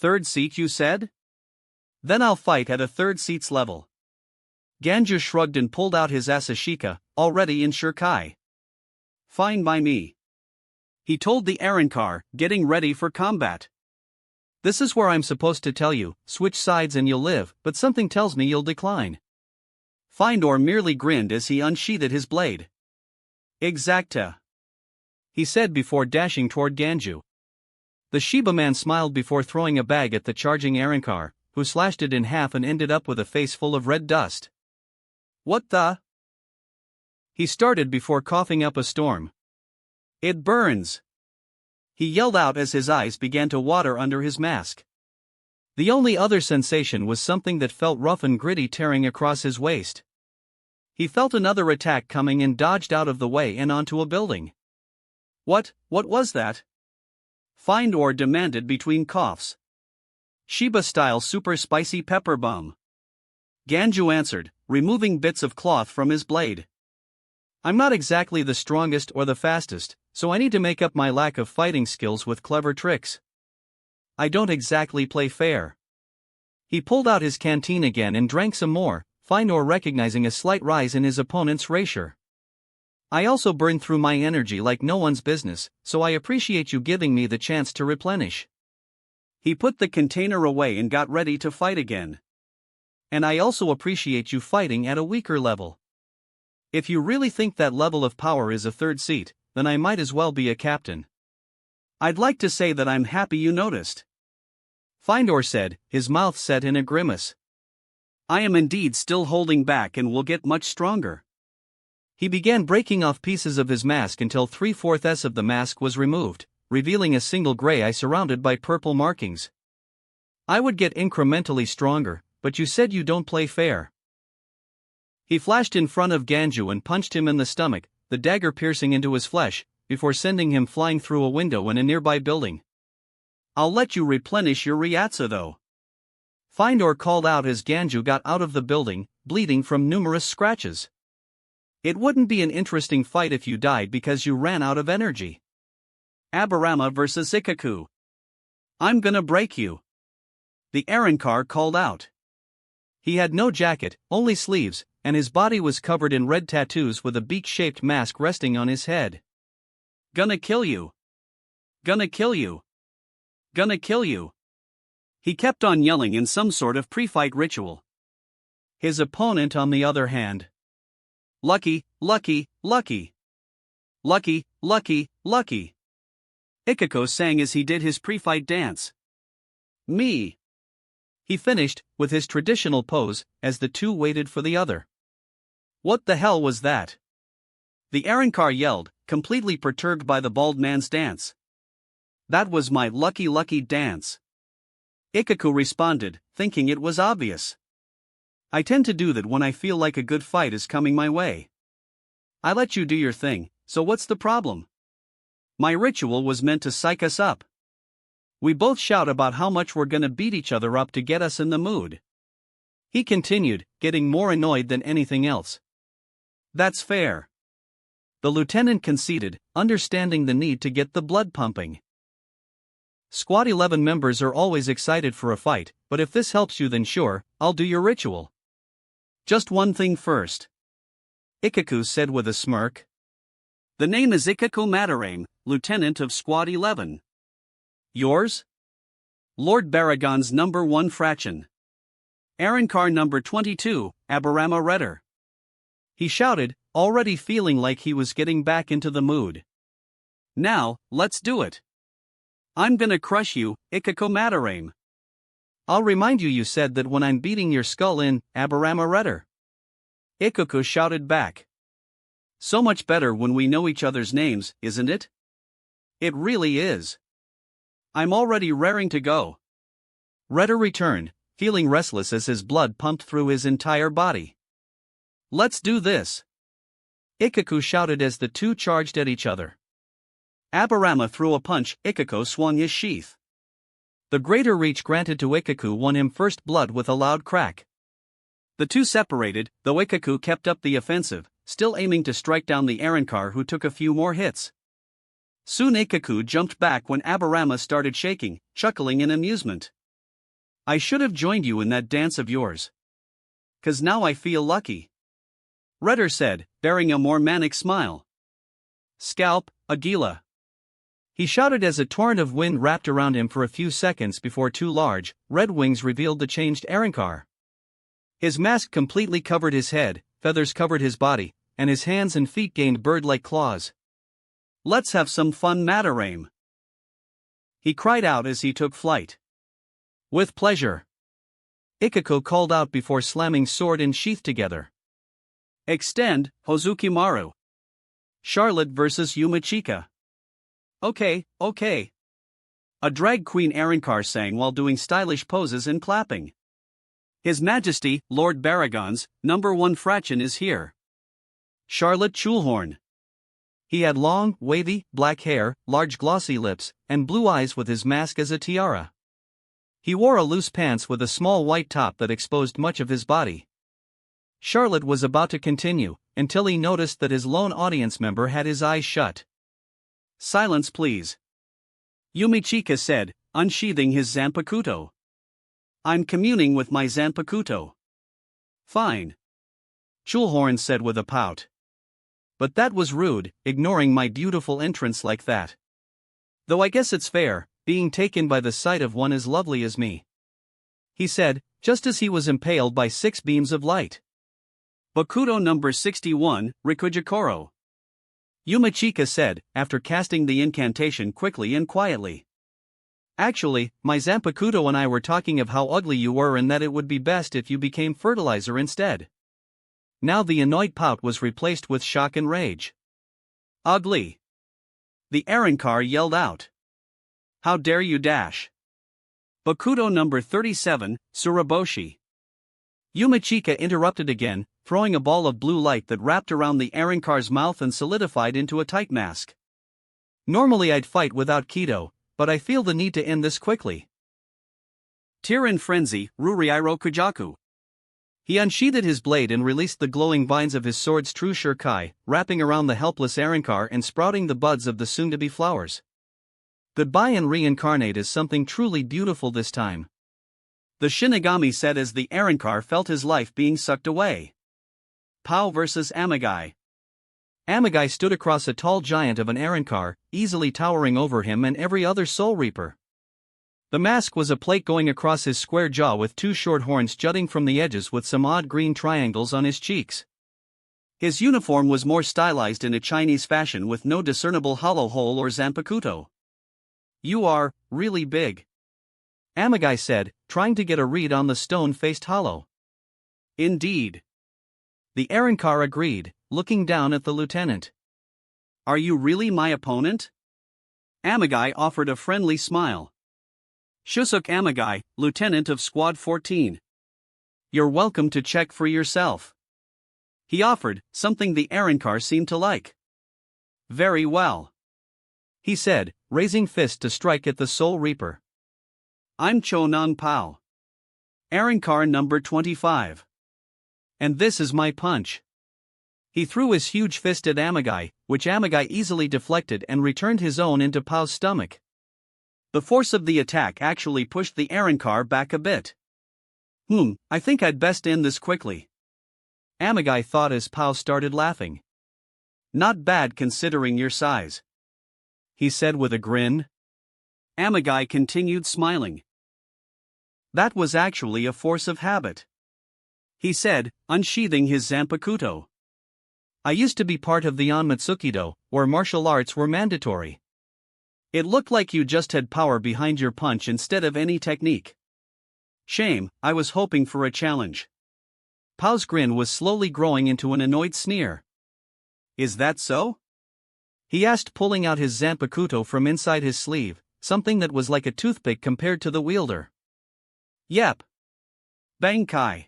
3rd seat, you said? Then I'll fight at a 3rd seat's level. Ganju shrugged and pulled out his Asashika, already in Shirkai. Fine by me. He told the Arrancar, getting ready for combat. This is where I'm supposed to tell you, switch sides and you'll live, but something tells me you'll decline. Findor merely grinned as he unsheathed his blade. Exacta. He said before dashing toward Ganju. The Shiba man smiled before throwing a bag at the charging Arrancar, who slashed it in half and ended up with a face full of red dust. What the? He started before coughing up a storm. It burns! He yelled out as his eyes began to water under his mask. The only other sensation was something that felt rough and gritty tearing across his waist. He felt another attack coming and dodged out of the way and onto a building. What was that? Findor demanded between coughs. Shiba-style super spicy pepper bomb. Ganju answered, removing bits of cloth from his blade. I'm not exactly the strongest or the fastest, so I need to make up my lack of fighting skills with clever tricks. I don't exactly play fair. He pulled out his canteen again and drank some more, Findor recognizing a slight rise in his opponent's rapier. I also burn through my energy like no one's business, so I appreciate you giving me the chance to replenish. He put the container away and got ready to fight again. And I also appreciate you fighting at a weaker level. If you really think that level of power is a third seat, then I might as well be a captain. I'd like to say that I'm happy you noticed, Findor said, his mouth set in a grimace. I am indeed still holding back and will get much stronger. He began breaking off pieces of his mask until 3/4 of the mask was removed, revealing a single gray eye surrounded by purple markings. I would get incrementally stronger, but you said you don't play fair. He flashed in front of Ganju and punched him in the stomach, the dagger piercing into his flesh, before sending him flying through a window in a nearby building. I'll let you replenish your Ryatsu though, Findor called out as Ganju got out of the building, bleeding from numerous scratches. It wouldn't be an interesting fight if you died because you ran out of energy. Aburama versus Ikaku. I'm gonna break you, the Arrancar called out. He had no jacket, only sleeves, and his body was covered in red tattoos with a beak-shaped mask resting on his head. Gonna kill you. Gonna kill you. Gonna kill you. He kept on yelling in some sort of pre-fight ritual. His opponent, on the other hand. Lucky, lucky, lucky. Lucky, lucky, lucky. Ikaku sang as he did his pre-fight dance. Me. He finished, with his traditional pose, as the two waited for the other. What the hell was that? The Arrancar yelled, completely perturbed by the bald man's dance. That was my lucky lucky dance. Ikaku responded, thinking it was obvious. I tend to do that when I feel like a good fight is coming my way. I let you do your thing, so what's the problem? My ritual was meant to psych us up. We both shout about how much we're gonna beat each other up to get us in the mood. He continued, getting more annoyed than anything else. That's fair. The lieutenant conceded, understanding the need to get the blood pumping. Squad 11 members are always excited for a fight, but if this helps you then sure, I'll do your ritual. Just one thing first, Ikaku said with a smirk. The name is Ichigo Awoke, Lieutenant of Squad 11. Yours? Lord Baragon's number 1 fraction. Arrancar number 22, Aburama Redder. He shouted, already feeling like he was getting back into the mood. Now, let's do it. I'm gonna crush you, Ichigo Awoke. I'll remind you said that when I'm beating your skull in, Aburama Redder. Ikaku shouted back. So much better when we know each other's names, isn't it? It really is. I'm already raring to go. Redder returned, feeling restless as his blood pumped through his entire body. Let's do this. Ikaku shouted as the two charged at each other. Aburama threw a punch, Ikaku swung his sheath. The greater reach granted to Ikaku won him first blood with a loud crack. The two separated, though Ikaku kept up the offensive, still aiming to strike down the Arrancar, who took a few more hits. Soon Ikaku jumped back when Aburama started shaking, chuckling in amusement. I should have joined you in that dance of yours. 'Cause now I feel lucky, Redder said, bearing a more manic smile. Scalp, Aguila. He shouted as a torrent of wind wrapped around him for a few seconds before two large, red wings revealed the changed Arrancar. His mask completely covered his head, feathers covered his body, and his hands and feet gained bird-like claws. Let's have some fun, Matarame, he cried out as he took flight. With pleasure, Ikaku called out before slamming sword and sheath together. Extend, Hozukimaru. Charlotte vs. Yumichika. Okay. A drag queen Arrancar sang while doing stylish poses and clapping. His Majesty, Lord Barragon's #1 fraction is here. Charlotte Chulhorn. He had long, wavy, black hair, large glossy lips, and blue eyes with his mask as a tiara. He wore a loose pants with a small white top that exposed much of his body. Charlotte was about to continue, until he noticed that his lone audience member had his eyes shut. Silence please. Yumichika said, unsheathing his Zanpakuto. I'm communing with my Zanpakuto. Fine. Chulhorn said with a pout. But that was rude, ignoring my beautiful entrance like that. Though I guess it's fair, being taken by the sight of one as lovely as me. He said, just as he was impaled by 6 beams of light. Bakuto number 61, Rikujikoro. Yumichika said, after casting the incantation quickly and quietly. Actually, my Zanpakuto and I were talking of how ugly you were and that it would be best if you became fertilizer instead. Now the annoyed pout was replaced with shock and rage. Ugly! The Arrancar yelled out. How dare you dash! Bakuto number 37, Suraboshi. Yumichika interrupted again, throwing a ball of blue light that wrapped around the Arrancar's mouth and solidified into a tight mask. Normally I'd fight without Kido, but I feel the need to end this quickly. Tear in frenzy, Ruriiro Kujaku. He unsheathed his blade and released the glowing vines of his sword's true Shurkai, wrapping around the helpless Arrancar and sprouting the buds of the soon-to-be flowers. Goodbye and reincarnate as something truly beautiful this time. The Shinigami said as the Arrancar felt his life being sucked away. Pao vs. Amagai. Amagai stood across a tall giant of an Arrancar, easily towering over him and every other Soul Reaper. The mask was a plate going across his square jaw with 2 short horns jutting from the edges with some odd green triangles on his cheeks. His uniform was more stylized in a Chinese fashion with no discernible hollow hole or Zanpakuto. You are really big, Amagai said, trying to get a read on the stone-faced hollow. Indeed. The Arrancar agreed, looking down at the lieutenant. Are you really my opponent? Amagai offered a friendly smile. Shusuke Amagai, lieutenant of Squad 14. You're welcome to check for yourself. He offered, something the Arrancar seemed to like. Very well, he said, raising fist to strike at the Soul Reaper. I'm Chonan Pao. Arrancar number 25. And this is my punch. He threw his huge fist at Amagai, which Amagai easily deflected and returned his own into Pao's stomach. The force of the attack actually pushed the Arrancar back a bit. I think I'd best end this quickly, Amagai thought as Pao started laughing. Not bad considering your size, he said with a grin. Amagai continued smiling. That was actually a force of habit, he said, unsheathing his Zanpakuto. I used to be part of the Onmatsukido, where martial arts were mandatory. It looked like you just had power behind your punch instead of any technique. Shame, I was hoping for a challenge. Pao's grin was slowly growing into an annoyed sneer. Is that so? He asked, pulling out his Zanpakuto from inside his sleeve, something that was like a toothpick compared to the wielder. Yep. Bankai,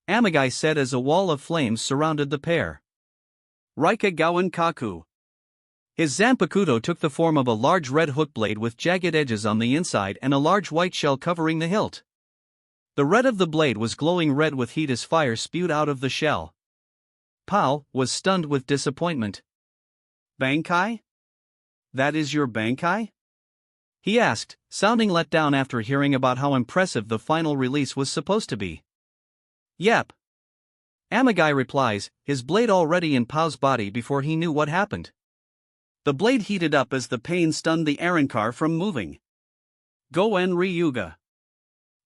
Amagai said as a wall of flames surrounded the pair. Raika Gowan Kaku. His Zanpakuto took the form of a large red hook blade with jagged edges on the inside and a large white shell covering the hilt. The red of the blade was glowing red with heat as fire spewed out of the shell. Pao was stunned with disappointment. Bankai? That is your Bankai? He asked, sounding let down after hearing about how impressive the final release was supposed to be. Yep. Amagai replies, his blade already in Pao's body before he knew what happened. The blade heated up as the pain stunned the Arrancar from moving. Goen Ryuga.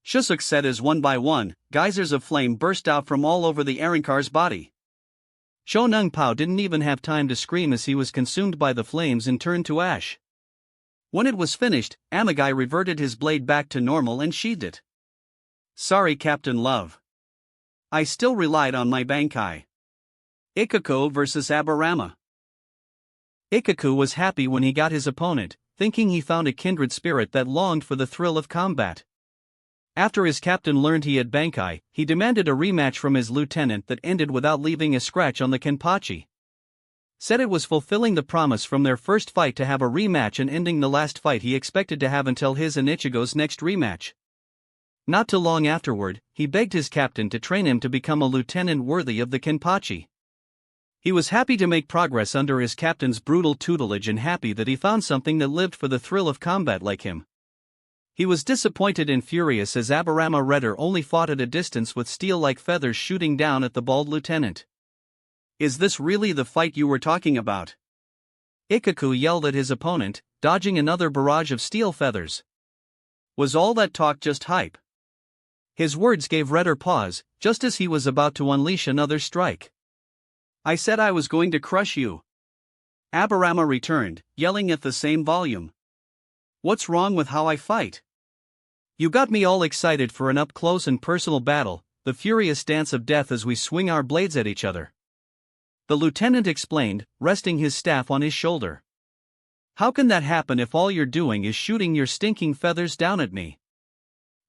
Shusuke said as one by one, geysers of flame burst out from all over the Arrancar's body. Shonan Pao didn't even have time to scream as he was consumed by the flames and turned to ash. When it was finished, Amagai reverted his blade back to normal and sheathed it. Sorry, Captain Love. I still relied on my Bankai. Ichigo vs. Aburama. Ichigo was happy when he got his opponent, thinking he found a kindred spirit that longed for the thrill of combat. After his captain learned he had Bankai, he demanded a rematch from his lieutenant that ended without leaving a scratch on the Kenpachi. Said it was fulfilling the promise from their first fight to have a rematch and ending the last fight he expected to have until his and Ichigo's next rematch. Not too long afterward, he begged his captain to train him to become a lieutenant worthy of the Kenpachi. He was happy to make progress under his captain's brutal tutelage and happy that he found something that lived for the thrill of combat like him. He was disappointed and furious as Aburama Redder only fought at a distance with steel-like feathers shooting down at the bald lieutenant. Is this really the fight you were talking about? Ichigo yelled at his opponent, dodging another barrage of steel feathers. Was all that talk just hype? His words gave Redder pause, just as he was about to unleash another strike. I said I was going to crush you. Aburama returned, yelling at the same volume. What's wrong with how I fight? You got me all excited for an up-close and personal battle, the furious dance of death as we swing our blades at each other. The lieutenant explained, resting his staff on his shoulder. How can that happen if all you're doing is shooting your stinking feathers down at me?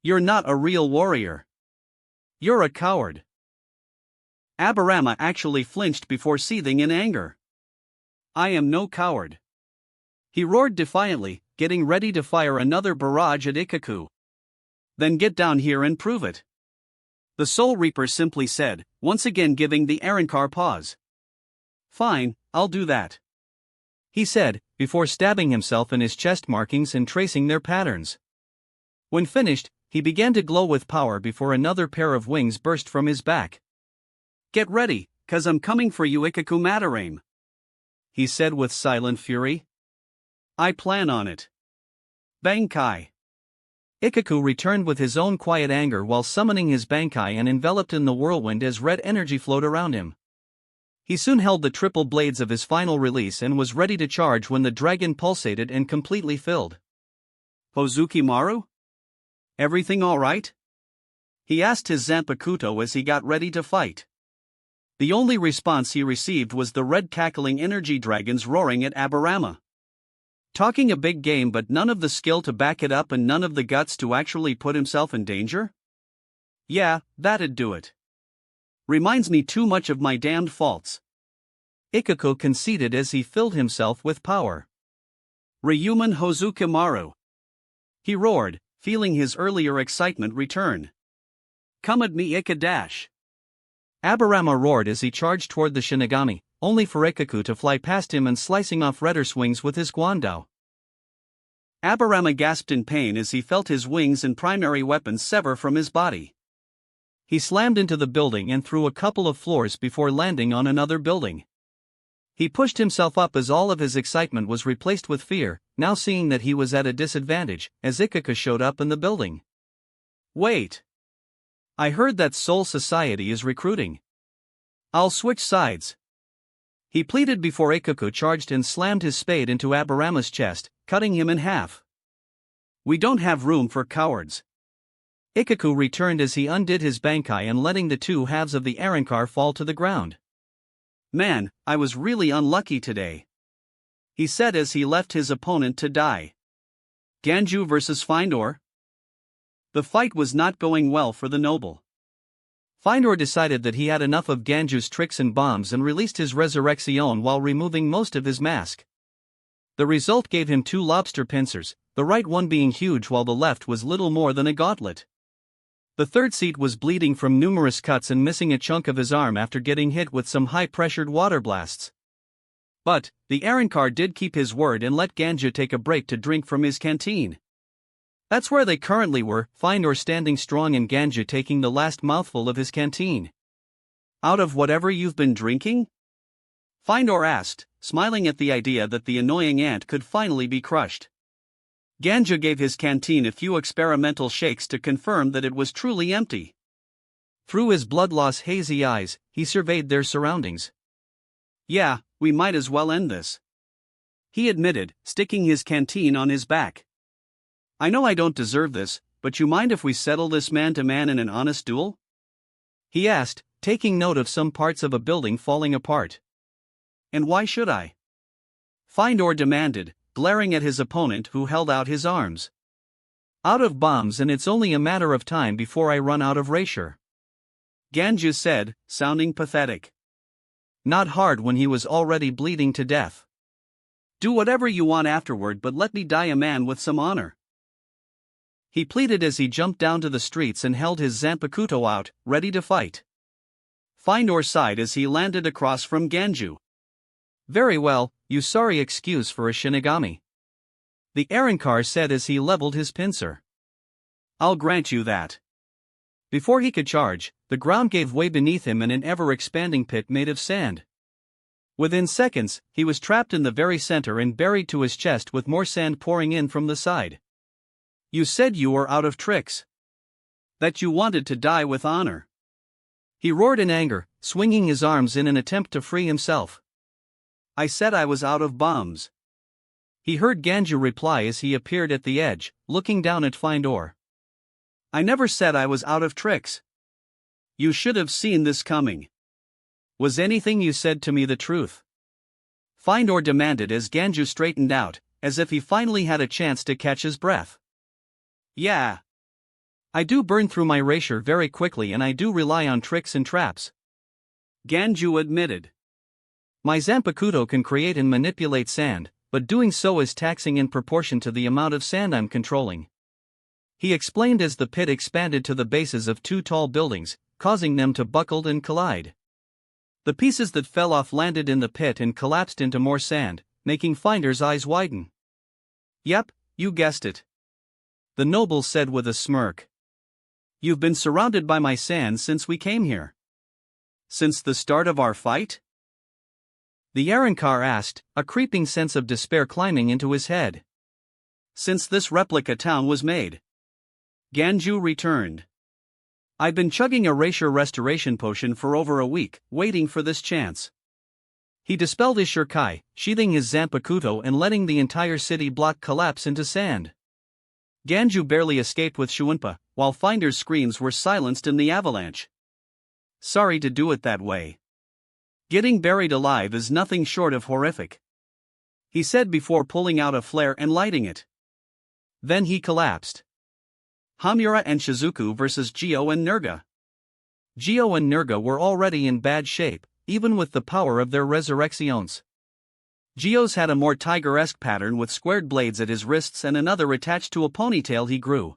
You're not a real warrior. You're a coward. Aburama actually flinched before seething in anger. I am no coward. He roared defiantly, getting ready to fire another barrage at Ichigo. Then get down here and prove it. The Soul Reaper simply said, once again giving the Arrancar pause. Fine, I'll do that, he said, before stabbing himself in his chest markings and tracing their patterns. When finished, he began to glow with power before another pair of wings burst from his back. Get ready, 'cause I'm coming for you, Ichigo Madarame, he said with silent fury. I plan on it. Bankai. Ichigo returned with his own quiet anger while summoning his Bankai and enveloped in the whirlwind as red energy flowed around him. He soon held the triple blades of his final release and was ready to charge when the dragon pulsated and completely filled. Hozukimaru? Everything all right? He asked his Zanpakuto as he got ready to fight. The only response he received was the red cackling energy dragons roaring at Aburama. Talking a big game but none of the skill to back it up and none of the guts to actually put himself in danger? Yeah, that'd do it. Reminds me too much of my damned faults. Ichigo conceded as he filled himself with power. Ryuman Hozukimaru. He roared, feeling his earlier excitement return. Come at me, Ichidash. Aburama roared as he charged toward the Shinigami, only for Ichigo to fly past him and slicing off Redder's wings with his Guandao. Aburama gasped in pain as he felt his wings and primary weapons sever from his body. He slammed into the building and through a couple of floors before landing on another building. He pushed himself up as all of his excitement was replaced with fear, now seeing that he was at a disadvantage, as Ichigo showed up in the building. Wait. I heard that Soul Society is recruiting. I'll switch sides, he pleaded before Ichigo charged and slammed his spade into Aburama's chest, cutting him in half. We don't have room for cowards. Ichigo returned as he undid his Bankai and letting the two halves of the Arrancar fall to the ground. Man, I was really unlucky today, he said as he left his opponent to die. Ganju vs. Findor. The fight was not going well for the noble. Findor decided that he had enough of Ganju's tricks and bombs and released his Resurrection while removing most of his mask. The result gave him two lobster pincers, the right one being huge while the left was little more than a gauntlet. The third seat was bleeding from numerous cuts and missing a chunk of his arm after getting hit with some high-pressured water blasts. But, the Arrancar did keep his word and let Ganju take a break to drink from his canteen. That's where they currently were, Findor standing strong and Ganju taking the last mouthful of his canteen. Out of whatever you've been drinking? Findor asked, smiling at the idea that the annoying ant could finally be crushed. Ganju gave his canteen a few experimental shakes to confirm that it was truly empty. Through his blood-loss hazy eyes, he surveyed their surroundings. Yeah, we might as well end this, he admitted, sticking his canteen on his back. I know I don't deserve this, but you mind if we settle this man-to-man in an honest duel? He asked, taking note of some parts of a building falling apart. And why should I? Findor demanded, glaring at his opponent who held out his arms. Out of bombs, and it's only a matter of time before I run out of rature. Ganju said, sounding pathetic. Not hard when he was already bleeding to death. Do whatever you want afterward, but let me die a man with some honor. He pleaded as he jumped down to the streets and held his Zanpakuto out, ready to fight. Findor sighed as he landed across from Ganju. Very well, you sorry excuse for a Shinigami. The Arrancar said as he leveled his pincer. I'll grant you that. Before he could charge, the ground gave way beneath him in an ever-expanding pit made of sand. Within seconds, he was trapped in the very center and buried to his chest with more sand pouring in from the side. You said you were out of tricks. That you wanted to die with honor. He roared in anger, swinging his arms in an attempt to free himself. I said I was out of bombs. He heard Ganju reply as he appeared at the edge, looking down at Findor. I never said I was out of tricks. You should have seen this coming. Was anything you said to me the truth? Findor demanded as Ganju straightened out, as if he finally had a chance to catch his breath. Yeah. I do burn through my rapier very quickly, and I do rely on tricks and traps. Ganju admitted. My Zanpakuto can create and manipulate sand, but doing so is taxing in proportion to the amount of sand I'm controlling. He explained as the pit expanded to the bases of two tall buildings, causing them to buckle and collide. The pieces that fell off landed in the pit and collapsed into more sand, making Findor's eyes widen. Yep, you guessed it. The noble said with a smirk. You've been surrounded by my sand since we came here. Since the start of our fight? The Arrancar asked, a creeping sense of despair climbing into his head. Since this replica town was made. Ganju returned. I've been chugging a rapier restoration potion for over a week, waiting for this chance. He dispelled his shurikai, sheathing his Zanpakuto and letting the entire city block collapse into sand. Ganju barely escaped with Shuunpa, while Findor's screams were silenced in the avalanche. Sorry to do it that way. Getting buried alive is nothing short of horrific, he said before pulling out a flare and lighting it. Then he collapsed. Hamura and Shizuku versus Gyo and Nerga. Gyo and Nerga were already in bad shape, even with the power of their resurrections. Gyo's had a more tiger-esque pattern with squared blades at his wrists and another attached to a ponytail he grew.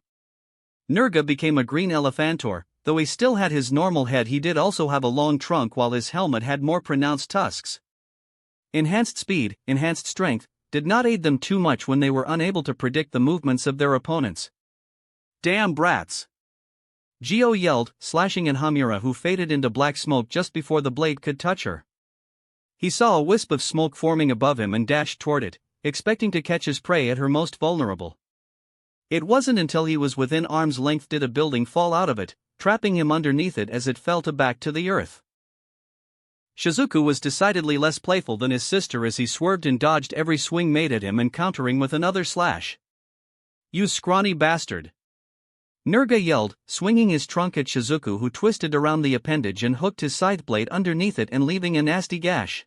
Nerga became a green elephantor. Though he still had his normal head, he did also have a long trunk, while his helmet had more pronounced tusks. Enhanced speed, enhanced strength, did not aid them too much when they were unable to predict the movements of their opponents. Damn brats! Gyo yelled, slashing at Hamura, who faded into black smoke just before the blade could touch her. He saw a wisp of smoke forming above him and dashed toward it, expecting to catch his prey at her most vulnerable. It wasn't until he was within arm's length did a building fall out of it, trapping him underneath it as it fell back to the earth. Shizuku was decidedly less playful than his sister as he swerved and dodged every swing made at him and countering with another slash. You scrawny bastard! Nerga yelled, swinging his trunk at Shizuku, who twisted around the appendage and hooked his scythe blade underneath it and leaving a nasty gash.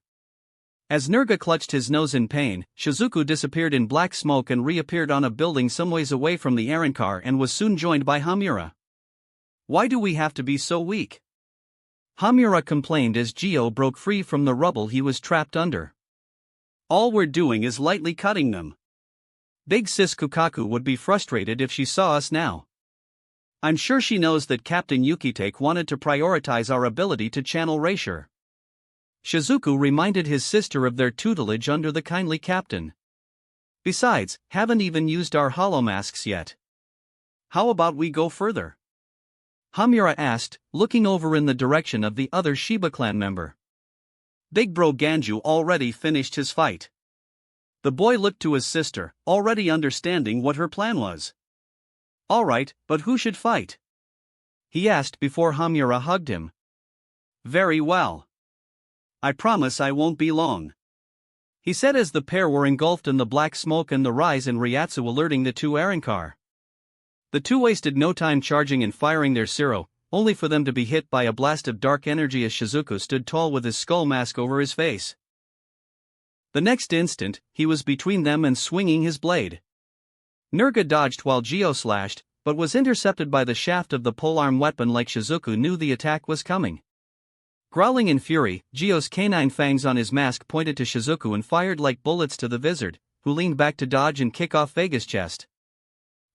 As Nerga clutched his nose in pain, Shizuku disappeared in black smoke and reappeared on a building some ways away from the Arrancar and was soon joined by Hamura. Why do we have to be so weak? Hamura complained as Gyo broke free from the rubble he was trapped under. All we're doing is lightly cutting them. Big Sis Kukaku would be frustrated if she saw us now. I'm sure she knows that Captain Yukitake wanted to prioritize our ability to channel rapier. Shizuku reminded his sister of their tutelage under the kindly captain. Besides, haven't even used our hollow masks yet. How about we go further? Hamura asked, looking over in the direction of the other Shiba clan member. Big Bro Ganju already finished his fight. The boy looked to his sister, already understanding what her plan was. Alright, but who should fight? He asked before Hamura hugged him. Very well. I promise I won't be long, he said as the pair were engulfed in the black smoke and the rise in Ryatsu alerting the two Arrancar. The two wasted no time charging and firing their Siro, only for them to be hit by a blast of dark energy as Shizuku stood tall with his skull mask over his face. The next instant, he was between them and swinging his blade. Nerga dodged while Gio slashed, but was intercepted by the shaft of the polearm weapon like Shizuku knew the attack was coming. Growling in fury, Gio's canine fangs on his mask pointed to Shizuku and fired like bullets to the wizard, who leaned back to dodge and kick off Vega's chest.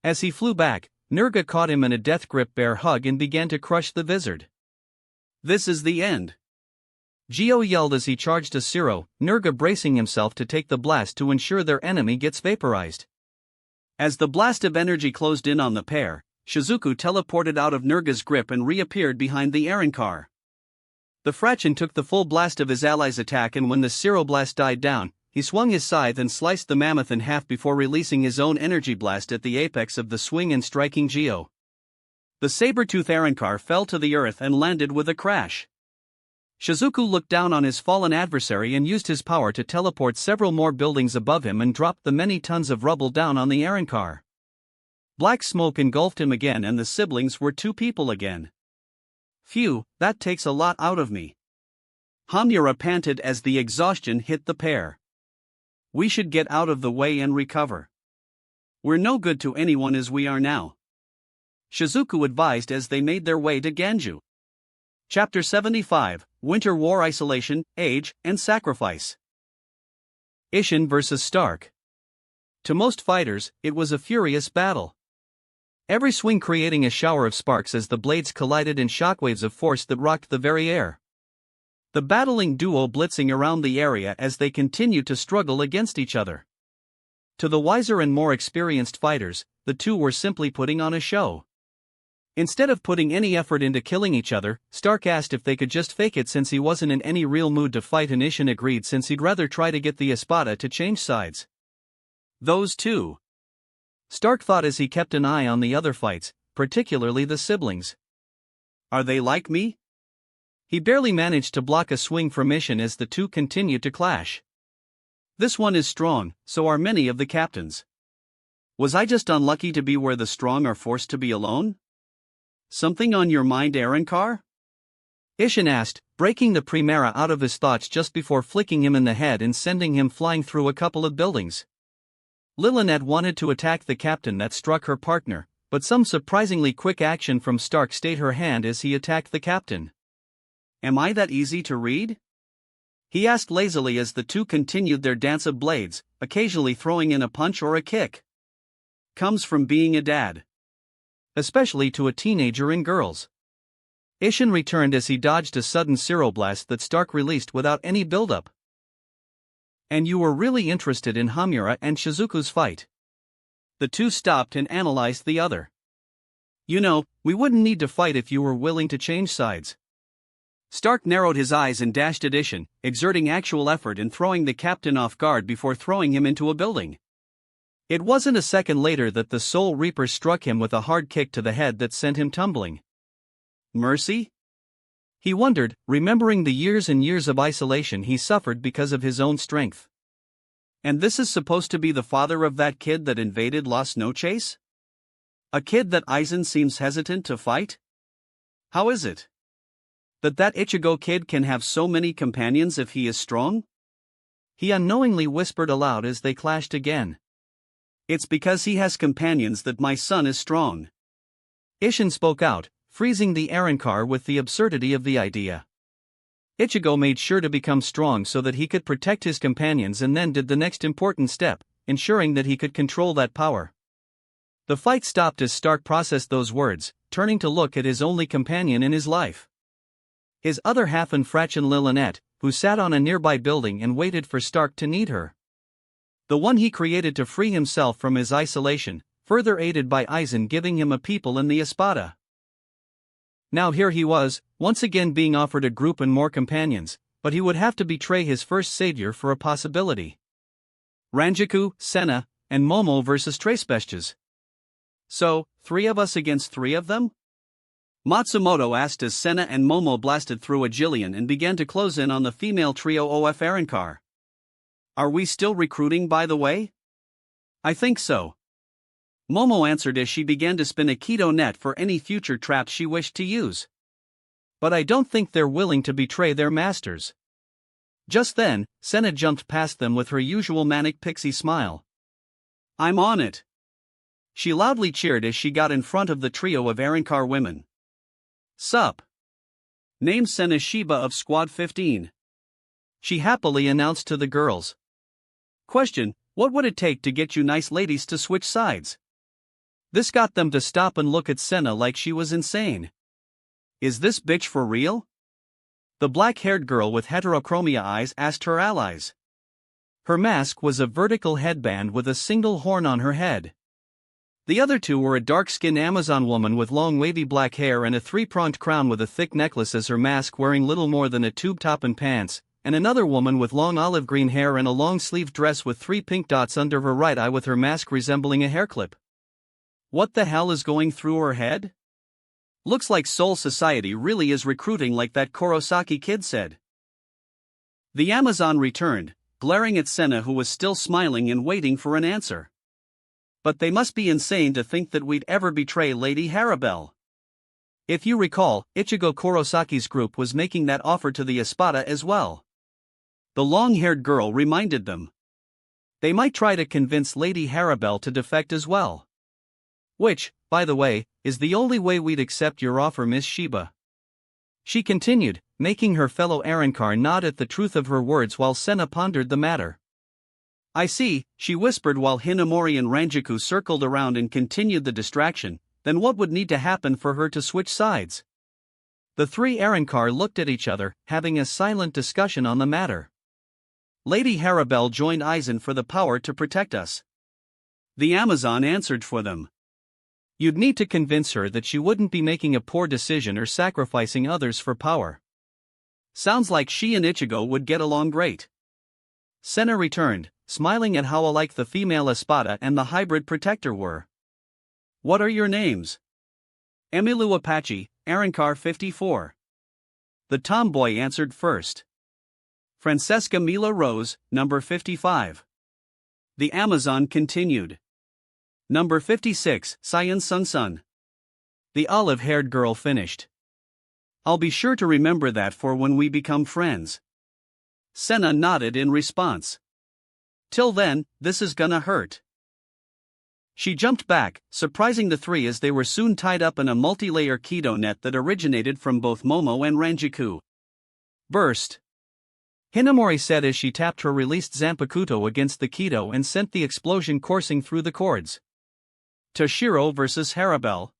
As he flew back, Nerga caught him in a death grip bear hug and began to crush the wizard. This is the end. Gio yelled as he charged a Zero, Nerga bracing himself to take the blast to ensure their enemy gets vaporized. As the blast of energy closed in on the pair, Shizuku teleported out of Nerga's grip and reappeared behind the Aaron car. The Frachin took the full blast of his ally's attack, and when the Zero blast died down, he swung his scythe and sliced the mammoth in half before releasing his own energy blast at the apex of the swing and striking Gio. The saber-tooth Aaron car fell to the earth and landed with a crash. Shizuku looked down on his fallen adversary and used his power to teleport several more buildings above him and dropped the many tons of rubble down on the Aaron car. Black smoke engulfed him again and the siblings were two people again. Phew, that takes a lot out of me. Hamura panted as the exhaustion hit the pair. We should get out of the way and recover. We're no good to anyone as we are now. Shizuku advised as they made their way to Ganju. Chapter 75, Winter War Isolation, Age, and Sacrifice. Isshin vs. Stark. To most fighters, it was a furious battle. Every swing creating a shower of sparks as the blades collided in shockwaves of force that rocked the very air. The battling duo blitzing around the area as they continued to struggle against each other. To the wiser and more experienced fighters, the two were simply putting on a show. Instead of putting any effort into killing each other, Stark asked if they could just fake it since he wasn't in any real mood to fight, and Isshin agreed since he'd rather try to get the Espada to change sides. Those two. Stark thought as he kept an eye on the other fights, particularly the siblings. Are they like me? He barely managed to block a swing from Isshin as the two continued to clash. This one is strong, so are many of the captains. Was I just unlucky to be where the strong are forced to be alone? Something on your mind, Arankar? Isshin asked, breaking the Primera out of his thoughts just before flicking him in the head and sending him flying through a couple of buildings. Lilinet wanted to attack the captain that struck her partner, but some surprisingly quick action from Stark stayed her hand as he attacked the captain. Am I that easy to read? He asked lazily as the two continued their dance of blades, occasionally throwing in a punch or a kick. Comes from being a dad. Especially to a teenager and girls. Isshin returned as he dodged a sudden Ceroblast that Stark released without any buildup. And you were really interested in Hamura and Shizuku's fight. The two stopped and analyzed the other. You know, we wouldn't need to fight if you were willing to change sides. Stark narrowed his eyes and dashed at Isshin, exerting actual effort in throwing the captain off guard before throwing him into a building. It wasn't a second later that the Soul Reaper struck him with a hard kick to the head that sent him tumbling. Mercy? He wondered, remembering the years and years of isolation he suffered because of his own strength. And this is supposed to be the father of that kid that invaded Las Noches? A kid that Aizen seems hesitant to fight? How is it that Ichigo kid can have so many companions if he is strong? He unknowingly whispered aloud as they clashed again. It's because he has companions that my son is strong. Isshin spoke out, freezing the Arankar with the absurdity of the idea. Ichigo made sure to become strong so that he could protect his companions and then did the next important step, ensuring that he could control that power. The fight stopped as Stark processed those words, turning to look at his only companion in his life. His other half and Frachin Lilinet, who sat on a nearby building and waited for Stark to need her. The one he created to free himself from his isolation, further aided by Aizen giving him a people in the Espada. Now here he was, once again being offered a group and more companions, but he would have to betray his first savior for a possibility. Ranjaku, Senna, and Momo versus Tracebestias. So, 3 of us against 3 of them? Matsumoto asked as Senna and Momo blasted through a Jillian and began to close in on the female trio of Arankar. Are we still recruiting, by the way? I think so. Momo answered as she began to spin a keto net for any future traps she wished to use. But I don't think they're willing to betray their masters. Just then, Senna jumped past them with her usual manic pixie smile. I'm on it! She loudly cheered as she got in front of the trio of Arrancar women. Sup? Name Senna Shiba of Squad 15. She happily announced to the girls. Question, what would it take to get you nice ladies to switch sides? This got them to stop and look at Senna like she was insane. Is this bitch for real? The black-haired girl with heterochromia eyes asked her allies. Her mask was a vertical headband with a single horn on her head. The other two were a dark-skinned Amazon woman with long wavy black hair and a three-pronged crown with a thick necklace as her mask, wearing little more than a tube top and pants, and another woman with long olive green hair and a long-sleeved dress with 3 pink dots under her right eye with her mask resembling a hairclip. What the hell is going through her head? Looks like Soul Society really is recruiting like that Kurosaki kid said. The Amazon returned, glaring at Senna, who was still smiling and waiting for an answer. But they must be insane to think that we'd ever betray Lady Harabelle. If you recall, Ichigo Kurosaki's group was making that offer to the Espada as well. The long-haired girl reminded them. They might try to convince Lady Harabelle to defect as well. Which, by the way, is the only way we'd accept your offer, Miss Shiba. She continued, making her fellow Arrancar nod at the truth of her words while Senna pondered the matter. I see, she whispered while Hinamori and Ranjaku circled around and continued the distraction. Then what would need to happen for her to switch sides? The three Arrancar looked at each other, having a silent discussion on the matter. Lady Harabelle joined Aizen for the power to protect us. The Amazon answered for them. You'd need to convince her that she wouldn't be making a poor decision or sacrificing others for power. Sounds like she and Ichigo would get along great. Senna returned, smiling at how alike the female Espada and the hybrid protector were. What are your names? Emilu Apache, Arrancar 54. The tomboy answered first. Francesca Mila Rose, number 55. The Amazon continued. Number 56, Cyan Sun Sun. The olive-haired girl finished. I'll be sure to remember that for when we become friends. Senna nodded in response. Till then, this is gonna hurt. She jumped back, surprising the three as they were soon tied up in a multi-layer keto net that originated from both Momo and Ranjaku. Burst! Hinamori said as she tapped her released Zanpakuto against the keto and sent the explosion coursing through the cords. Toshiro versus Harabelle.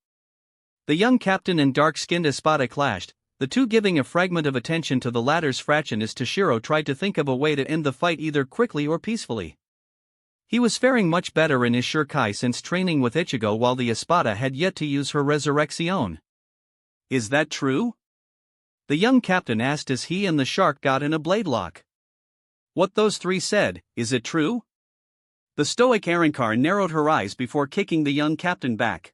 The young captain and dark-skinned Espada clashed, the two giving a fragment of attention to the latter's fraction as Toshiro tried to think of a way to end the fight either quickly or peacefully. He was faring much better in his Shurkai since training with Ichigo, while the Espada had yet to use her Resurrection. Is that true? The young captain asked as he and the shark got in a blade lock. What those three said, is it true? The stoic Arrancar narrowed her eyes before kicking the young captain back.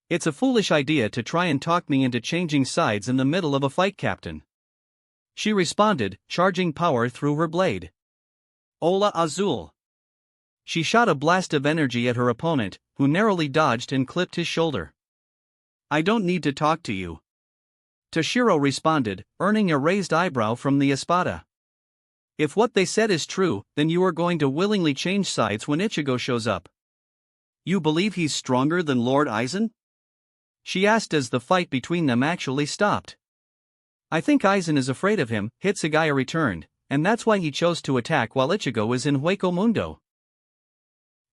It's a foolish idea to try and talk me into changing sides in the middle of a fight, Captain. She responded, charging power through her blade. Ola Azul. She shot a blast of energy at her opponent, who narrowly dodged and clipped his shoulder. I don't need to talk to you. Toshiro responded, earning a raised eyebrow from the Espada. If what they said is true, then you are going to willingly change sides when Ichigo shows up. You believe he's stronger than Lord Aizen? She asked as the fight between them actually stopped. I think Aizen is afraid of him, Hitsugaya returned, and that's why he chose to attack while Ichigo is in Hueco Mundo.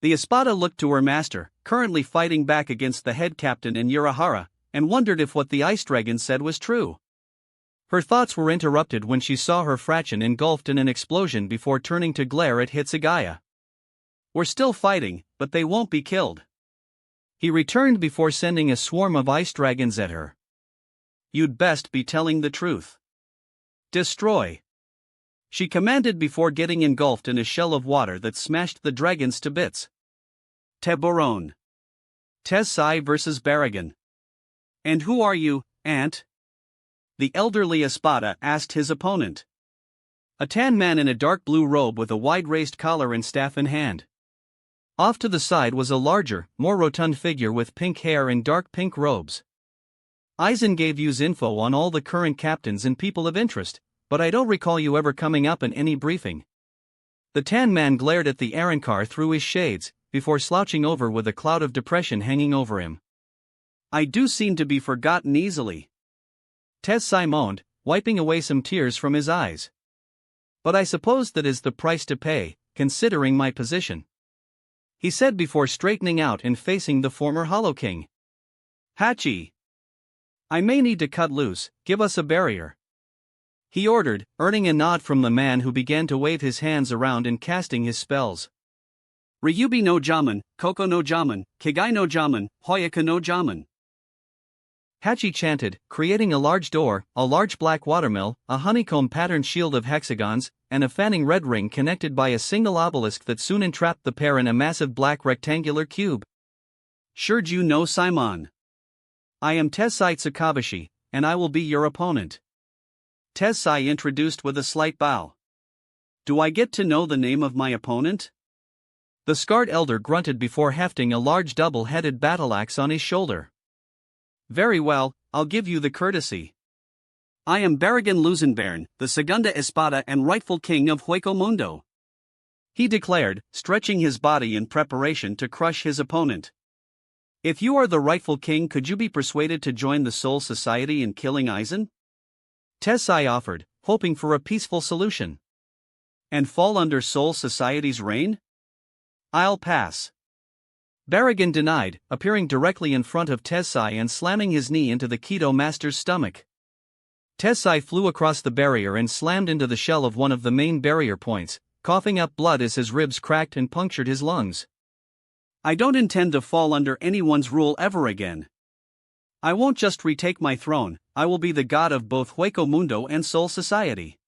The Espada looked to her master, currently fighting back against the head captain and Urahara, and wondered if what the ice dragon said was true. Her thoughts were interrupted when she saw her fraction engulfed in an explosion before turning to glare at Hitsugaya. We're still fighting, but they won't be killed. He returned before sending a swarm of ice dragons at her. You'd best be telling the truth. Destroy. She commanded before getting engulfed in a shell of water that smashed the dragons to bits. Teburon. Tessai versus Barragan. And who are you, Aunt? The elderly Espada asked his opponent. A tan man in a dark blue robe with a wide-raised collar and staff in hand. Off to the side was a larger, more rotund figure with pink hair and dark pink robes. Aizen gave you info on all the current captains and people of interest, but I don't recall you ever coming up in any briefing. The tan man glared at the Arrancar through his shades, before slouching over with a cloud of depression hanging over him. I do seem to be forgotten easily. Tessai moaned, wiping away some tears from his eyes. But I suppose that is the price to pay, considering my position, he said before straightening out and facing the former Hollow King. Hachi! I may need to cut loose, give us a barrier, he ordered, earning a nod from the man who began to wave his hands around and casting his spells. Ryubi no Jaman, Koko no Jaman, Kigai no Jaman, Hoyaka no Jaman. Hachi chanted, creating a large door, a large black watermill, a honeycomb-patterned shield of hexagons, and a fanning red ring connected by a single obelisk that soon entrapped the pair in a massive black rectangular cube. Sure you know Simon. I am Tessai Tsukavashi, and I will be your opponent, Tessai introduced with a slight bow. Do I get to know the name of my opponent? The scarred elder grunted before hefting a large double-headed battle axe on his shoulder. Very well, I'll give you the courtesy. I am Barragan Lusenbairn, the Segunda Espada and rightful king of Hueco Mundo, he declared, stretching his body in preparation to crush his opponent. If you are the rightful king, could you be persuaded to join the Soul Society in killing Aizen? Tessai offered, hoping for a peaceful solution. And fall under Soul Society's reign? I'll pass. Barragan denied, appearing directly in front of Tessai and slamming his knee into the Keto Master's stomach. Tessai flew across the barrier and slammed into the shell of one of the main barrier points, coughing up blood as his ribs cracked and punctured his lungs. I don't intend to fall under anyone's rule ever again. I won't just retake my throne, I will be the god of both Hueco Mundo and Soul Society.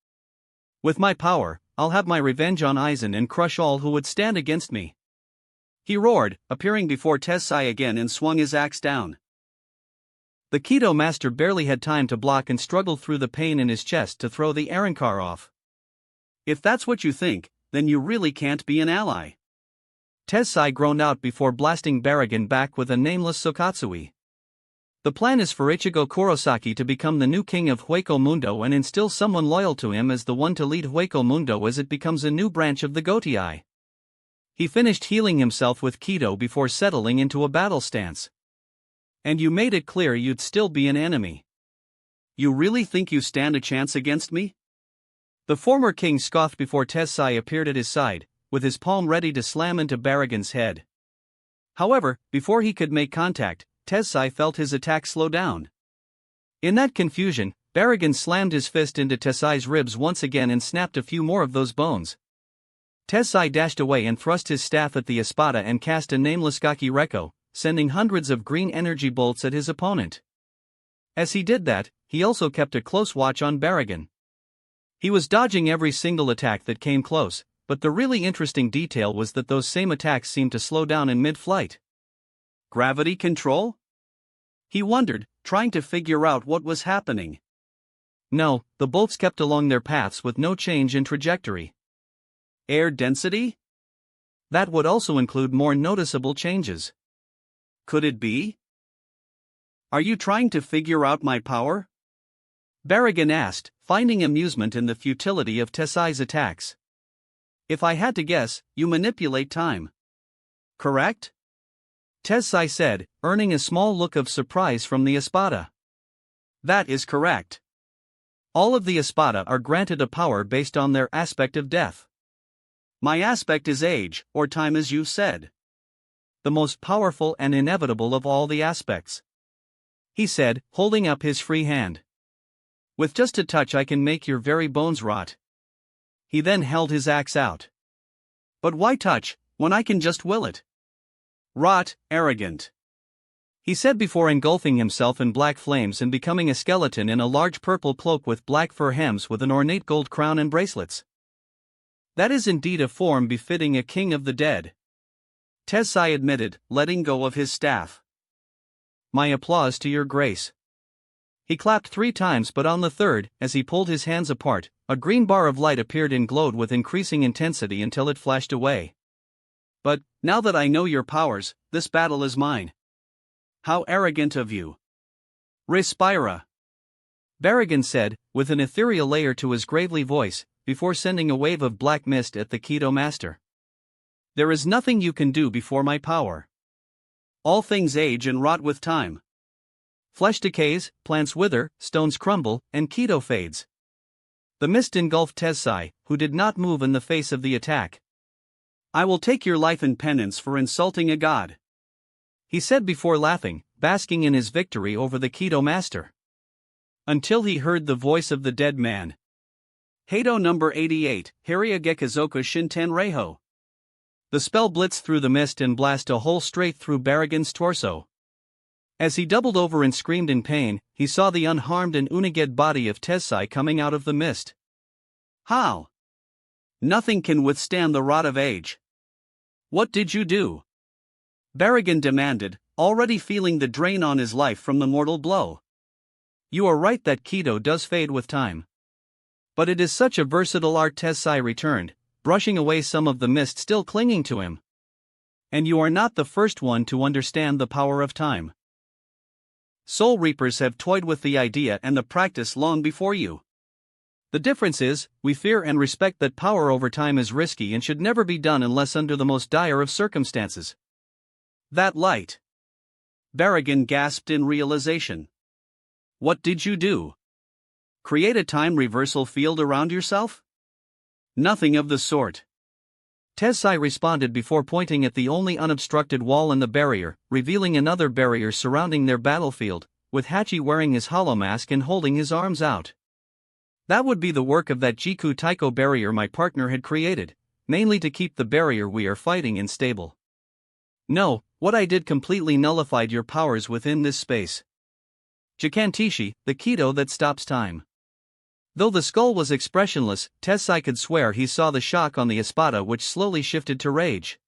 With my power, I'll have my revenge on Aizen and crush all who would stand against me, he roared, appearing before Tessai again and swung his axe down. The Keto Master barely had time to block and struggled through the pain in his chest to throw the Arrancar off. If that's what you think, then you really can't be an ally, Tessai groaned out before blasting Barragan back with a nameless Sokatsui. The plan is for Ichigo Kurosaki to become the new king of Hueco Mundo and instill someone loyal to him as the one to lead Hueco Mundo as it becomes a new branch of the Gotii. He finished healing himself with Keto before settling into a battle stance. And you made it clear you'd still be an enemy. You really think you stand a chance against me? The former king scoffed before Tessai appeared at his side, with his palm ready to slam into Barragan's head. However, before he could make contact, Tessai felt his attack slow down. In that confusion, Barragan slammed his fist into Tessai's ribs once again and snapped a few more of those bones. Tessai dashed away and thrust his staff at the Espada and cast a nameless Gaki Reko, sending hundreds of green energy bolts at his opponent. As he did that, he also kept a close watch on Barragan. He was dodging every single attack that came close, but the really interesting detail was that those same attacks seemed to slow down in mid-flight. Gravity control? He wondered, trying to figure out what was happening. No, the bolts kept along their paths with no change in trajectory. Air density? That would also include more noticeable changes. Could it be? Are you trying to figure out my power? Barragan asked, finding amusement in the futility of Tessai's attacks. If I had to guess, you manipulate time. Correct? Tessai said, earning a small look of surprise from the Espada. That is correct. All of the Espada are granted a power based on their aspect of death. My aspect is age, or time as you said. The most powerful and inevitable of all the aspects, he said, holding up his free hand. With just a touch I can make your very bones rot. He then held his axe out. But why touch, when I can just will it? Rot, arrogant, he said before engulfing himself in black flames and becoming a skeleton in a large purple cloak with black fur hems with an ornate gold crown and bracelets. That is indeed a form befitting a king of the dead, Tessai admitted, letting go of his staff. My applause to your grace. He clapped 3 times, but on the third, as he pulled his hands apart, a green bar of light appeared and glowed with increasing intensity until it flashed away. But, Now that I know your powers, this battle is mine. How arrogant of you. Respira. Barrigan said, with an ethereal layer to his gravely voice, before sending a wave of black mist at the Keto Master. There is nothing you can do before my power. All things age and rot with time. Flesh decays, plants wither, stones crumble, and Keto fades. The mist engulfed Tessai, who did not move in the face of the attack. I will take your life in penance for insulting a god, he said before laughing, basking in his victory over the Keto Master. Until he heard the voice of the dead man. Hado number 88, Haria Gekazoka Shinten Reiho. The spell blitzed through the mist and blasted a hole straight through Barrigan's torso. As he doubled over and screamed in pain, he saw the unharmed and uniged body of Tessai coming out of the mist. How? Nothing can withstand the rot of age. What did you do? Barrigan demanded, already feeling the drain on his life from the mortal blow. You are right that Keto does fade with time. But it is such a versatile art, Tessai returned, brushing away some of the mist still clinging to him. And you are not the first one to understand the power of time. Soul Reapers have toyed with the idea and the practice long before you. The difference is, we fear and respect that power over time is risky and should never be done unless under the most dire of circumstances. That light. Barrigan gasped in realization. What did you do? Create a time reversal field around yourself? Nothing of the sort. Tessai responded before pointing at the only unobstructed wall in the barrier, revealing another barrier surrounding their battlefield, with Hachi wearing his hollow mask and holding his arms out. That would be the work of that Jiku Taiko barrier my partner had created, mainly to keep the barrier we are fighting stable. No, what I did completely nullified your powers within this space. Jikantishi, the Keto that stops time. Though the skull was expressionless, Tessai could swear he saw the shock on the espada, which slowly shifted to rage.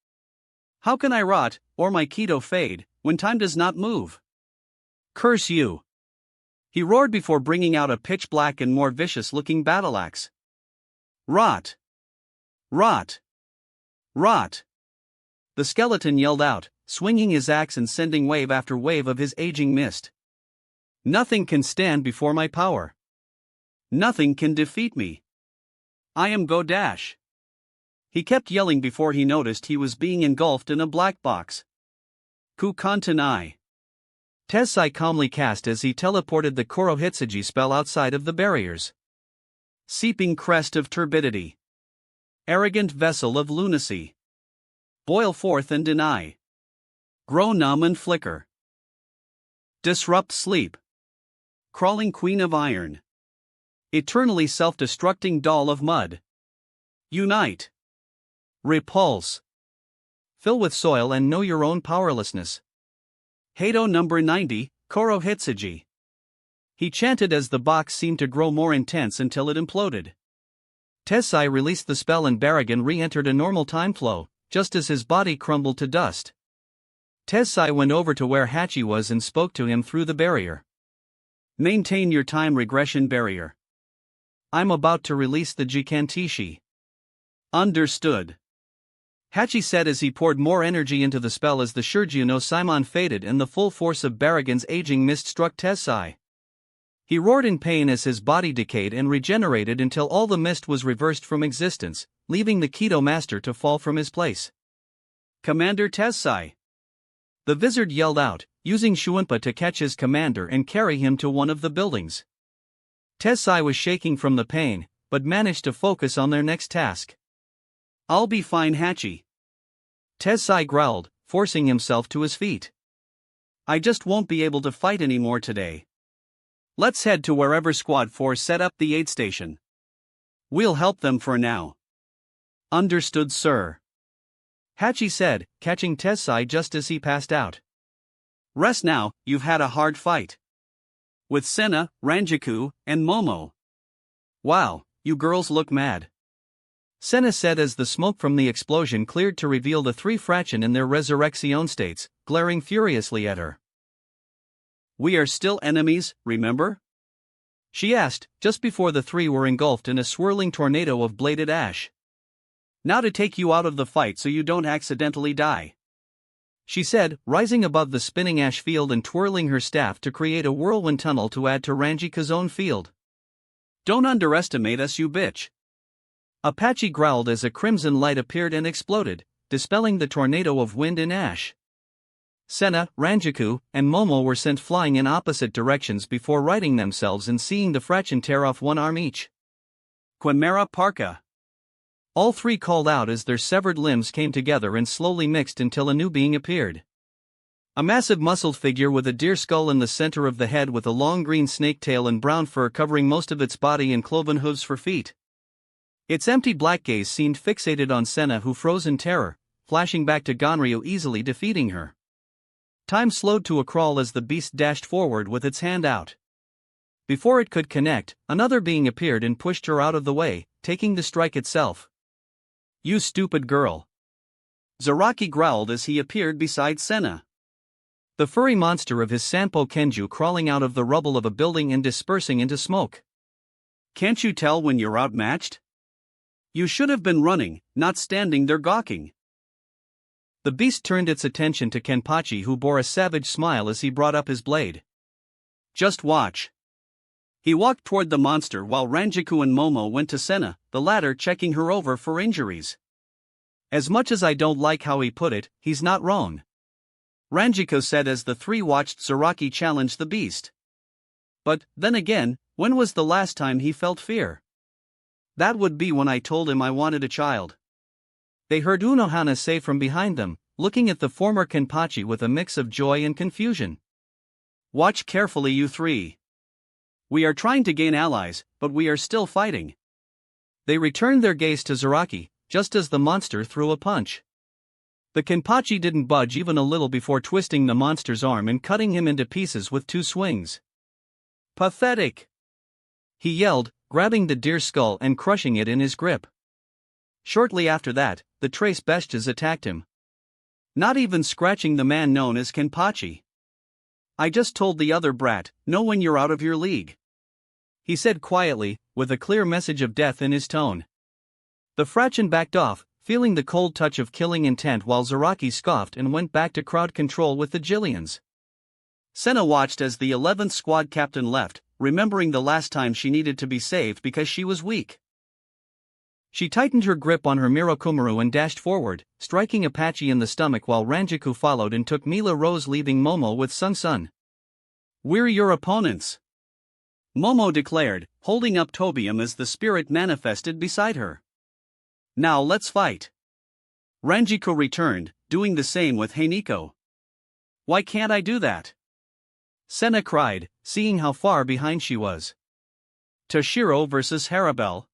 How can I rot, or my Keto fade, when time does not move? Curse you! He roared before bringing out a pitch-black and more vicious-looking battle-axe. Rot! Rot! Rot! The skeleton yelled out, swinging his axe and sending wave after wave of his aging mist. Nothing can stand before my power. Nothing can defeat me. I am Godash. He kept yelling before he noticed he was being engulfed in a black box. Kukantanai. Tessai calmly cast as he teleported the Kurohitsuji spell outside of the barriers. Seeping crest of turbidity. Arrogant vessel of lunacy. Boil forth and deny. Grow numb and flicker. Disrupt sleep. Crawling queen of iron. Eternally self-destructing doll of mud. Unite. Repulse. Fill with soil and know your own powerlessness. Hado number 90, Kurohitsuji. He chanted as the box seemed to grow more intense until it imploded. Tessai released the spell and Barrigan re-entered a normal time flow, just as his body crumbled to dust. Tessai went over to where Hachi was and spoke to him through the barrier. Maintain your time regression barrier. I'm about to release the Jikantishi. Understood. Hachi said as he poured more energy into the spell as the Shurju no Simon faded and the full force of Barrigan's aging mist struck Tessai. He roared in pain as his body decayed and regenerated until all the mist was reversed from existence, leaving the Keto Master to fall from his place. Commander Tessai! The Vizard yelled out, using Shuunpa to catch his commander and carry him to one of the buildings. Tessai was shaking from the pain, but managed to focus on their next task. I'll be fine, Hachi. Tessai growled, forcing himself to his feet. I just won't be able to fight anymore today. Let's head to wherever Squad 4 set up the aid station. We'll help them for now. Understood, sir. Hachi said, catching Tessai just as he passed out. Rest now, you've had a hard fight. With Senna, Ranjaku, and Momo. Wow, you girls look mad. Senna said as the smoke from the explosion cleared to reveal the three Fraction in their resurrection states, glaring furiously at her. We are still enemies, remember? She asked, just before the three were engulfed in a swirling tornado of bladed ash. Now to take you out of the fight so you don't accidentally die," she said, rising above the spinning ash field and twirling her staff to create a whirlwind tunnel to add to Ranjika's own field. "Don't underestimate us, you bitch." Apache growled as a crimson light appeared and exploded, dispelling the tornado of wind and ash. Senna, Ranjiku, and Momo were sent flying in opposite directions before righting themselves and seeing the Frachen tear off one arm each. "Quimera parka!" All three called out as their severed limbs came together and slowly mixed until a new being appeared. A massive muscled figure with a deer skull in the center of the head with a long green snake tail and brown fur covering most of its body and cloven hooves for feet. Its empty black gaze seemed fixated on Senna, who froze in terror, flashing back to Ganryu, easily defeating her. Time slowed to a crawl as the beast dashed forward with its hand out. Before it could connect, another being appeared and pushed her out of the way, taking the strike itself. "You stupid girl!" Zaraki growled as he appeared beside Senna. The furry monster of his Sanpo Kenju crawling out of the rubble of a building and dispersing into smoke. "Can't you tell when you're outmatched? You should have been running, not standing there gawking." The beast turned its attention to Kenpachi, who bore a savage smile as he brought up his blade. "Just watch." He walked toward the monster while Ranjiku and Momo went to Senna, the latter checking her over for injuries. "As much as I don't like how he put it, he's not wrong," Ranjiku said as the three watched Zaraki challenge the beast. "But, then again, when was the last time he felt fear?" "That would be when I told him I wanted a child," they heard Unohana say from behind them, looking at the former Kenpachi with a mix of joy and confusion. "Watch carefully, you three. We are trying to gain allies, but we are still fighting." They returned their gaze to Zaraki, just as the monster threw a punch. The Kenpachi didn't budge even a little before twisting the monster's arm and cutting him into pieces with two swings. "Pathetic!" he yelled, grabbing the deer's skull and crushing it in his grip. Shortly after that, the trace bestias attacked him, not even scratching the man known as Kenpachi. "I just told the other brat, know when you're out of your league," he said quietly, with a clear message of death in his tone. The Frachen backed off, feeling the cold touch of killing intent, while Zaraki scoffed and went back to crowd control with the Jillians. Senna watched as the 11th squad captain left, remembering the last time she needed to be saved because she was weak. She tightened her grip on her Mirokumaru and dashed forward, striking Apache in the stomach while Ranjiku followed and took Mila Rose, leaving Momo with Sung Sun. "We're your opponents," Momo declared, holding up Tobium as the spirit manifested beside her. "Now let's fight." Ranjiku returned, doing the same with Heiniko. "Why can't I do that?" Senna cried, seeing how far behind she was. Toshiro versus Harabel.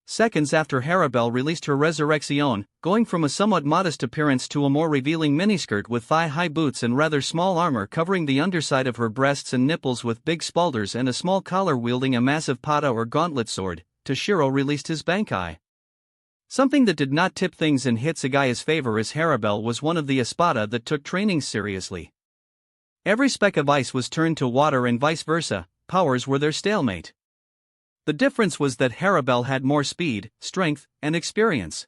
Seconds after Harabel released her Resurrection, going from a somewhat modest appearance to a more revealing miniskirt with thigh-high boots and rather small armor covering the underside of her breasts and nipples with big spalders and a small collar, wielding a massive pada or gauntlet sword, Toshiro released his Bankai. Something that did not tip things in Hitsugai's favor, as Harabel was one of the Espada that took training seriously. Every speck of ice was turned to water and vice versa, powers were their stalemate. The difference was that Harabel had more speed, strength, and experience.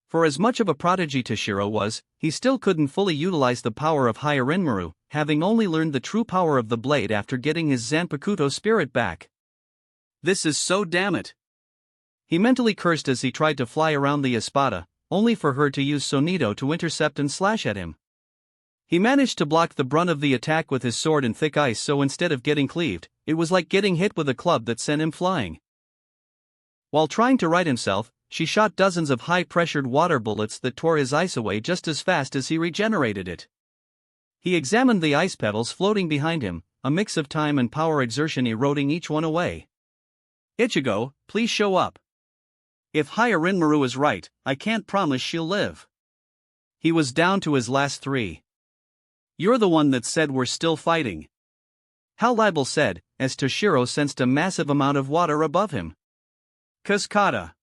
For as much of a prodigy Toshiro was, he still couldn't fully utilize the power of Hyarinmaru, having only learned the true power of the blade after getting his Zanpakuto spirit back. "This is so damn it!" he mentally cursed as he tried to fly around the Espada, only for her to use Sonido to intercept and slash at him. He managed to block the brunt of the attack with his sword in thick ice, so instead of getting cleaved, it was like getting hit with a club that sent him flying. While trying to right himself, she shot dozens of high-pressured water bullets that tore his ice away just as fast as he regenerated it. He examined the ice petals floating behind him, a mix of time and power exertion eroding each one away. "Ichigo, please show up. If Hyarinmaru is right, I can't promise she'll live." He was down to his last three. "You're the one that said we're still fighting," Hal Libel said, as Toshiro sensed a massive amount of water above him. "Cascada."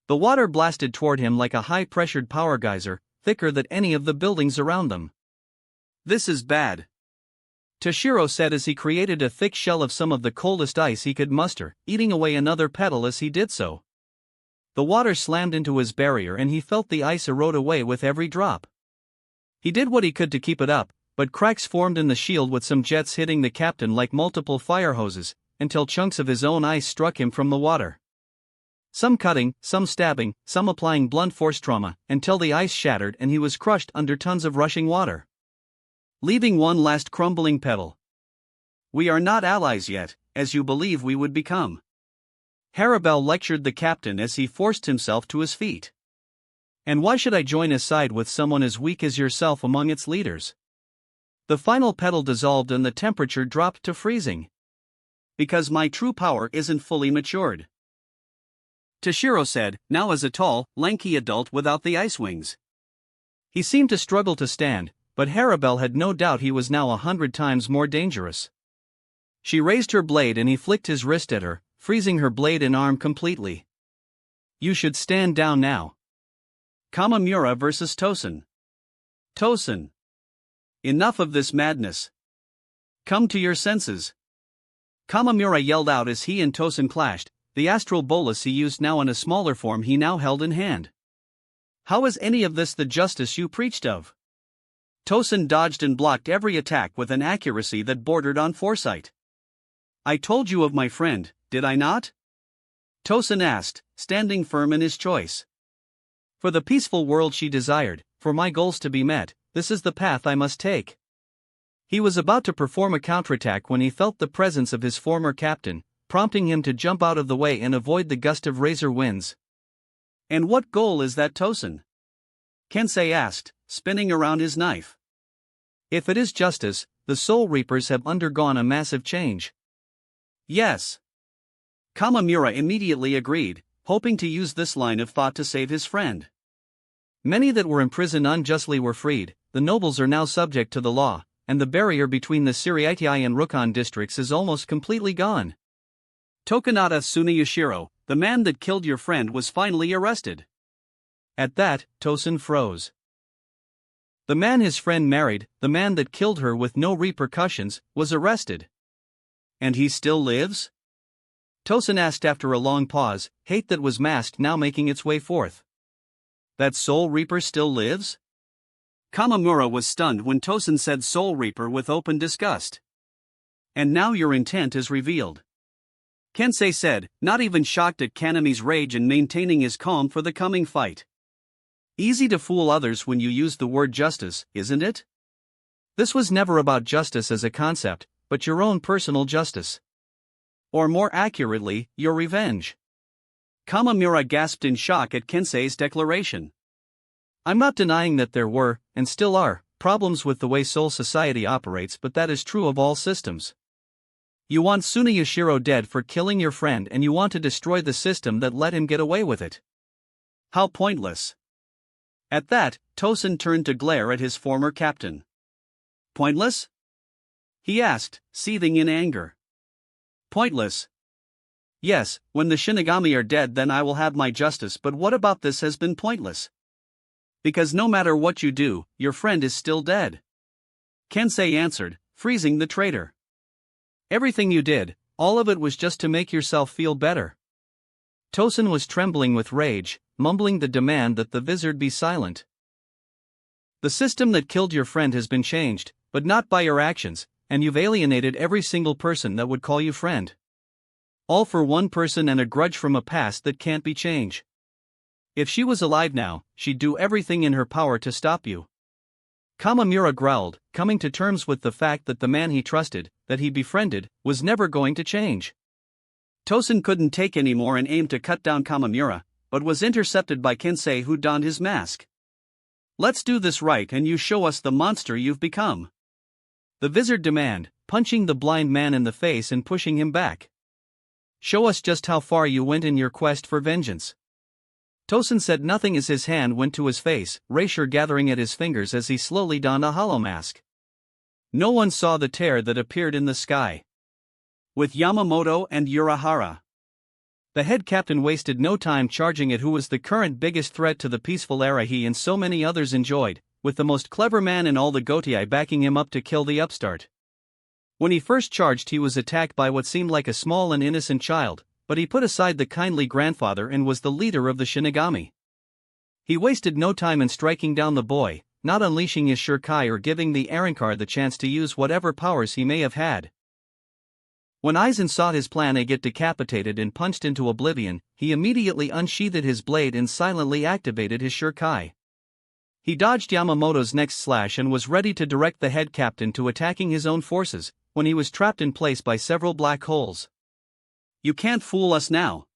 The water blasted toward him like a high-pressured power geyser, thicker than any of the buildings around them. "This is bad," Toshiro said as he created a thick shell of some of the coldest ice he could muster, eating away another petal as he did so. The water slammed into his barrier and he felt the ice erode away with every drop. He did what he could to keep it up, but cracks formed in the shield with some jets hitting the captain like multiple fire hoses, until chunks of his own ice struck him from the water. Some cutting, some stabbing, some applying blunt force trauma, until the ice shattered and he was crushed under tons of rushing water, leaving one last crumbling pebble. "We are not allies yet, as you believe we would become," Haribel lectured the captain as he forced himself to his feet. "And why should I join a side with someone as weak as yourself among its leaders?" The final petal dissolved and the temperature dropped to freezing. "Because my true power isn't fully matured," Toshiro said, now as a tall, lanky adult without the ice wings. He seemed to struggle to stand, but Haribel had no doubt he was now 100 times more dangerous. She raised her blade and he flicked his wrist at her, freezing her blade and arm completely. "You should stand down now." Kamamura versus Tosen. Tosen. "Enough of this madness. Come to your senses." Kamamura yelled out as he and Tosen clashed, the astral bolus he used now in a smaller form he now held in hand. "How is any of this the justice you preached of?" Tosen dodged and blocked every attack with an accuracy that bordered on foresight. "I told you of my friend, did I not?" Tosen asked, standing firm in his choice. "For the peaceful world she desired, for my goals to be met, this is the path I must take." He was about to perform a counterattack when he felt the presence of his former captain, prompting him to jump out of the way and avoid the gust of razor winds. "And what goal is that, Tosen?" Kensei asked, spinning around his knife. "If it is justice, the Soul Reapers have undergone a massive change." "Yes." Kamamura immediately agreed, hoping to use this line of thought to save his friend. "Many that were imprisoned unjustly were freed, the nobles are now subject to the law, and the barrier between the Suriitai and Rukon districts is almost completely gone. Tokunada Tsuneyashiro, the man that killed your friend, was finally arrested." At that, Tosen froze. The man his friend married, the man that killed her with no repercussions, was arrested. "And he still lives?" Tosen asked after a long pause, hate that was masked now making its way forth. "That Soul Reaper still lives?" Kamamura was stunned when Tosen said Soul Reaper with open disgust. "And now your intent is revealed," Kensei said, not even shocked at Kanami's rage and maintaining his calm for the coming fight. "Easy to fool others when you use the word justice, isn't it? This was never about justice as a concept, but your own personal justice. Or more accurately, your revenge." Kamamura gasped in shock at Kensei's declaration. "I'm not denying that there were, and still are, problems with the way Soul Society operates, but that is true of all systems. You want Tsuneyashiro dead for killing your friend and you want to destroy the system that let him get away with it. How pointless." At that, Tosen turned to glare at his former captain. "Pointless?" he asked, seething in anger. "Pointless? Yes, when the Shinigami are dead then I will have my justice, but what about this has been pointless? Because no matter what you do, your friend is still dead," Kensei answered, freezing the traitor. "Everything you did, all of it was just to make yourself feel better." Tosen was trembling with rage, mumbling the demand that the wizard be silent. "The system that killed your friend has been changed, but not by your actions, and you've alienated every single person that would call you friend. All for one person and a grudge from a past that can't be changed. If she was alive now, she'd do everything in her power to stop you." Kamamura growled, coming to terms with the fact that the man he trusted, that he befriended, was never going to change. Tosen couldn't take any more and aimed to cut down Kamamura, but was intercepted by Kensei, who donned his mask. "Let's do this right and you show us the monster you've become," the wizard demanded, punching the blind man in the face and pushing him back. "Show us just how far you went in your quest for vengeance." Tosen said nothing as his hand went to his face, rancor gathering at his fingers as he slowly donned a hollow mask. No one saw the tear that appeared in the sky. With Yamamoto and Urahara, the head captain wasted no time charging at who was the current biggest threat to the peaceful era he and so many others enjoyed, with the most clever man in all the Gotei backing him up to kill the upstart. When he first charged he was attacked by what seemed like a small and innocent child, but he put aside the kindly grandfather and was the leader of the Shinigami. He wasted no time in striking down the boy, not unleashing his Shurikai or giving the Arrancar the chance to use whatever powers he may have had. When Aizen saw his plan get decapitated and punched into oblivion, he immediately unsheathed his blade and silently activated his Shurikai. He dodged Yamamoto's next slash and was ready to direct the head captain to attacking his own forces, when he was trapped in place by several black holes. "You can't fool us now,"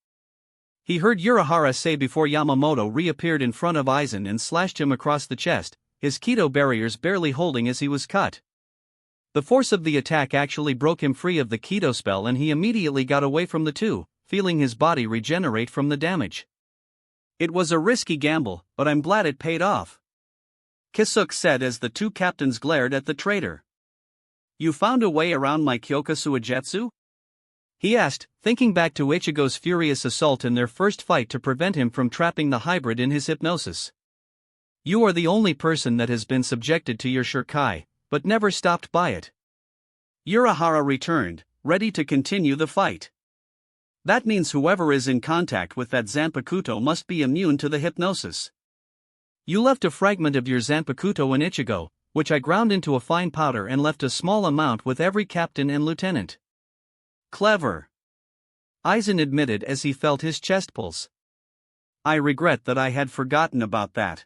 he heard Urahara say before Yamamoto reappeared in front of Aizen and slashed him across the chest, his Kido barriers barely holding as he was cut. The force of the attack actually broke him free of the Kido spell and he immediately got away from the two, feeling his body regenerate from the damage. "It was a risky gamble, but I'm glad it paid off," Kisuke said as the two captains glared at the traitor. "You found a way around my Kyoka Suigetsu?" he asked, thinking back to Ichigo's furious assault in their first fight to prevent him from trapping the hybrid in his hypnosis. "You are the only person that has been subjected to your Shurikai, but never stopped by it," Urahara returned, ready to continue the fight. "That means whoever is in contact with that Zanpakuto must be immune to the hypnosis." "You left a fragment of your Zanpakuto in Ichigo, which I ground into a fine powder and left a small amount with every captain and lieutenant." "Clever," Aizen admitted as he felt his chest pulse. "I regret that I had forgotten about that."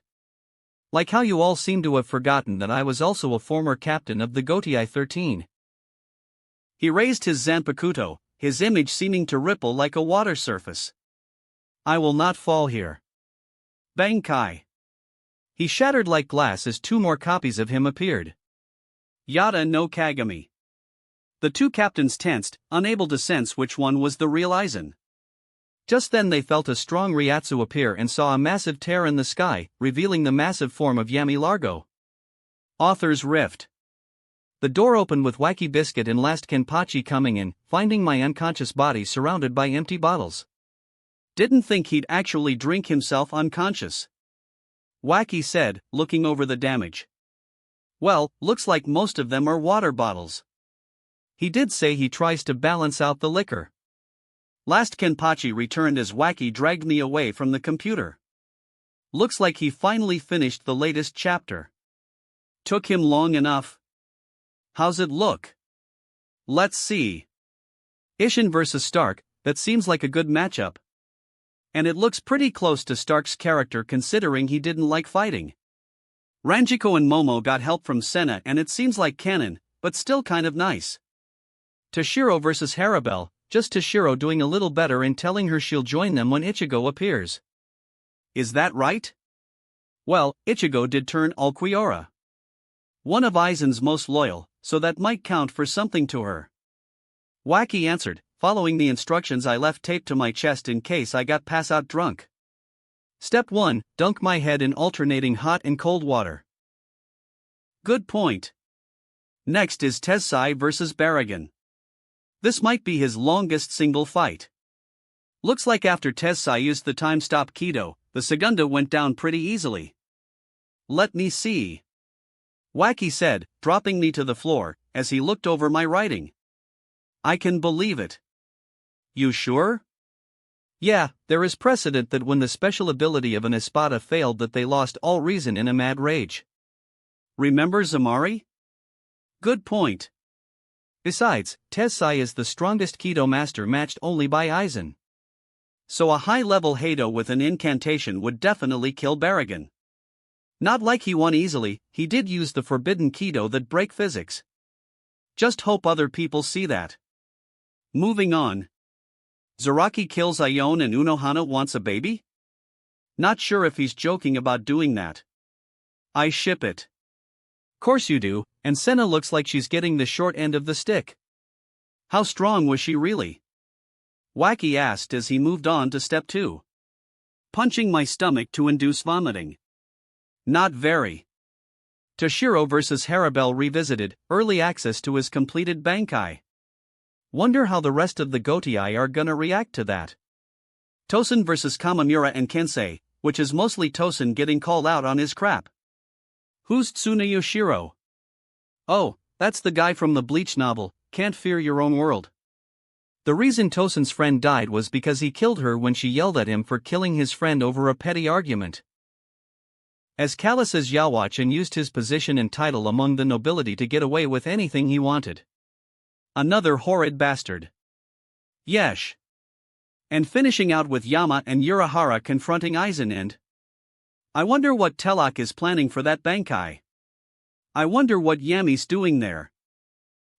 "Like how you all seem to have forgotten that I was also a former captain of the Gotei 13. He raised his Zanpakuto, his image seeming to ripple like a water surface. "I will not fall here." Bankai. He shattered like glass as two more copies of him appeared. Yada no Kagami. The two captains tensed, unable to sense which one was the real Aizen. Just then they felt a strong Ryatsu appear and saw a massive tear in the sky, revealing the massive form of Yami Largo. Author's Rift. The door opened with Wacky Biscuit and Last Kenpachi coming in, finding my unconscious body surrounded by empty bottles. "Didn't think he'd actually drink himself unconscious," Wacky said, looking over the damage. "Well, looks like most of them are water bottles." He did say he tries to balance out the liquor. Last Kenpachi returned as Wacky dragged me away from the computer. "Looks like he finally finished the latest chapter. Took him long enough. How's it look? Let's see. Ishin vs. Stark, that seems like a good matchup. And it looks pretty close to Stark's character considering he didn't like fighting. Ranjiko and Momo got help from Senna and it seems like canon, but still kind of nice. Toshiro vs. Harabel, just Toshiro doing a little better and telling her she'll join them when Ichigo appears. Is that right? Well, Ichigo did turn Ulquiorra. One of Aizen's most loyal, so that might count for something to her. Wacky answered, following the instructions I left taped to my chest in case I got pass out drunk. Step 1, dunk my head in alternating hot and cold water. Good point. Next is Tessai vs. Baragon. This might be his longest single fight. Looks like after Tessai used the time stop Kido, the Segunda went down pretty easily. Let me see. Wacky said, dropping me to the floor, as he looked over my writing. I can believe it. You sure? Yeah, there is precedent that when the special ability of an Espada failed that they lost all reason in a mad rage. Remember Zamari? Good point. Besides, Tessai is the strongest Kido master matched only by Aizen. So a high-level Heido with an incantation would definitely kill Baragon. Not like he won easily, he did use the forbidden Kido that break physics. Just hope other people see that. Moving on. Zaraki kills Ione and Unohana wants a baby? Not sure if he's joking about doing that. I ship it. Course you do, and Senna looks like she's getting the short end of the stick. How strong was she really? Wacky asked as he moved on to step 2. Punching my stomach to induce vomiting. Not very. Toshiro vs. Harabel revisited, early access to his completed Bankai. Wonder how the rest of the Gotei are gonna react to that. Tosen vs. Kamamura and Kensei, which is mostly Tosen getting called out on his crap. Who's Tsuneyoshiro? Oh, that's the guy from the Bleach novel, Can't Fear Your Own World. The reason Tosen's friend died was because he killed her when she yelled at him for killing his friend over a petty argument. As callous as Yawachan used his position and title among the nobility to get away with anything he wanted. Another horrid bastard. Yesh. And finishing out with Yama and Urahara confronting Aizen and... I wonder what Telak is planning for that Bankai. I wonder what Yami's doing there.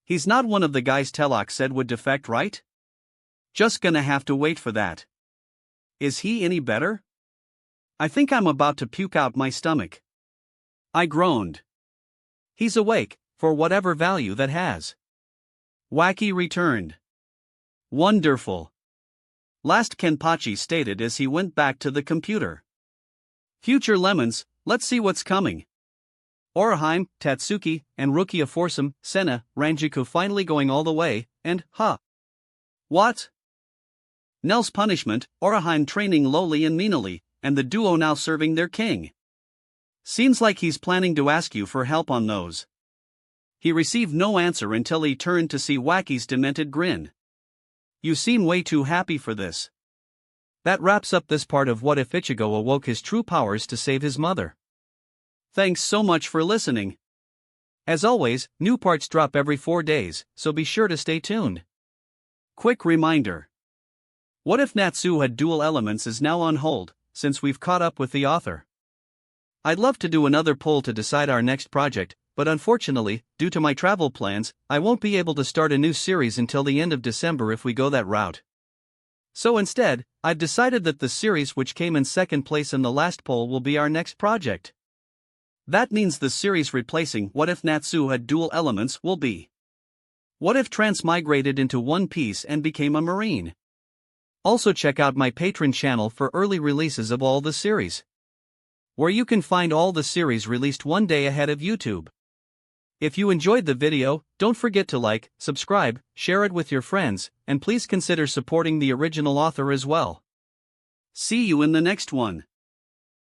He's not one of the guys Telak said would defect, right? Just gonna have to wait for that. Is he any better? I think I'm about to puke out my stomach. I groaned. He's awake, for whatever value that has. Wacky returned. Wonderful. Last Kenpachi stated as he went back to the computer. Future lemons, let's see what's coming. Oraheim, Tatsuki, and Rukia foursome, Senna, Ranjiku finally going all the way, and, What? Nell's punishment, Oraheim training lowly and meanly, and the duo now serving their king. Seems like he's planning to ask you for help on those. He received no answer until he turned to see Wacky's demented grin. You seem way too happy for this. That wraps up this part of What If Ichigo Awoke His True Powers to Save His Mother. Thanks so much for listening. As always, new parts drop every 4 days, so be sure to stay tuned. Quick reminder. What If Natsu Had Dual Elements is now on hold, since we've caught up with the author. I'd love to do another poll to decide our next project, but unfortunately, due to my travel plans, I won't be able to start a new series until the end of December if we go that route. So instead, I've decided that the series which came in second place in the last poll will be our next project. That means the series replacing What If Natsu Had Dual Elements will be What If transmigrated into One Piece and became a Marine? Also check out my Patreon channel for early releases of all the series, where you can find all the series released one day ahead of YouTube. If you enjoyed the video, don't forget to like, subscribe, share it with your friends, and please consider supporting the original author as well. See you in the next one.